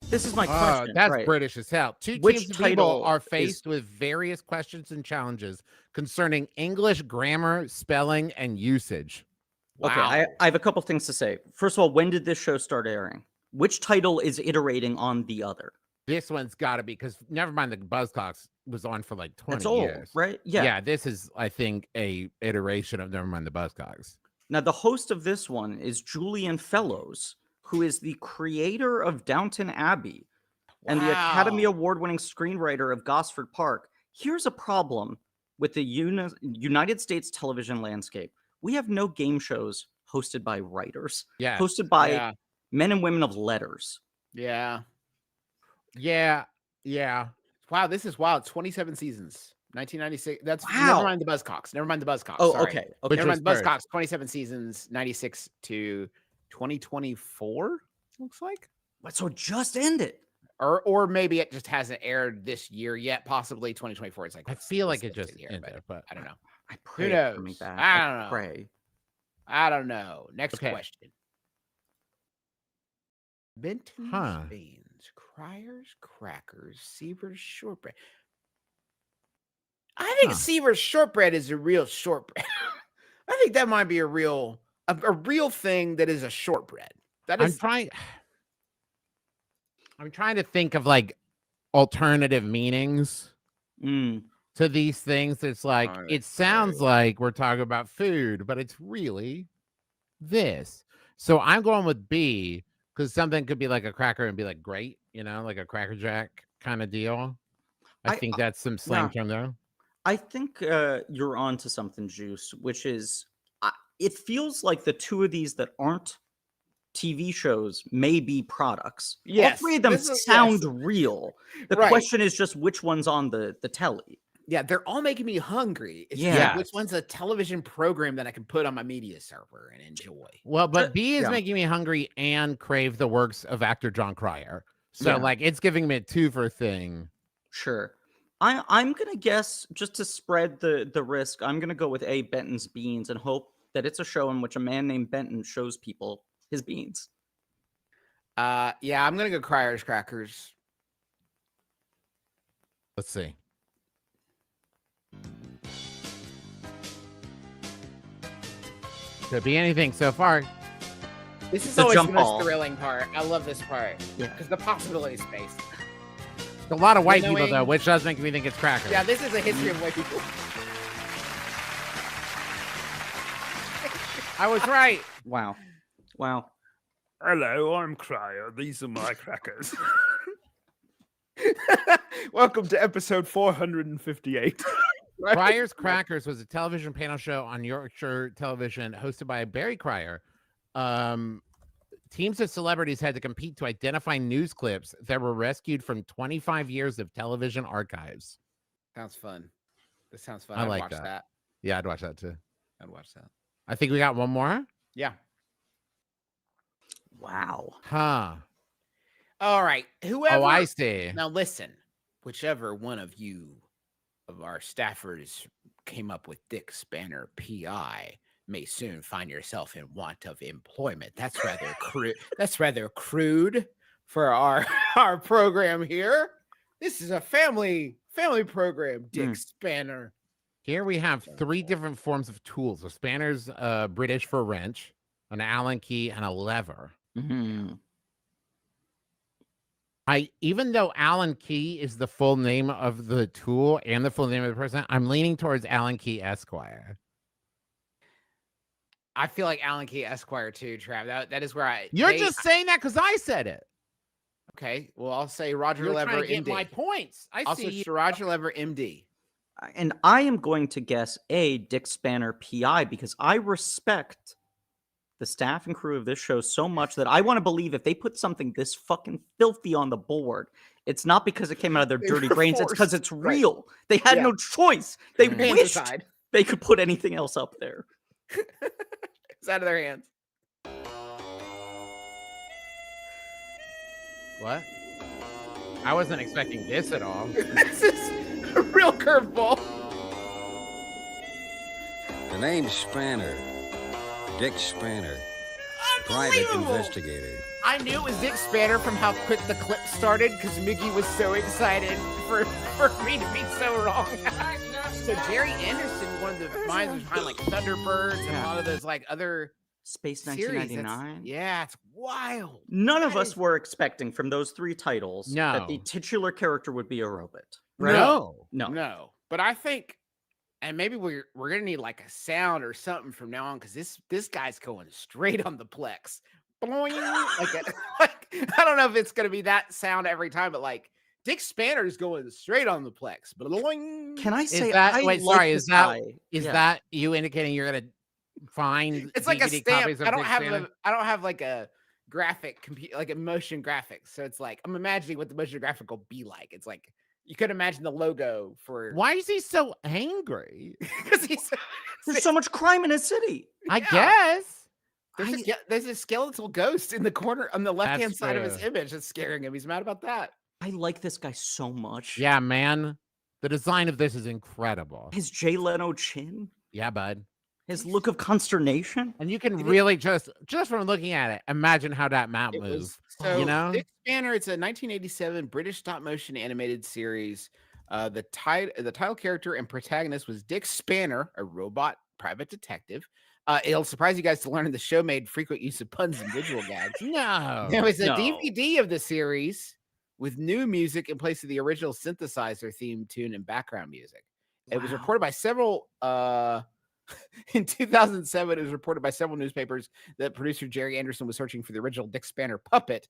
This is my question. That's British as hell. Two teams of people are faced with various questions and challenges concerning English grammar, spelling, and usage. Wow. Okay, I have a couple things to say. First of all, when did this show start airing? Which title is iterating on the other? This one's got to be, because never mind the Buzzcocks was on for like 20 years. Right? Yeah. Yeah, this is, I think, a iteration of Never Mind the Buzzcocks. Now, the host of this one is Julian Fellows, who is the creator of Downton Abbey and the Academy Award-winning screenwriter of Gosford Park. Here's a problem with the United States television landscape. We have no game shows hosted by writers, hosted by men and women of letters. Yeah. Wow, this is wild. 27 seasons. 1996. That's Never Mind the Buzzcocks. Never mind the Buzzcocks. Oh, sorry. okay. Never mind the Buzzcocks. 27 seasons, 96 to 2024. Looks like. So it just ended. Or maybe it just hasn't aired this year yet. Possibly 2024. It's like I feel like it just ended, but I don't know. I pray Who knows? for me back. I don't know. Pray. I don't know. Next question. Benton's beans, Cryer's crackers, Seaver's shortbread. I think Seaver's shortbread is a real shortbread. I think that might be a real thing that is a shortbread. That is. I'm trying to think of like alternative meanings to these things. It's like it sounds like we're talking about food, but it's really this. So I'm going with B. Because something could be like a cracker and be like great, like a Cracker Jack kind of deal. I think that's some slang term there. I think you're on to something, Juice, which is it feels like the two of these that aren't TV shows may be products. Yes. All three of them sound real. The question is just which one's on the telly. Yeah, they're all making me hungry. It's like, which one's a television program that I can put on my media server and enjoy? Well, but B is making me hungry and crave the works of actor John Cryer. So, like, it's giving me a two-for thing. Sure. I'm going to guess, just to spread the risk, I'm going to go with A, Benton's Beans, and hope that it's a show in which a man named Benton shows people his beans. I'm going to go Cryer's crackers. Let's see. Could be anything so far. This is always the most thrilling part. I love this part. Yeah. Because the possibility space. A lot of white people, though, which does make me think it's crackers. Yeah, this is a history of white people. I was right. Wow. Hello, I'm Cryer. These are my crackers. Welcome to episode 458. Cryer's Crackers was a television panel show on Yorkshire television hosted by Barry Cryer. Teams of celebrities had to compete to identify news clips that were rescued from 25 years of television archives. Sounds fun. This sounds fun. I like that. Yeah, I'd watch that too. I'd watch that. I think we got one more. Yeah. Wow. Huh. All right. Whoever. Oh, I see. Now listen, whichever one of you of our staffers came up with Dick Spanner PI may soon find yourself in want of employment. That's rather crude. That's rather crude for our program here. This is a family program, Dick Spanner. Here we have 3 different forms of tools. A spanner's British for wrench, an Allen key, and a lever. Mm-hmm. Even though Allen Key is the full name of the tool and the full name of the person, I'm leaning towards Allen Key Esquire. I feel like Allen Key Esquire too, Trav. That is where You're just saying that because I said it. Okay, well, I'll say Roger You're Lever, trying to get MD. my points. I'll say Roger Lever, MD. And I am going to guess A, Dick Spanner, PI, because I respect the staff and crew of this show so much that I want to believe if they put something this fucking filthy on the board, it's not because it came out of their dirty brains. It's because it's real. Right. They had no choice. They wished they could put anything else up there. It's out of their hands. What? I wasn't expecting this at all. This is a real curveball. The name's Spanner. Dick Spanner. Private investigator. I knew it was Dick Spanner from how quick the clip started because Mickey was so excited for me to be so wrong. So Jerry Anderson, one of the minds behind like Thunderbirds and a lot of those like other Space 1999. Yeah, it's wild. None of us were expecting from those 3 titles that the titular character would be a robot. Right? No. But I think, and maybe we're gonna need like a sound or something from now on because this guy's going straight on the plex. Boing, like I don't know if it's gonna be that sound every time, but like Dick Spanner's going straight on the plex. Boing. Can I say is that you indicating you're gonna find it's like a stamp? I don't have like a graphic computer, like a motion graphic. So it's like I'm imagining what the motion graphic will be like. It's like you could imagine the logo for. Why is he so angry? Because there's so much crime in his city. I guess there's a skeletal ghost in the corner on the left-hand side of his image that's scaring him. He's mad about that. I like this guy so much. Yeah, man. The design of this is incredible. His Jay Leno chin. Yeah, bud. His look of consternation. And you can really just from looking at it, imagine how that map moves. So you know? Dick Spanner, it's a 1987 British stop-motion animated series. The title character and protagonist was Dick Spanner, a robot private detective. It'll surprise you guys to learn the show made frequent use of puns and visual gags. No. There was a DVD of the series with new music in place of the original synthesizer theme tune and background music. It was reported by several in 2007, it was reported by several newspapers that producer Jerry Anderson was searching for the original Dick Spanner puppet,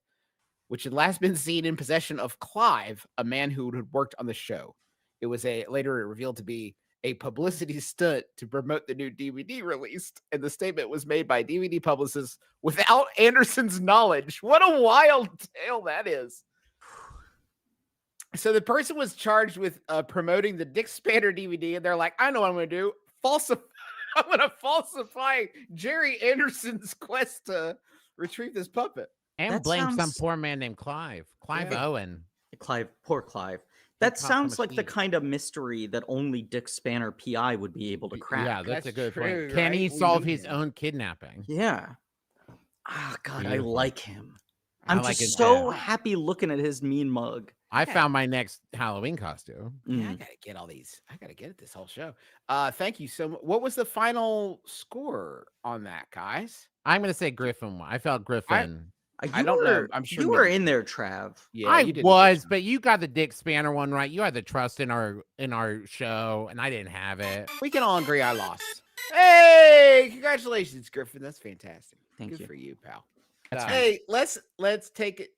which had last been seen in possession of Clive, a man who had worked on the show. It was later revealed to be a publicity stunt to promote the new DVD released, and the statement was made by DVD publicists without Anderson's knowledge. What a wild tale that is. So the person was charged with promoting the Dick Spanner DVD, and they're like, I know what I'm going to do. I'm going to falsify Jerry Anderson's quest to retrieve this puppet. And blame some poor man named Clive. Clive Owen. Poor Clive. That sounds like the kind of mystery that only Dick Spanner PI would be able to crack. Yeah, that's a good point. Can he solve his own kidnapping? Yeah. Oh, God, I like him. I'm just so happy looking at his mean mug. I found my next Halloween costume. Yeah, I gotta get all these. I gotta get it this whole show. Thank you so much. What was the final score on that, guys? I'm gonna say Griffin. I felt Griffin. I don't know. I'm sure you were in there, Trav. Yeah, I was, but you got the Dick Spanner one right. You had the trust in our show, and I didn't have it. We can all agree I lost. Hey, congratulations, Griffin. That's fantastic. Good for you, pal. Hey, let's take it.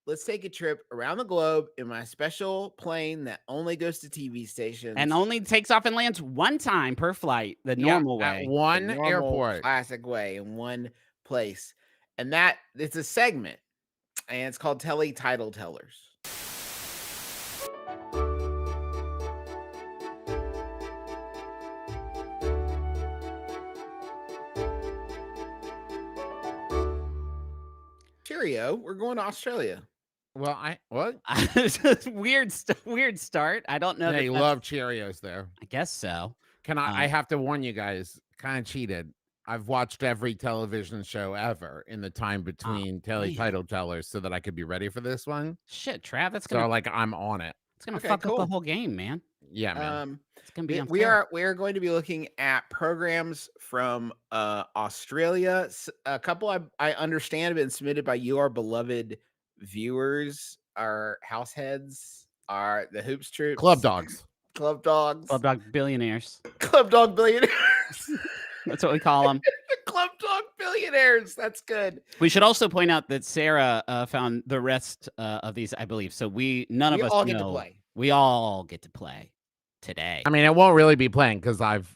Let's take a trip around the globe in my special plane that only goes to TV stations and only takes off and lands one time per flight, the normal way, at one airport, classic way, in one place. And it's a segment, and it's called Telly Title Tellers. Cheerio, we're going to Australia. Well, what? weird start. I don't know. They love Cheerios there. I guess so. I have to warn you guys, kind of cheated. I've watched every television show ever in the time between Telly Title Tellers so that I could be ready for this one. Shit, Trav, that's gonna I'm on it. It's gonna fuck up the whole game, man. Yeah, man. It's gonna be we are going to be looking at programs from Australia. A couple I understand have been submitted by you, our beloved viewers, our house heads, are the Hoops Troops, Club Dogs, Club Dogs, Club Dog billionaires, Club Dog billionaires. That's what we call them. Club Dog billionaires. That's good. We should also point out that Sarah found the rest of these, I believe. So none of us all know. get to play. We all get to play today. I mean, it won't really be playing because I've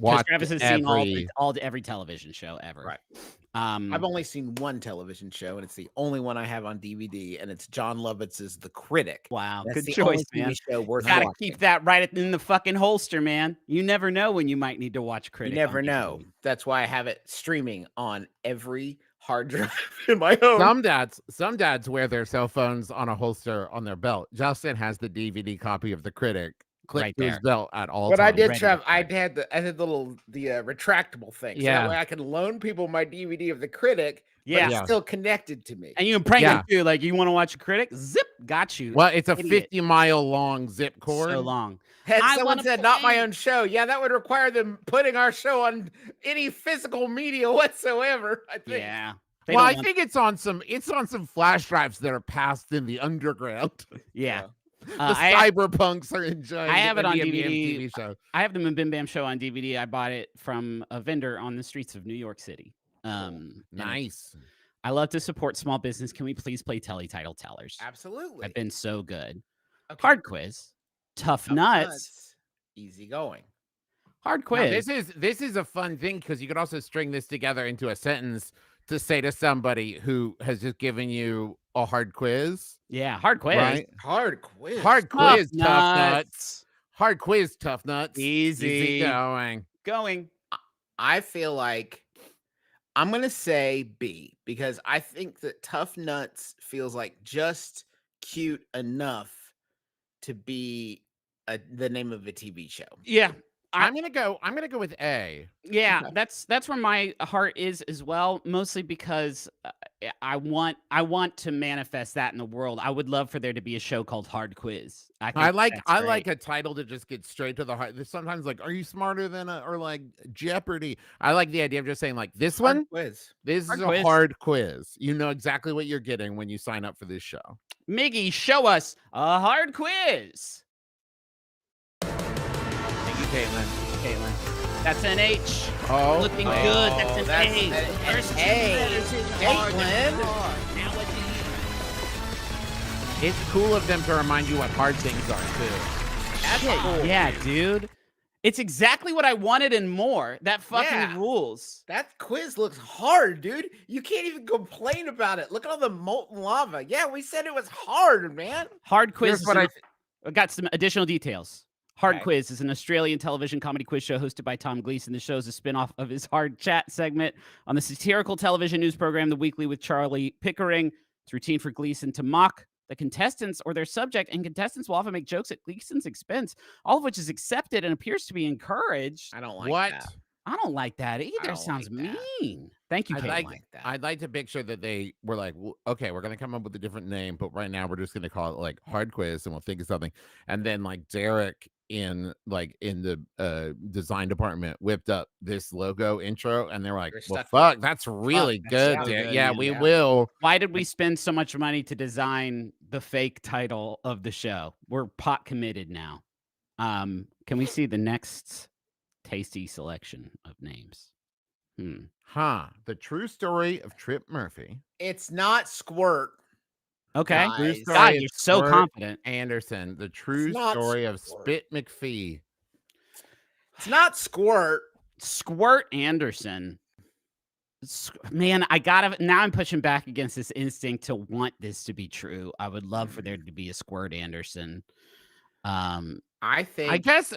watched Travis has seen every television show ever. Right. I've only seen one television show, and it's the only one I have on DVD, and it's John Lovitz's The Critic. Wow, That's good the choice, only man. TV show worth Gotta watching. keep that right in the fucking holster, man. You never know when you might need to watch Critic. You never know. That's why I have it streaming on every hard drive in my home. Some dads wear their cell phones on a holster on their belt. Justin has the DVD copy of The Critic clipped to his belt at all times. But I did, Trev. I had the retractable thing. So Yeah. that way I can loan people my DVD of The Critic. But it's still connected to me. And you can prank them too. Like, you want to watch a Critic? Zip, got you. Well, it's a 50-mile long zip cord. So long. Someone said, not my own show. Yeah, that would require them putting our show on any physical media whatsoever, I think. Yeah. Well, I think it's on some flash drives that are passed in the underground. Yeah. The cyberpunks are enjoying. I have it on MBMBam DVD. TV show. I have the MBmbam show on DVD. I bought it from a vendor on the streets of New York City. Nice. I love to support small business. Can we please play Telly title tellers? Absolutely. I've been so good. Okay. Hard quiz. Tough nuts. Easy going. Hard quiz. Now, this is a fun thing because you could also string this together into a sentence to say to somebody who has just given you a hard quiz. Yeah, hard quiz. Right? Hard quiz. Hard quiz, Tough tough nuts. nuts. Hard quiz, tough nuts. Easy going. I feel like I'm going to say B because I think that Tough Nuts feels like just cute enough to be the name of a TV show. Yeah. I'm gonna go with A. Yeah, that's where my heart is as well. Mostly because I want to manifest that in the world. I would love for there to be a show called Hard Quiz. I like a title to just get straight to the heart. There's sometimes like, are you smarter than or like Jeopardy? I like the idea of just saying like this Hard one. Quiz. This is a hard quiz. You know exactly what you're getting when you sign up for this show. Miggy, show us a hard quiz. Caitlin. That's an H. Oh, looking good. That's an A. There's Caitlin. It's cool of them to remind you what hard things are too. That's cool. Yeah, dude. It's exactly what I wanted and more. That fucking rules. That quiz looks hard, dude. You can't even complain about it. Look at all the molten lava. Yeah, we said it was hard, man. Hard quiz. Here's what I got some additional details. Hard Quiz is an Australian television comedy quiz show hosted by Tom Gleeson. The show is a spin-off of his Hard Chat segment on the satirical television news program The Weekly with Charlie Pickering. It's routine for Gleeson to mock the contestants or their subject, and contestants will often make jokes at Gleeson's expense, all of which is accepted and appears to be encouraged. I don't like that. I don't like that either. Sounds mean. Thank you, Caitlin. I'd like to picture that they were like, okay, we're going to come up with a different name, but right now we're just going to call it like Hard Quiz and we'll think of something. And then like Derek in the design department whipped up this logo intro and they're like, well, fuck, that's really good. Yeah, we will. Why did we spend so much money to design the fake title of the show? We're pot committed now. Can we see the next tasty selection of names? The true story of Trip Murphy. It's not Squirt. Okay. God, you're so confident. Anderson. The true story of Spit McPhee. It's not Squirt. Squirt Anderson. Man, now I'm pushing back against this instinct to want this to be true. I would love for there to be a Squirt Anderson. I guess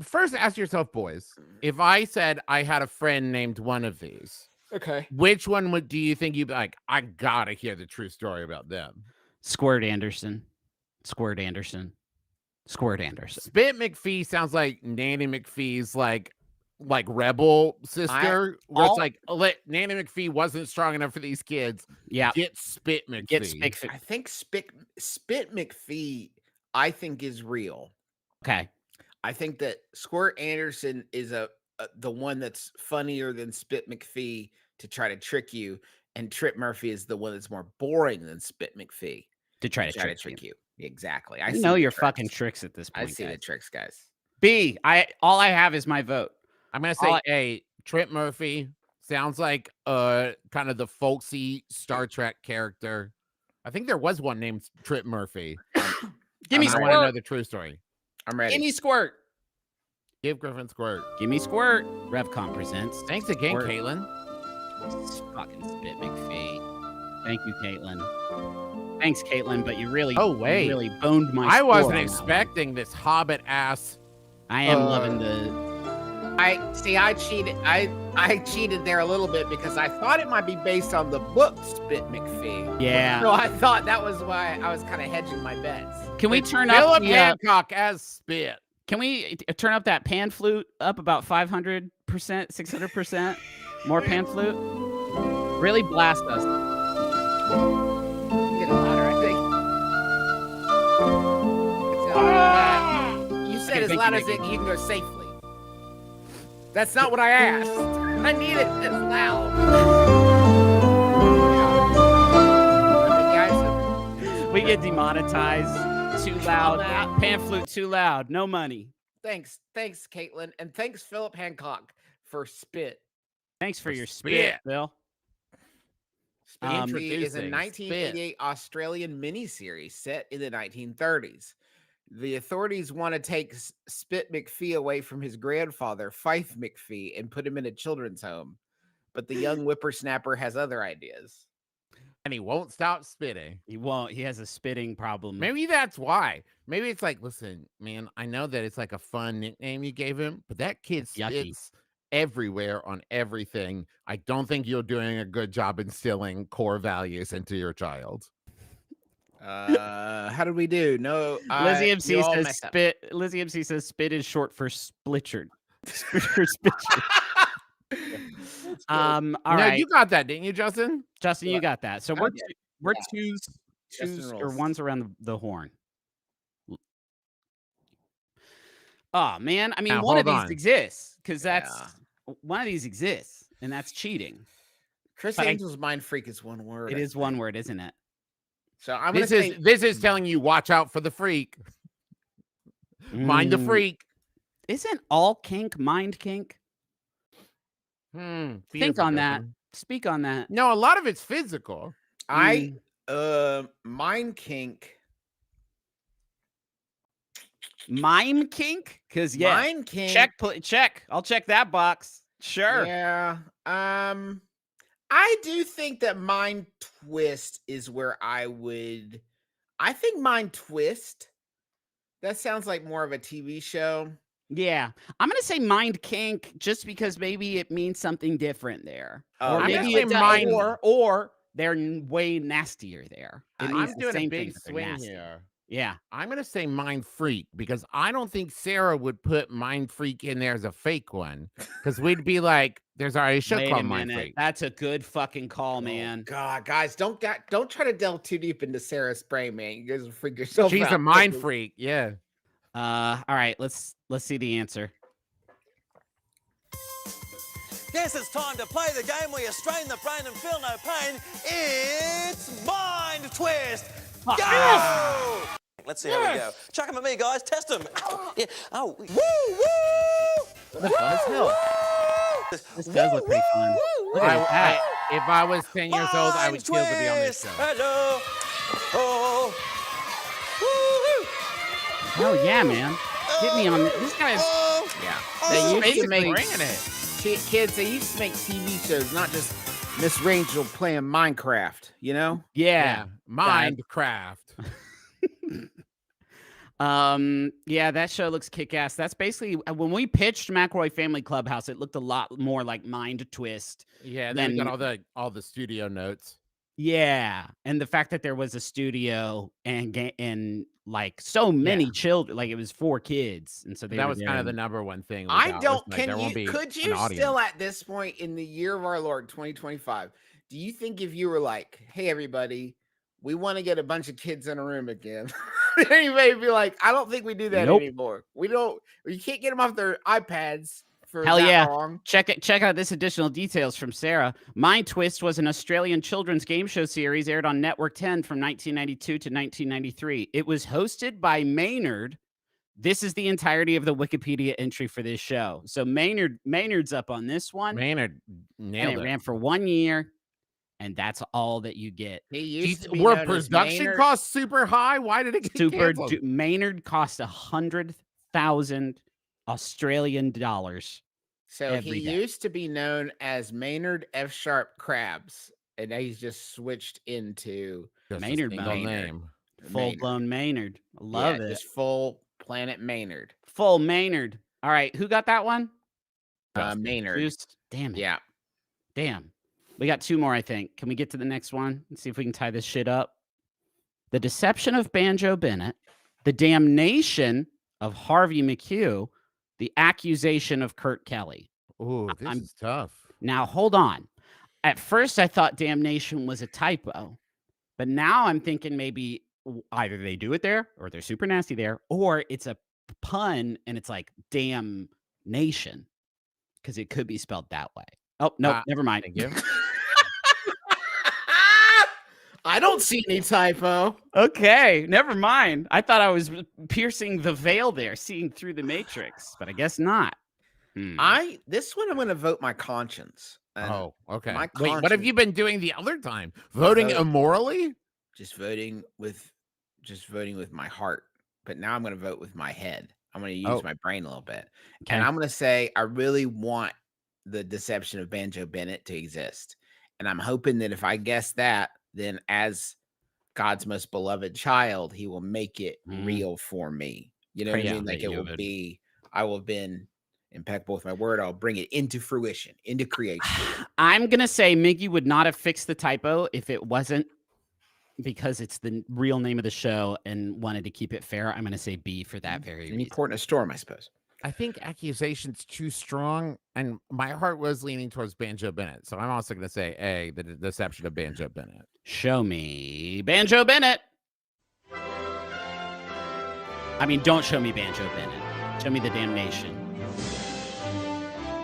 first ask yourself, boys, if I said I had a friend named one of these, okay, which one do you think you'd be like, I gotta hear the true story about them? Squirt Anderson. Squirt Anderson. Squirt Anderson. Spit McPhee sounds like Nanny McPhee's like rebel sister, where it's like, Nanny McPhee wasn't strong enough for these kids. Yeah. Get Spit McPhee. I think Spit McPhee, I think, is real. Okay. I think that Squirt Anderson is the one that's funnier than Spit McPhee to try to trick you, and Trip Murphy is the one that's more boring than Spit McPhee to try to trick you. Exactly. I know your fucking tricks at this point. I see the tricks, guys. B. All I have is my vote. I'm gonna say A. Trip Murphy sounds like kind of the folksy Star Trek character. I think there was one named Trip Murphy. Give me I Squirt. want to know the true story. I'm ready. Give me Squirt. Give Griffin Squirt. Give me Squirt. Revcom presents. Thanks again, Squirt. Caitlin. Fucking Spit McPhee. Thank you, Caitlin. Thanks, Caitlin, but you really, wait. you really boned my. I wasn't score on expecting this Hobbit ass. I am loving the. I cheated. I cheated there a little bit because I thought it might be based on the book Spit McPhee. Yeah. So I thought that was why I was kind of hedging my bets. Can we turn up Philip the, Hancock as Spit? Can we turn up that pan flute up about 500%, 600%? More pan flute? Really blast us. Get it louder, I think. You said as loud as you can go safely. That's not what I asked. I need it as loud. We get demonetized. Too loud. Pan flute too loud. No money. Thanks, Caitlin, and thanks, Philip Hancock, for Spit. Thanks for your spit, Bill. Spit is a 1988 Australian miniseries set in the 1930s. The authorities want to take Spit McPhee away from his grandfather, Fife McPhee, and put him in a children's home. But the young whippersnapper has other ideas. And he won't stop spitting. He won't. He has a spitting problem. Maybe that's why. Maybe it's like, listen, man, I know that it's like a fun nickname you gave him, but that kid spits everywhere on everything. I don't think you're doing a good job instilling core values into your child. How did we do? No, Lizzie MC says spit. Lizzie MC says spit is short for splitchered. Spitchered. All right. You got that, didn't you, Justin? Justin, you got that. So we're twos or ones around the horn. Oh man, I mean, one of these exists because one of these exists, and that's cheating. Chris Angel's mind freak is one word. It is one word, isn't it? So I'm this is telling you watch out for the freak. Mind the freak. Isn't all kink mind kink? Think on that. Speak on that. No, a lot of it's physical. Mind kink. Mime kink? Because Mind kink. Check. I'll check that box. Sure. Yeah. I do think that Mind Twist is where I think Mind Twist. That sounds like more of a TV show. Yeah. I'm going to say Mind Kink just because maybe it means something different there. Or maybe it's or they're way nastier there. I'm doing a big swing here. Yeah. I'm going to say Mind Freak because I don't think Sarah would put Mind Freak in there as a fake one because we'd be like, there's already a show called Mind Freak. That's a good fucking call, man. God, guys, don't try to delve too deep into Sarah's brain, man. You guys will freak yourself out. She's a mind freak. Yeah. All right, let's see the answer. Yes, it's time to play the game where you strain the brain and feel no pain. It's Mind Twist. Go! Yes! Let's see how we go. Chuck them at me, guys. Test them. Yeah. Oh, woo, woo! What the fuck? This does look pretty fun. Look at that. If I was 10 years old, I would kill to be on this show. Hello. Oh. Hell yeah, man. Get me on this guy's. Yeah. They used to make kids. They used to make TV shows, not just Miss Rachel playing Minecraft. You know? Yeah. Minecraft. Yeah, that show looks kick-ass. That's basically when we pitched McElroy Family Clubhouse, it looked a lot more like Mind Twist. Yeah, and then we got all the studio notes. Yeah, and the fact that there was a studio and like so many children, like it was 4 kids, and so that was kind of the number one thing. Could you still at this point in the year of our Lord 2025, do you think if you were like, hey everybody, we want to get a bunch of kids in a room again. You may be like, I don't think we do that anymore. We can't get them off their iPads for Hell that yeah. long. Check out this additional details from Sarah. Mind Twist was an Australian children's game show series aired on Network 10 from 1992 to 1993. It was hosted by Maynard. This is the entirety of the Wikipedia entry for this show. So Maynard's up on this one. Maynard nailed and it it. ran for 1 year, and that's all that you get. Were production costs super high? Why did it get canceled? Maynard cost 100,000 Australian dollars. So he used to be known as Maynard F. Sharp Krabs, and now he's just switched into Maynard name. Full-blown Maynard. I love it. Just full Planet Maynard. Full Maynard. All right, who got that one? Maynard. Damn it. Yeah. Damn. We got 2 more, I think. Can we get to the next one and see if we can tie this shit up? The Deception of Banjo Bennett, The Damnation of Harvey McHugh, The Accusation of Kurt Kelly. Ooh, this is tough. Now, hold on. At first, I thought Damnation was a typo, but now I'm thinking maybe either they do it there or they're super nasty there, or it's a pun and it's like damn nation because it could be spelled that way. Oh, no, never mind. Thank you. I don't see any typo. Okay, never mind. I thought I was piercing the veil there, seeing through the matrix, but I guess not. This one I'm going to vote my conscience. Oh, okay. Wait, what have you been doing the other time? Voting immorally? Just voting with my heart. But now I'm going to vote with my head. I'm going to use my brain a little bit. Okay. And I'm going to say I really want the Deception of Banjo Bennett to exist. And I'm hoping that if I guess that, then as God's most beloved child, he will make it real for me. You know what I mean? Like I will have been impeccable with my word. I'll bring it into fruition, into creation. I'm going to say Miggy would not have fixed the typo if it wasn't because it's the real name of the show and wanted to keep it fair. I'm going to say B for that very reason. Any port in a storm, I suppose. I think accusation's too strong, and my heart was leaning towards Banjo Bennett. So I'm also going to say A, the Deception of Banjo Bennett. Show me Banjo Bennett. I mean, don't show me Banjo Bennett. Show me The Damnation.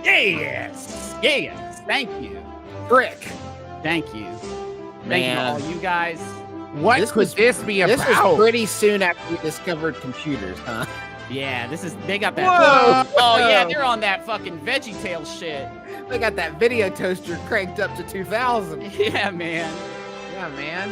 Yes. Yes. Thank you. Brick. Thank you. Thank you all you guys. What could this be about? This was pretty soon after we discovered computers, huh? Yeah, they got that. Whoa! Oh yeah, they're on that fucking VeggieTales shit. They got that video toaster cranked up to 2000. Yeah, man. Yeah, man.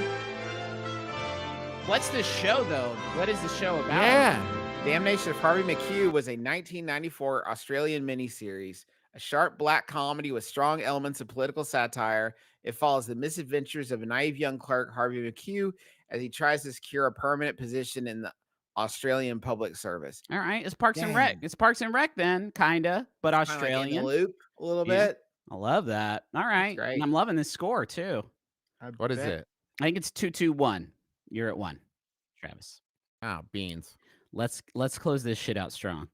What's the show though? What is the show about? Yeah. Damnation of Harvey McHugh was a 1994 Australian miniseries, a sharp black comedy with strong elements of political satire. It follows the misadventures of a naive young clerk, Harvey McHugh, as he tries to secure a permanent position in the Australian public service. All right, it's Parks and Rec. It's Parks and Rec then, kinda, but Australian. Like in the loop a little bit. I love that. All right, and I'm loving this score too. What is it? I think it's 2-2-1. You're at 1, Travis. Oh, beans. Let's close this shit out strong.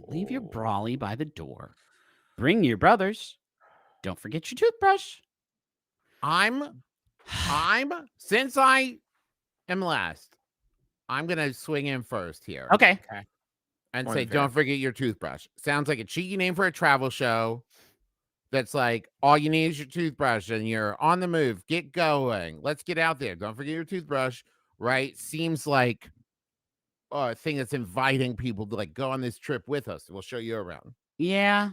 Leave your brawly by the door. Bring your brothers. Don't forget your toothbrush. Since I am last, I'm gonna swing in first here. Okay. And say, don't forget your toothbrush. Sounds like a cheeky name for a travel show. That's like, all you need is your toothbrush and you're on the move. Get going. Let's get out there. Don't forget your toothbrush, right? Seems like a thing that's inviting people to like go on this trip with us. We'll show you around. Yeah.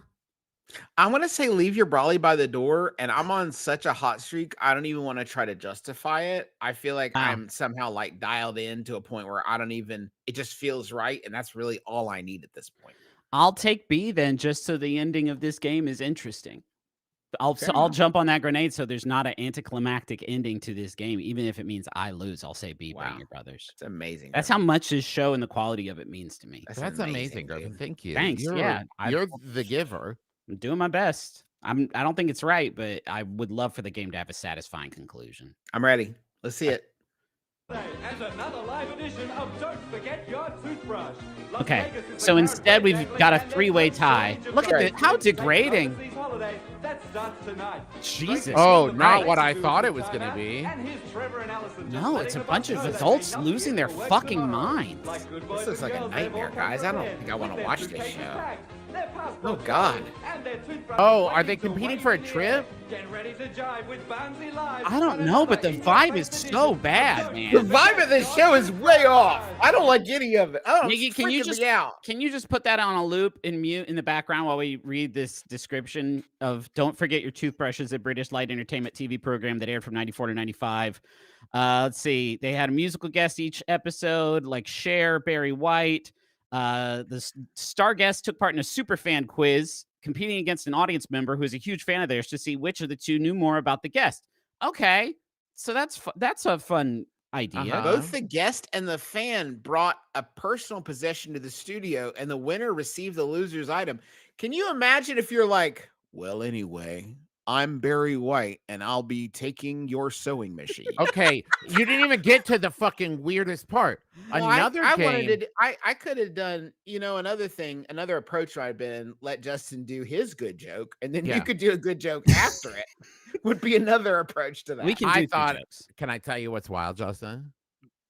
I'm going to say leave your brawly by the door, and I'm on such a hot streak, I don't even want to try to justify it. I feel like I'm somehow like dialed in to a point where it just feels right, and that's really all I need at this point. I'll take B then, just so the ending of this game is interesting. I'll jump on that grenade so there's not an anticlimactic ending to this game. Even if it means I lose, I'll say B, Bring Your Brothers. It's amazing. That's how much this show and the quality of it means to me. That's amazing, Griffin. Thank you. Thanks. You're the giver. I'm doing my best. I don't think it's right, but I would love for the game to have a satisfying conclusion. I'm ready. Let's see it. As another live edition of Don't Forget Your Toothbrush. Okay, so instead we've got a 3-way tie. Look at it. How degrading. Jesus. Oh, not what I thought it was going to be. No, it's a bunch of adults losing their fucking minds. This looks like a nightmare, guys. I don't think I want to watch this show. Oh, God. Oh, are they competing for a trip? I don't know, but the vibe is so bad, man. The vibe of this show is way off. I don't like any of it. Oh, Nikki, can you just put that on a loop and mute in the background while we read this description of Don't Forget Your Toothbrushes, a British light entertainment TV program that aired from 94 to 95. Let's see. They had a musical guest each episode, like Cher, Barry White. The star guest took part in a super fan quiz, competing against an audience member who is a huge fan of theirs to see which of the two knew more about the guest. Okay, so that's a fun idea. Both the guest and the fan brought a personal possession to the studio, and the winner received the loser's item. Can you imagine if you're like, well, anyway, I'm Barry White, and I'll be taking your sewing machine. Okay, you didn't even get to the fucking weirdest part. Well, Another game. I could have done, another approach would have been let Justin do his good joke, and then you could do a good joke after it. Would be another approach to that. We can do jokes. Can I tell you what's wild, Justin?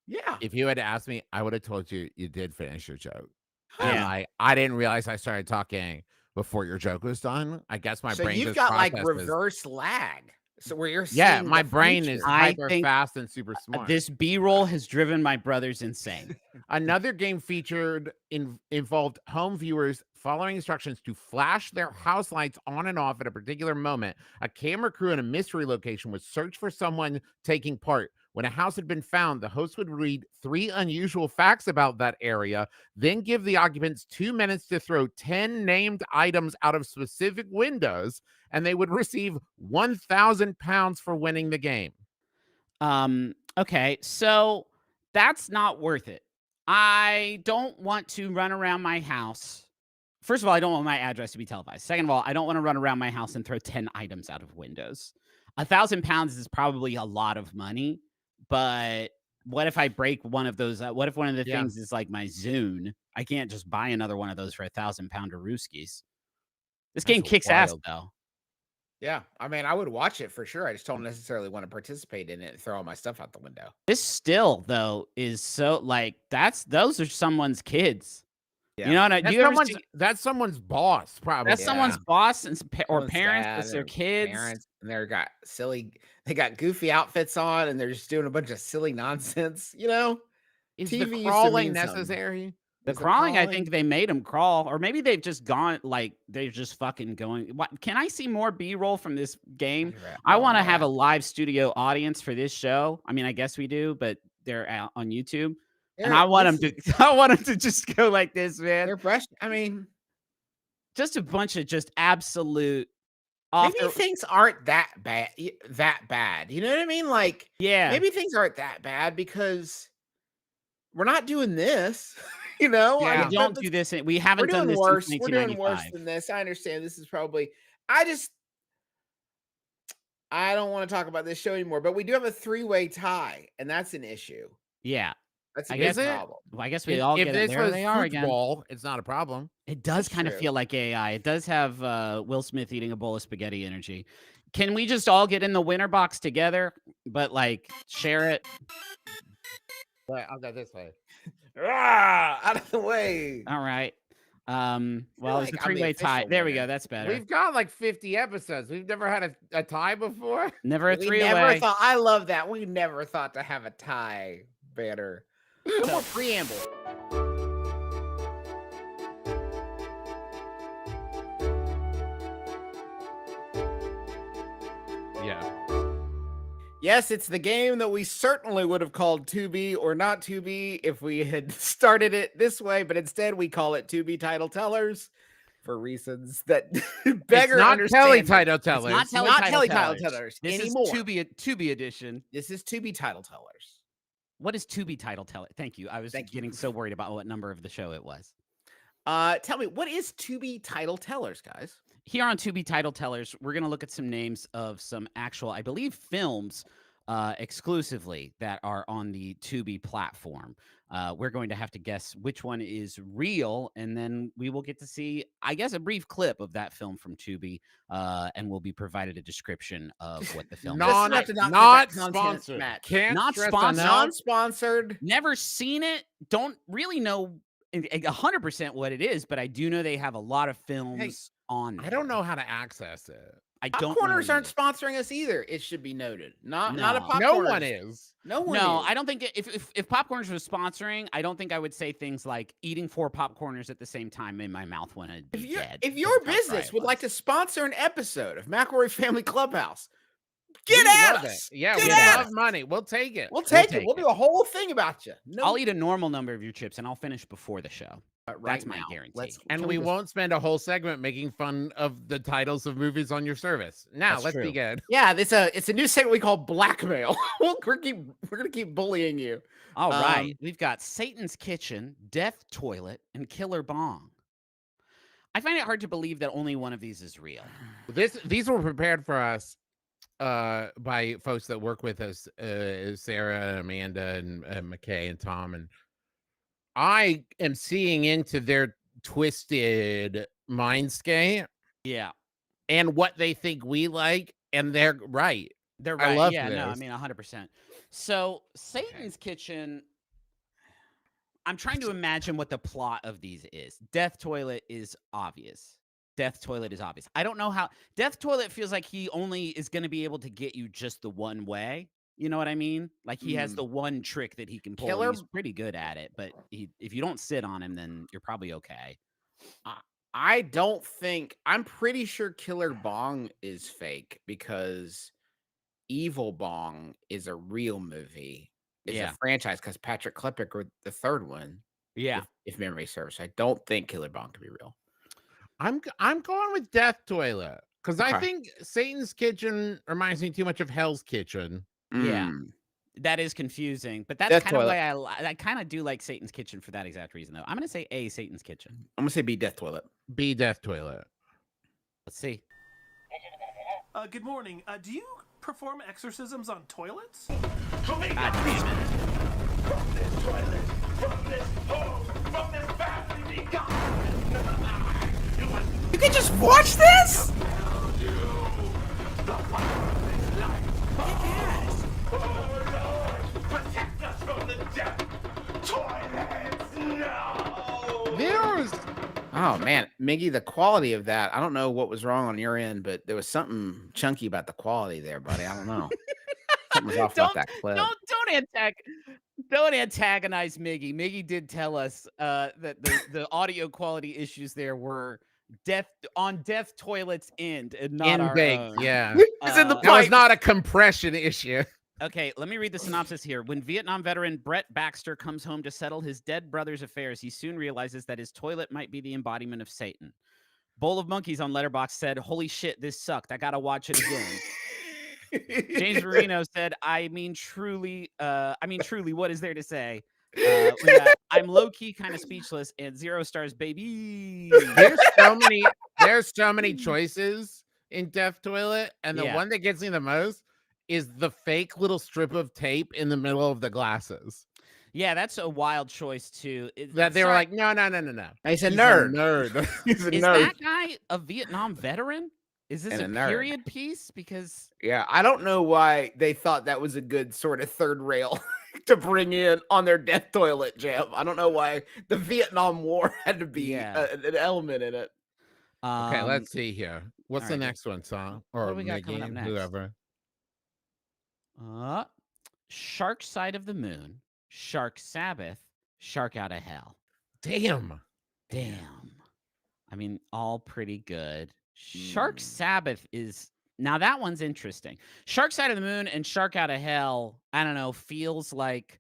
Yeah. If you had asked me, I would have told you did finish your joke. Yeah. And I didn't realize I started talking before your joke was done. I guess my brain you've got like reverse lag. So where you're seeing my brain future. is hyper fast and super smart. This B-roll has driven my brothers insane. Another game featured involved home viewers following instructions to flash their house lights on and off at a particular moment. A camera crew in a mystery location would search for someone taking part. When a house had been found, the host would read 3 unusual facts about that area, then give the occupants 2 minutes to throw 10 named items out of specific windows, and they would receive £1,000 for winning the game. Okay, so that's not worth it. I don't want to run around my house. First of all, I don't want my address to be televised. Second of all, I don't want to run around my house and throw 10 items out of windows. £1,000 is probably a lot of money. But what if I break one of those? What if one of the things is like my Zune? I can't just buy another one of those for £1,000 Rooskies. This game kicks ass, though. Yeah, I mean, I would watch it for sure. I just don't necessarily want to participate in it and throw all my stuff out the window. This still, though, is so like those are someone's kids. Yeah. You know what? That's someone's boss, probably. That's someone's boss or parents. That's their kids. Parents, and they got goofy outfits on, and they're just doing a bunch of silly nonsense. Is TV the crawling necessary? The crawling, I think they made them crawl, or maybe they've just gone like they're just fucking going. What? Can I see more B-roll from this game? I want to have a live studio audience for this show. I mean, I guess we do, but they're out on YouTube. And I want them to just go like this, man. They're fresh. I mean, just a bunch of just absolute. Maybe things aren't that bad. You know what I mean? Like, maybe things aren't that bad because we're not doing this. We don't do this. We haven't done this worse. Since we're doing worse than this. I understand. This is probably. I don't want to talk about this show anymore. But we do have a 3-way tie, and that's an issue. Yeah. That's a big problem. Well, I guess we all get it. There they are again. It's not a problem. It does kind of feel like AI. It does have Will Smith eating a bowl of spaghetti energy. Can we just all get in the winner box together, but like share it? Right, I'll go this way. Out of the way. All right. Well, it's a 3-way tie. There we go. That's better. We've got like 50 episodes. We've never had a tie before. Never a 3-way. I love that. We never thought to have a tie better. No more preamble. Yeah. Yes, it's the game that we certainly would have called 2B or not 2B if we had started it this way, but instead we call it 2B Title Tellers for reasons that beggar not understand. Telly Title Tellers. It's not Telly Title Tellers anymore. This is 2B edition. This is 2B Title Tellers. What is 2B Title Teller? Thank you. I was getting so worried about what number of the show it was. Tell me, what is 2B Title Tellers, guys? Here on 2B Title Tellers, we're going to look at some names of some actual, I believe, films exclusively that are on the 2B platform. We're going to have to guess which one is real, and then we will get to see, I guess, a brief clip of that film from Tubi, and we'll be provided a description of what the film is. Not sponsored. Can't not stress sponsored. Non-sponsored. Never seen it. Don't really know 100% what it is, but I do know they have a lot of films on there. I don't know how to access it. I don't. Popcorners aren't sponsoring us either. It should be noted. Not a popcorn. No one is. No one. No, is. I don't think if Popcorners was sponsoring, I don't think I would say things like eating 4 popcorners at the same time made my mouth want to be dead. If your business would like to sponsor an episode of McElroy Family Clubhouse, get at us. Yeah, we love money. We'll take it. We'll take it. We'll do a whole thing about you. I'll eat a normal number of your chips, and I'll finish before the show. That's my guarantee. And we won't spend a whole segment making fun of the titles of movies on your service. Now, let's begin. Yeah, it's a new segment we call blackmail. we're gonna keep bullying you. All right, we've got Satan's Kitchen, Death Toilet, and Killer Bong. I find it hard to believe that only one of these is real. These were prepared for us by folks that work with us, Sarah, and Amanda, and McKay, and Tom, and I am seeing into their twisted mindscape. Yeah. And what they think we like, and they're right. They're right. I love yeah, this. no, I mean 100%. So, Satan's Kitchen, I'm trying to imagine what the plot of these is. Death Toilet is obvious. I don't know how. Death Toilet feels like he only is going to be able to get you just the one way. You know what I mean? Like he has the one trick that he can pull. He's pretty good at it, but if you don't sit on him, then you're probably okay. I'm pretty sure Killer Bong is fake because Evil Bong is a real movie. It's a franchise because Patrick Klepek wrote the third one. Yeah. If memory serves. I don't think Killer Bong can be real. I'm going with Death Toilet because I think Satan's Kitchen reminds me too much of Hell's Kitchen. Yeah, that is confusing, but that's kind of why I kind of do like Satan's Kitchen for that exact reason, though. I'm going to say A, Satan's Kitchen. I'm going to say B, Death Toilet. B, Death Toilet. Let's see. Good morning. Do you perform exorcisms on toilets? From this toilet, from this hole, from this family, be gone. You can just watch this? Protect us from the death. Toilets, no. Oh man, Miggy, the quality of that. I don't know what was wrong on your end, but there was something chunky about the quality there, buddy. I don't know. Something was off about that clip. Don't antagonize Miggy. Miggy did tell us that the audio quality issues there were Death Toilet's end and not our own. Yeah. That was not a compression issue. Okay, let me read the synopsis here. When Vietnam veteran Brett Baxter comes home to settle his dead brother's affairs, he soon realizes that his toilet might be the embodiment of Satan. Bowl of Monkeys on Letterboxd said, "Holy shit, this sucked. I gotta watch it again." James Marino said, I mean, truly, what is there to say? We got, I'm low-key kind of speechless, and 0 stars, baby. There's so many choices in Death Toilet, and the one that gets me the most is the fake little strip of tape in the middle of the glasses. Yeah, that's a wild choice too. That they were like, no. He's a nerd. He's a is nerd. That guy a Vietnam veteran? Is this a period piece? Because I don't know why they thought that was a good sort of third rail to bring in on their Death Toilet jam. I don't know why the Vietnam War had to be an element in it. Okay, let's see here. What's the next one, Tom? Or we got coming up next? Whoever. Shark Side of the Moon, Shark Sabbath, Shark Out of Hell. Damn. I mean, all pretty good. Shark Sabbath is now that one's interesting. Shark Side of the Moon and Shark Out of Hell, I don't know, feels like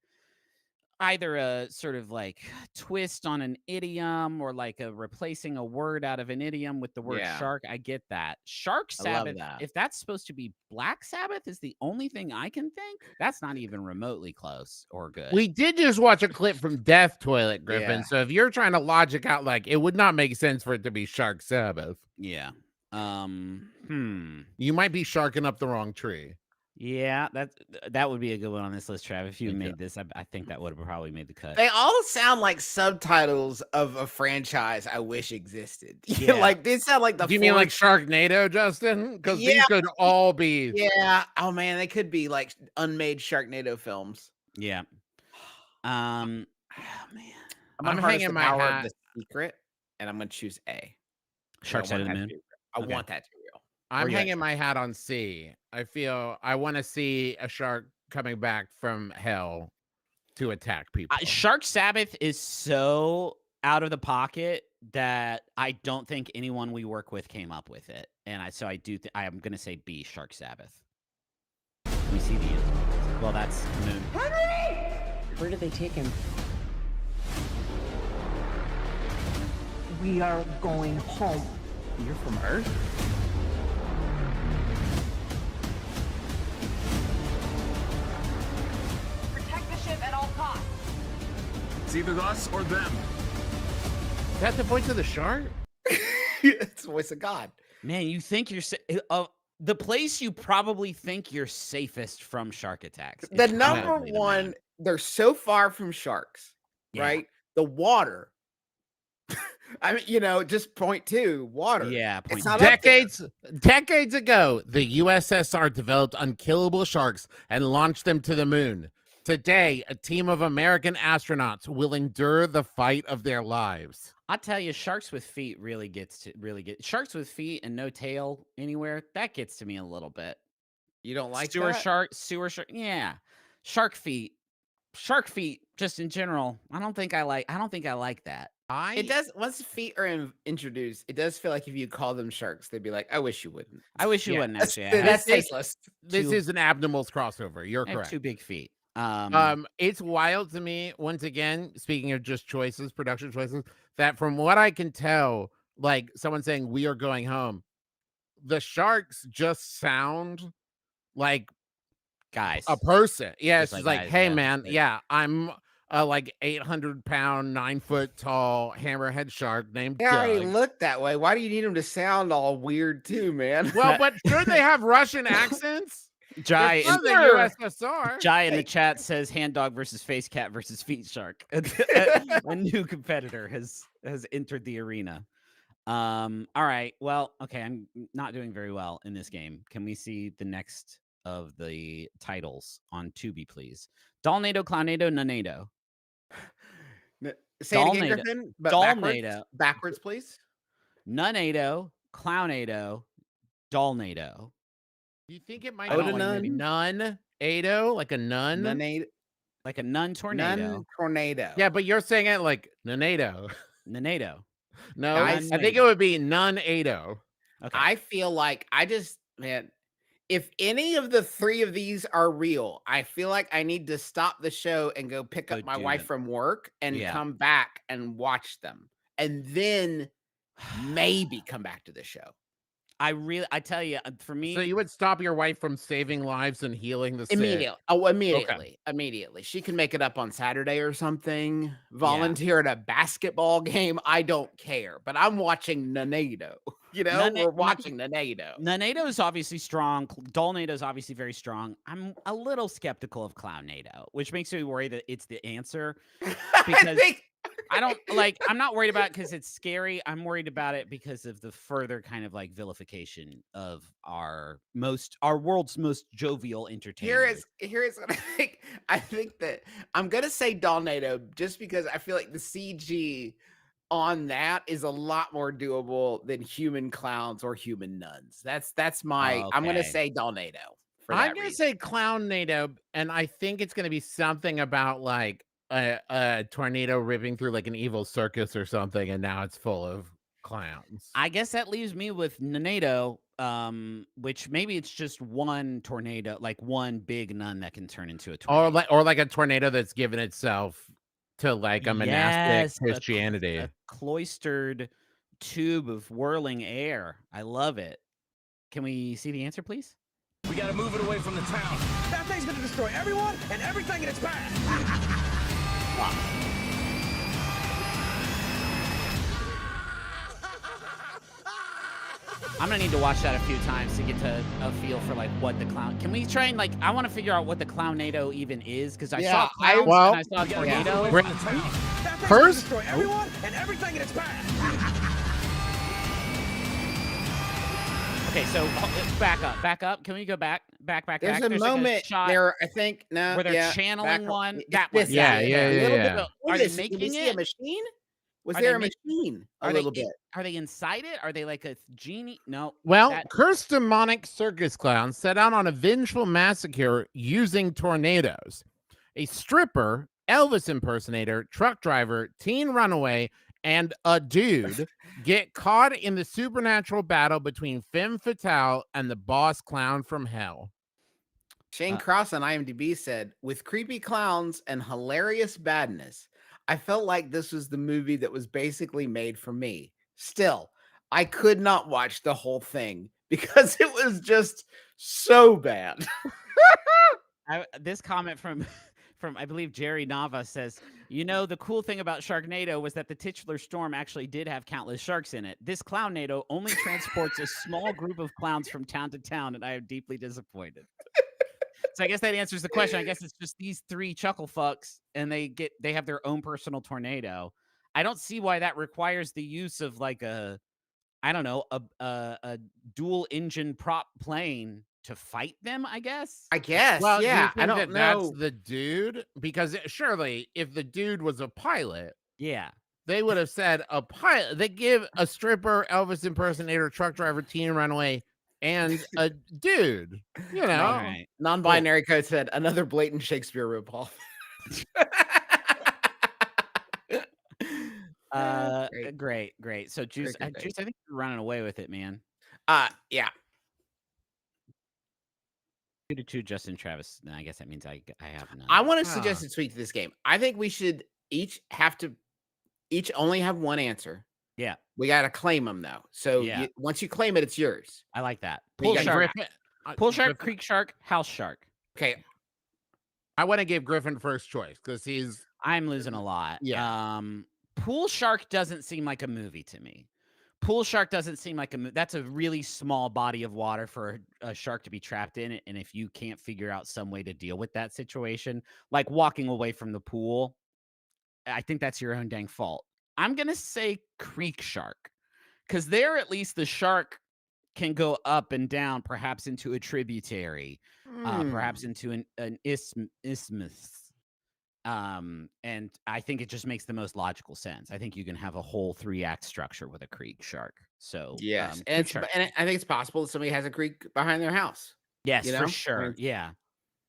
either a sort of like twist on an idiom or like a replacing a word out of an idiom with the word shark. I get that. Shark Sabbath, if that's supposed to be Black Sabbath, is the only thing I can think. That's not even remotely close or good. We did just watch a clip from Death Toilet, Griffin. So if you're trying to logic out, like, it would not make sense for it to be Shark Sabbath. Yeah. You might be sharking up the wrong tree. Yeah, that would be a good one on this list, Trav. If you made this, I think that would have probably made the cut. They all sound like subtitles of a franchise I wish existed. Yeah. Like they sound like the. Do you mean like Sharknado, Justin? Because these could all be. Yeah. Oh man, they could be like unmade Sharknado films. Yeah. Oh man, I'm hanging my hat. The Secret, and I'm gonna choose A. Shark Side of the Moon. I want that to be real. I'm hanging my hat on C. I want to see a shark coming back from hell to attack people. Shark Sabbath is so out of the pocket that I don't think anyone we work with came up with it, and I am gonna say B, Shark Sabbath. Let me see the answer. Well, that's Moon. Henry! Where did they take him? We are going home. You're from Earth? Protect the ship at all costs. It's either us or them. Is that the voice of the shark? It's the voice of God. Man, you think you're the place you probably think you're safest from shark attacks. The number one, they're so far from sharks, right? The water. I mean, just point two, water. Yeah, it's not decades ago, the USSR developed unkillable sharks and launched them to the moon. Today, a team of American astronauts will endure the fight of their lives. I tell you, sharks with feet sharks with feet and no tail anywhere. That gets to me a little bit. You don't like sewer shark? Yeah, shark feet, just in general. I don't think I like that. It does. Once feet are introduced, it does feel like if you call them sharks, they'd be like, "I wish you wouldn't." I wish you wouldn't. Actually, that's tasteless. This is an Abnormals crossover. You're correct. 2 big feet. It's wild to me. Once again, speaking of just choices, production choices, that from what I can tell, like someone saying we are going home, the sharks just sound like guys, a person. Yeah, it's like like, guys, hey yeah. man, I'm like 800-pound, 9-foot-tall hammerhead shark named They Doug. already look that way. Why do you need them to sound all weird too, man? Well, but should they have Russian accents? Jai in the USSR. Jai in the chat says hand dog versus face cat versus feet shark. A new competitor has entered the arena. All right. Well, okay. I'm not doing very well in this game. Can we see the next of the titles on Tubi, please? Dollnado, Clownado, Nunado. Say it again, Griffin, but backwards, please. Nunado, Clownado, Dollnado. Do you think it might be nun-ado, like a nun? Like a nun tornado. Nun tornado. Yeah, but you're saying it like nunado. Nunado. No, I think it would be nun-ado. Okay. I feel like if any of the 3 of these are real, I feel like I need to stop the show and go pick up my wife from work and come back and watch them. And then maybe come back to the show. I tell you, for me. So you would stop your wife from saving lives and healing the sick? Immediately. Oh, immediately. Okay. Immediately. She can make it up on Saturday or something. Volunteer at a basketball game. I don't care. But I'm watching Nunado. We're watching Nunado. Nunado is obviously strong. Dollnado is obviously very strong. I'm a little skeptical of Clownado, which makes me worry that it's the answer. Because I'm not worried about it because it's scary. I'm worried about it because of the further kind of like vilification of our world's most jovial entertainer. Here is what I think. I think that I'm gonna say Dollnado just because I feel like the CG on that is a lot more doable than human clowns or human nuns. That's my. Okay. I'm gonna say Dollnado. I'm gonna say Clownado, and I think it's gonna be something about like a tornado ripping through like an evil circus or something, and now it's full of clowns. I guess that leaves me with Nunado, which maybe it's just one tornado, like one big nun that can turn into a tornado. Or like a tornado that's given itself to like a monastic Christianity. A cloistered tube of whirling air. I love it. Can we see the answer, please? We gotta move it away from the town. That thing's gonna destroy everyone and everything in its path. I'm gonna need to watch that a few times to get to a feel for like what the clown. Can we try and like? I want to figure out what the clownado even is because I saw clowns and I saw tornadoes. First, destroy everyone and everything in its path. Okay, so back up. Can we go back? There's a moment there, I think, where they're channeling one. That one. one. Yeah. Are they making it? A machine? Was Are there they a machine? Are A little bit. Are they inside it? Are they like a genie? No. Well, cursed demonic circus clowns set out on a vengeful massacre using tornadoes. A stripper, Elvis impersonator, truck driver, teen runaway, and a dude get caught in the supernatural battle between Femme Fatale and the boss clown from hell. Shane Cross on IMDb said, with creepy clowns and hilarious badness, I felt like this was the movie that was basically made for me. Still, I could not watch the whole thing because it was just so bad. This comment from I believe Jerry Nava says, the cool thing about Sharknado was that the titular storm actually did have countless sharks in it. This Clownnado only transports a small group of clowns from town to town, and I am deeply disappointed. So I guess that answers the question. I guess it's just these 3 chuckle fucks, and they have their own personal tornado. I don't see why that requires the use of like a dual engine prop plane to fight them, I guess. Well, yeah. I don't know. That's the dude, because surely if the dude was a pilot, they would have said a pilot. They give a stripper, Elvis impersonator, truck driver, teen runaway, and a dude. Right. Non-binary code said another blatant Shakespeare ripoff. Great. So Juice, I think you're running away with it, man. Yeah. 2-2, Justin Travis. I guess that means I have none. I want to suggest a tweak to this game. I think we should each only have one answer. Yeah. We got to claim them though. So once you claim it, it's yours. I like that. Pool shark, creek shark, house shark. Okay. I want to give Griffin first choice because I'm losing a lot. Yeah. Pool shark doesn't seem like a movie to me. Pool shark doesn't seem like that's a really small body of water for a shark to be trapped in it. And if you can't figure out some way to deal with that situation, like walking away from the pool, I think that's your own dang fault. I'm going to say creek shark because there at least the shark can go up and down, perhaps into a tributary, perhaps into an isthmus. And I think it just makes the most logical sense. I think you can have a whole 3-act structure with a creek shark. So yes, and I think it's possible that somebody has a creek behind their house. Yes, for sure. Yeah,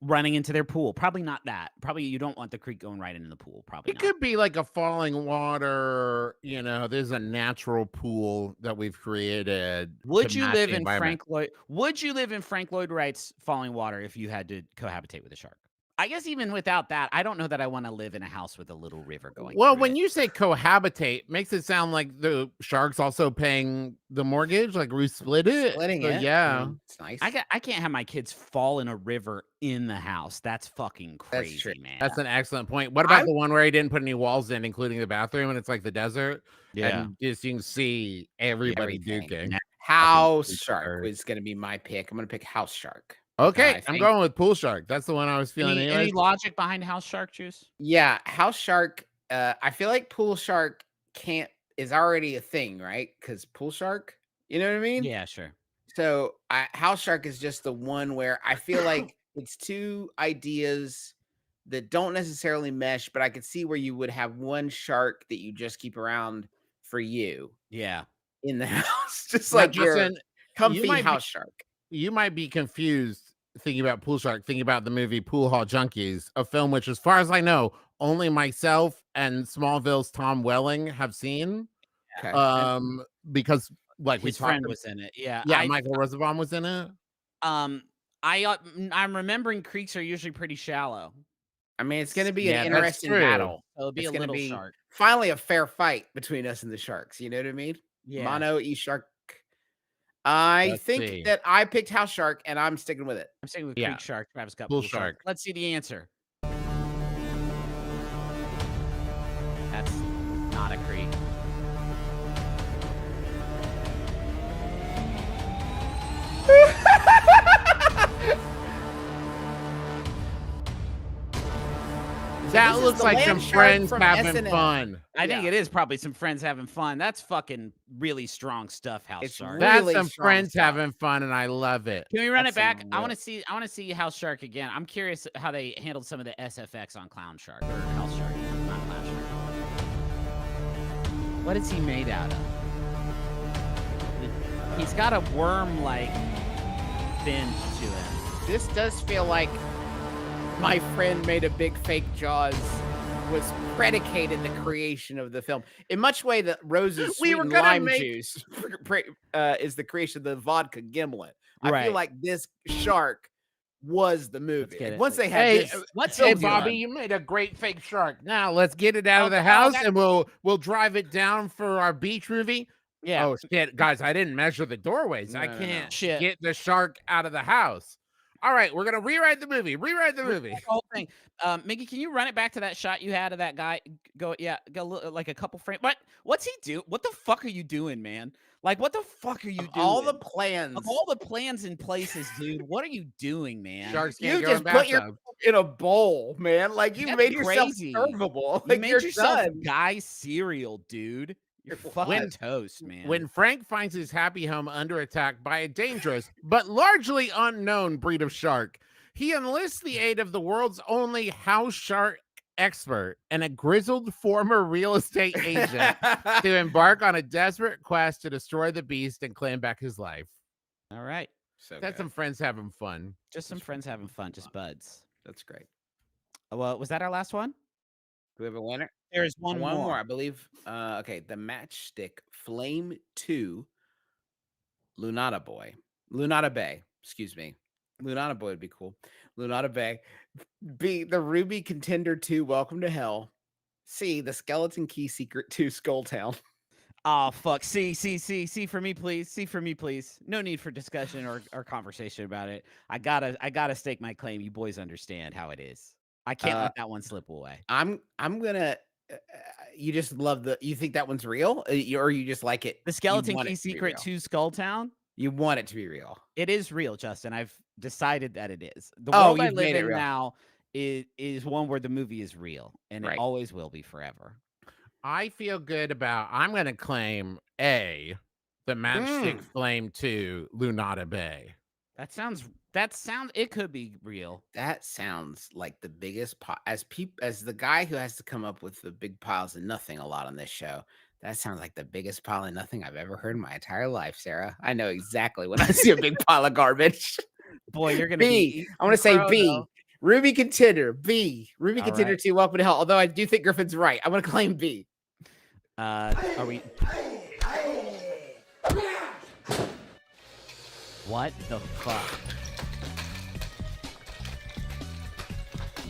running into their pool. Probably not that. Probably you don't want the creek going right into the pool. Probably it could be like a falling water. There's a natural pool that we've created. Would you live in Frank Lloyd Wright's Falling Water if you had to cohabitate with a shark? I guess even without that, I don't know that I want to live in a house with a little river going. Well, when you say cohabitate, makes it sound like the shark's also paying the mortgage, like we split it. Splitting it. Yeah. It's nice. I can't have my kids fall in a river in the house. That's fucking crazy, man. That's an excellent point. What about the one where he didn't put any walls in, including the bathroom, and it's like the desert? Yeah. And just you can see everybody duking. House shark is going to be my pick. I'm going to pick house shark. Okay, I'm going with pool shark. That's the one I was feeling. Any logic behind house shark, Juice? Yeah, house shark. I feel like pool shark is already a thing, right? Because pool shark, you know what I mean? Yeah, sure. So house shark is just the one where I feel like it's 2 ideas that don't necessarily mesh, but I could see where you would have one shark that you just keep around for you. Yeah, in the house, just like your comfy house shark. You might be confused thinking about pool shark, thinking about the movie Pool Hall Junkies, a film which, as far as I know, only myself and Smallville's Tom Welling have seen. Okay. Because like his friend was in it. Yeah. Michael Rosenbaum was in it. I'm remembering creeks are usually pretty shallow. I mean, it's going to be an interesting battle. So it'll be a little shark. Finally, a fair fight between us and the sharks. You know what I mean? Yeah. Mono E shark. I think that I picked house shark, and I'm sticking with it. I'm sticking with creek shark. Travis got pool shark. Let's see the answer. That's not a creek. looks like some friends having fun. I think it is probably some friends having fun. That's fucking really strong stuff, House Shark. That's some friends having fun, and I love it. Can we run it back? I want to see House Shark again. I'm curious how they handled some of the SFX on Clown Shark or House Shark, not Clown Shark. What is he made out of? He's got a worm-like fin to him. This does feel like my friend made a big fake Jaws was predicated the creation of the film in much way that Rose's sweet and lime juice is the creation of the vodka gimlet. I feel like this shark was the movie. Once they had this, Bobby, you made a great fake shark. Now let's get it out of the house and we'll drive it down for our beach movie. Yeah. Oh shit, guys, I didn't measure the doorways. I can't get the shark out of the house. All right, we're gonna rewrite the movie. The whole thing. Mickey, can you run it back to that shot you had of that guy? Go like a couple frames. What's he do? What the fuck are you doing, man? Like, what the fuck are you doing? All the plans. Of all the plans and places, dude. What are you doing, man? Sharks can't you just put your in a bowl, man. Like you made yourself servable. You made yourself Guy cereal, dude. You're fucking toast, man. When Frank finds his happy home under attack by a dangerous but largely unknown breed of shark, he enlists the aid of the world's only house shark expert and a grizzled former real estate agent to embark on a desperate quest to destroy the beast and claim back his life. All right. That's some friends having fun. Just some friends having fun, just buds. That's great. Well, was that our last one? Do we have a winner? There is one more, I believe. Okay, the Matchstick Flame 2 Lunata Bay. Excuse me. Lunata Boy would be cool. Lunata Bay. B, the Ruby Contender 2 Welcome to Hell. C, the Skeleton Key Secret 2 Skulltown. Oh fuck. C for me, please. C for me, please. No need for discussion or conversation about it. I gotta stake my claim. You boys understand how it is. I can't let that one slip away. I'm gonna. You just love you think that one's real, or you just like it? The Skeleton Key Secret 2 Skulltown. You want it to be real. It is real, Justin. I've decided that it is. The world I live in now is one where the movie is real, and it always will be forever. I feel good about. I'm gonna claim A, the Matchstick Flame 2 Lunata Bay. That sounds. It could be real. That sounds like the biggest as the guy who has to come up with the big piles of nothing a lot on this show. That sounds like the biggest pile of nothing I've ever heard in my entire life, Sarah. I know exactly when I see a big pile of garbage. Boy, you're gonna B. I want to say B. Though. Ruby Contender. B. Ruby Contender 2. Welcome to Hell. Although I do think Griffin's right. I'm gonna claim B. Are we? What the fuck?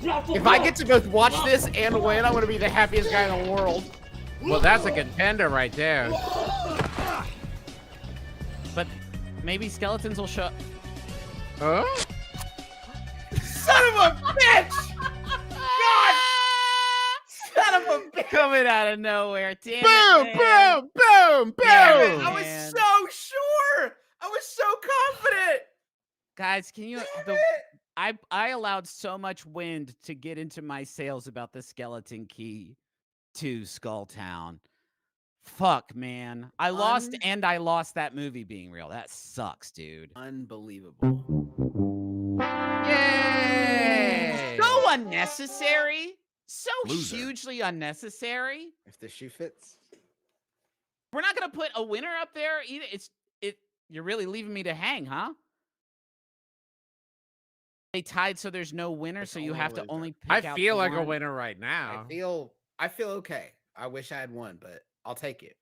If I get to both watch this and win, I'm going to be the happiest guy in the world. Well, that's a contender right there. But maybe skeletons will show. Huh? Son of a bitch! God! Son of a bitch! Coming out of nowhere. Damn boom, it, boom, boom, boom! I was so sure. I was so confident. Guys, can you... I allowed so much wind to get into my sails about the Skeleton Key to Skulltown. Fuck, man. I lost that movie being real. That sucks, dude. Unbelievable. Yay! So unnecessary. So hugely unnecessary. If the shoe fits. We're not going to put a winner up there either. You're really leaving me to hang, huh? They tied, so there's no winner, so you have to only pick out I feel like one. A winner right now. I feel okay. I wish I had won, but I'll take it.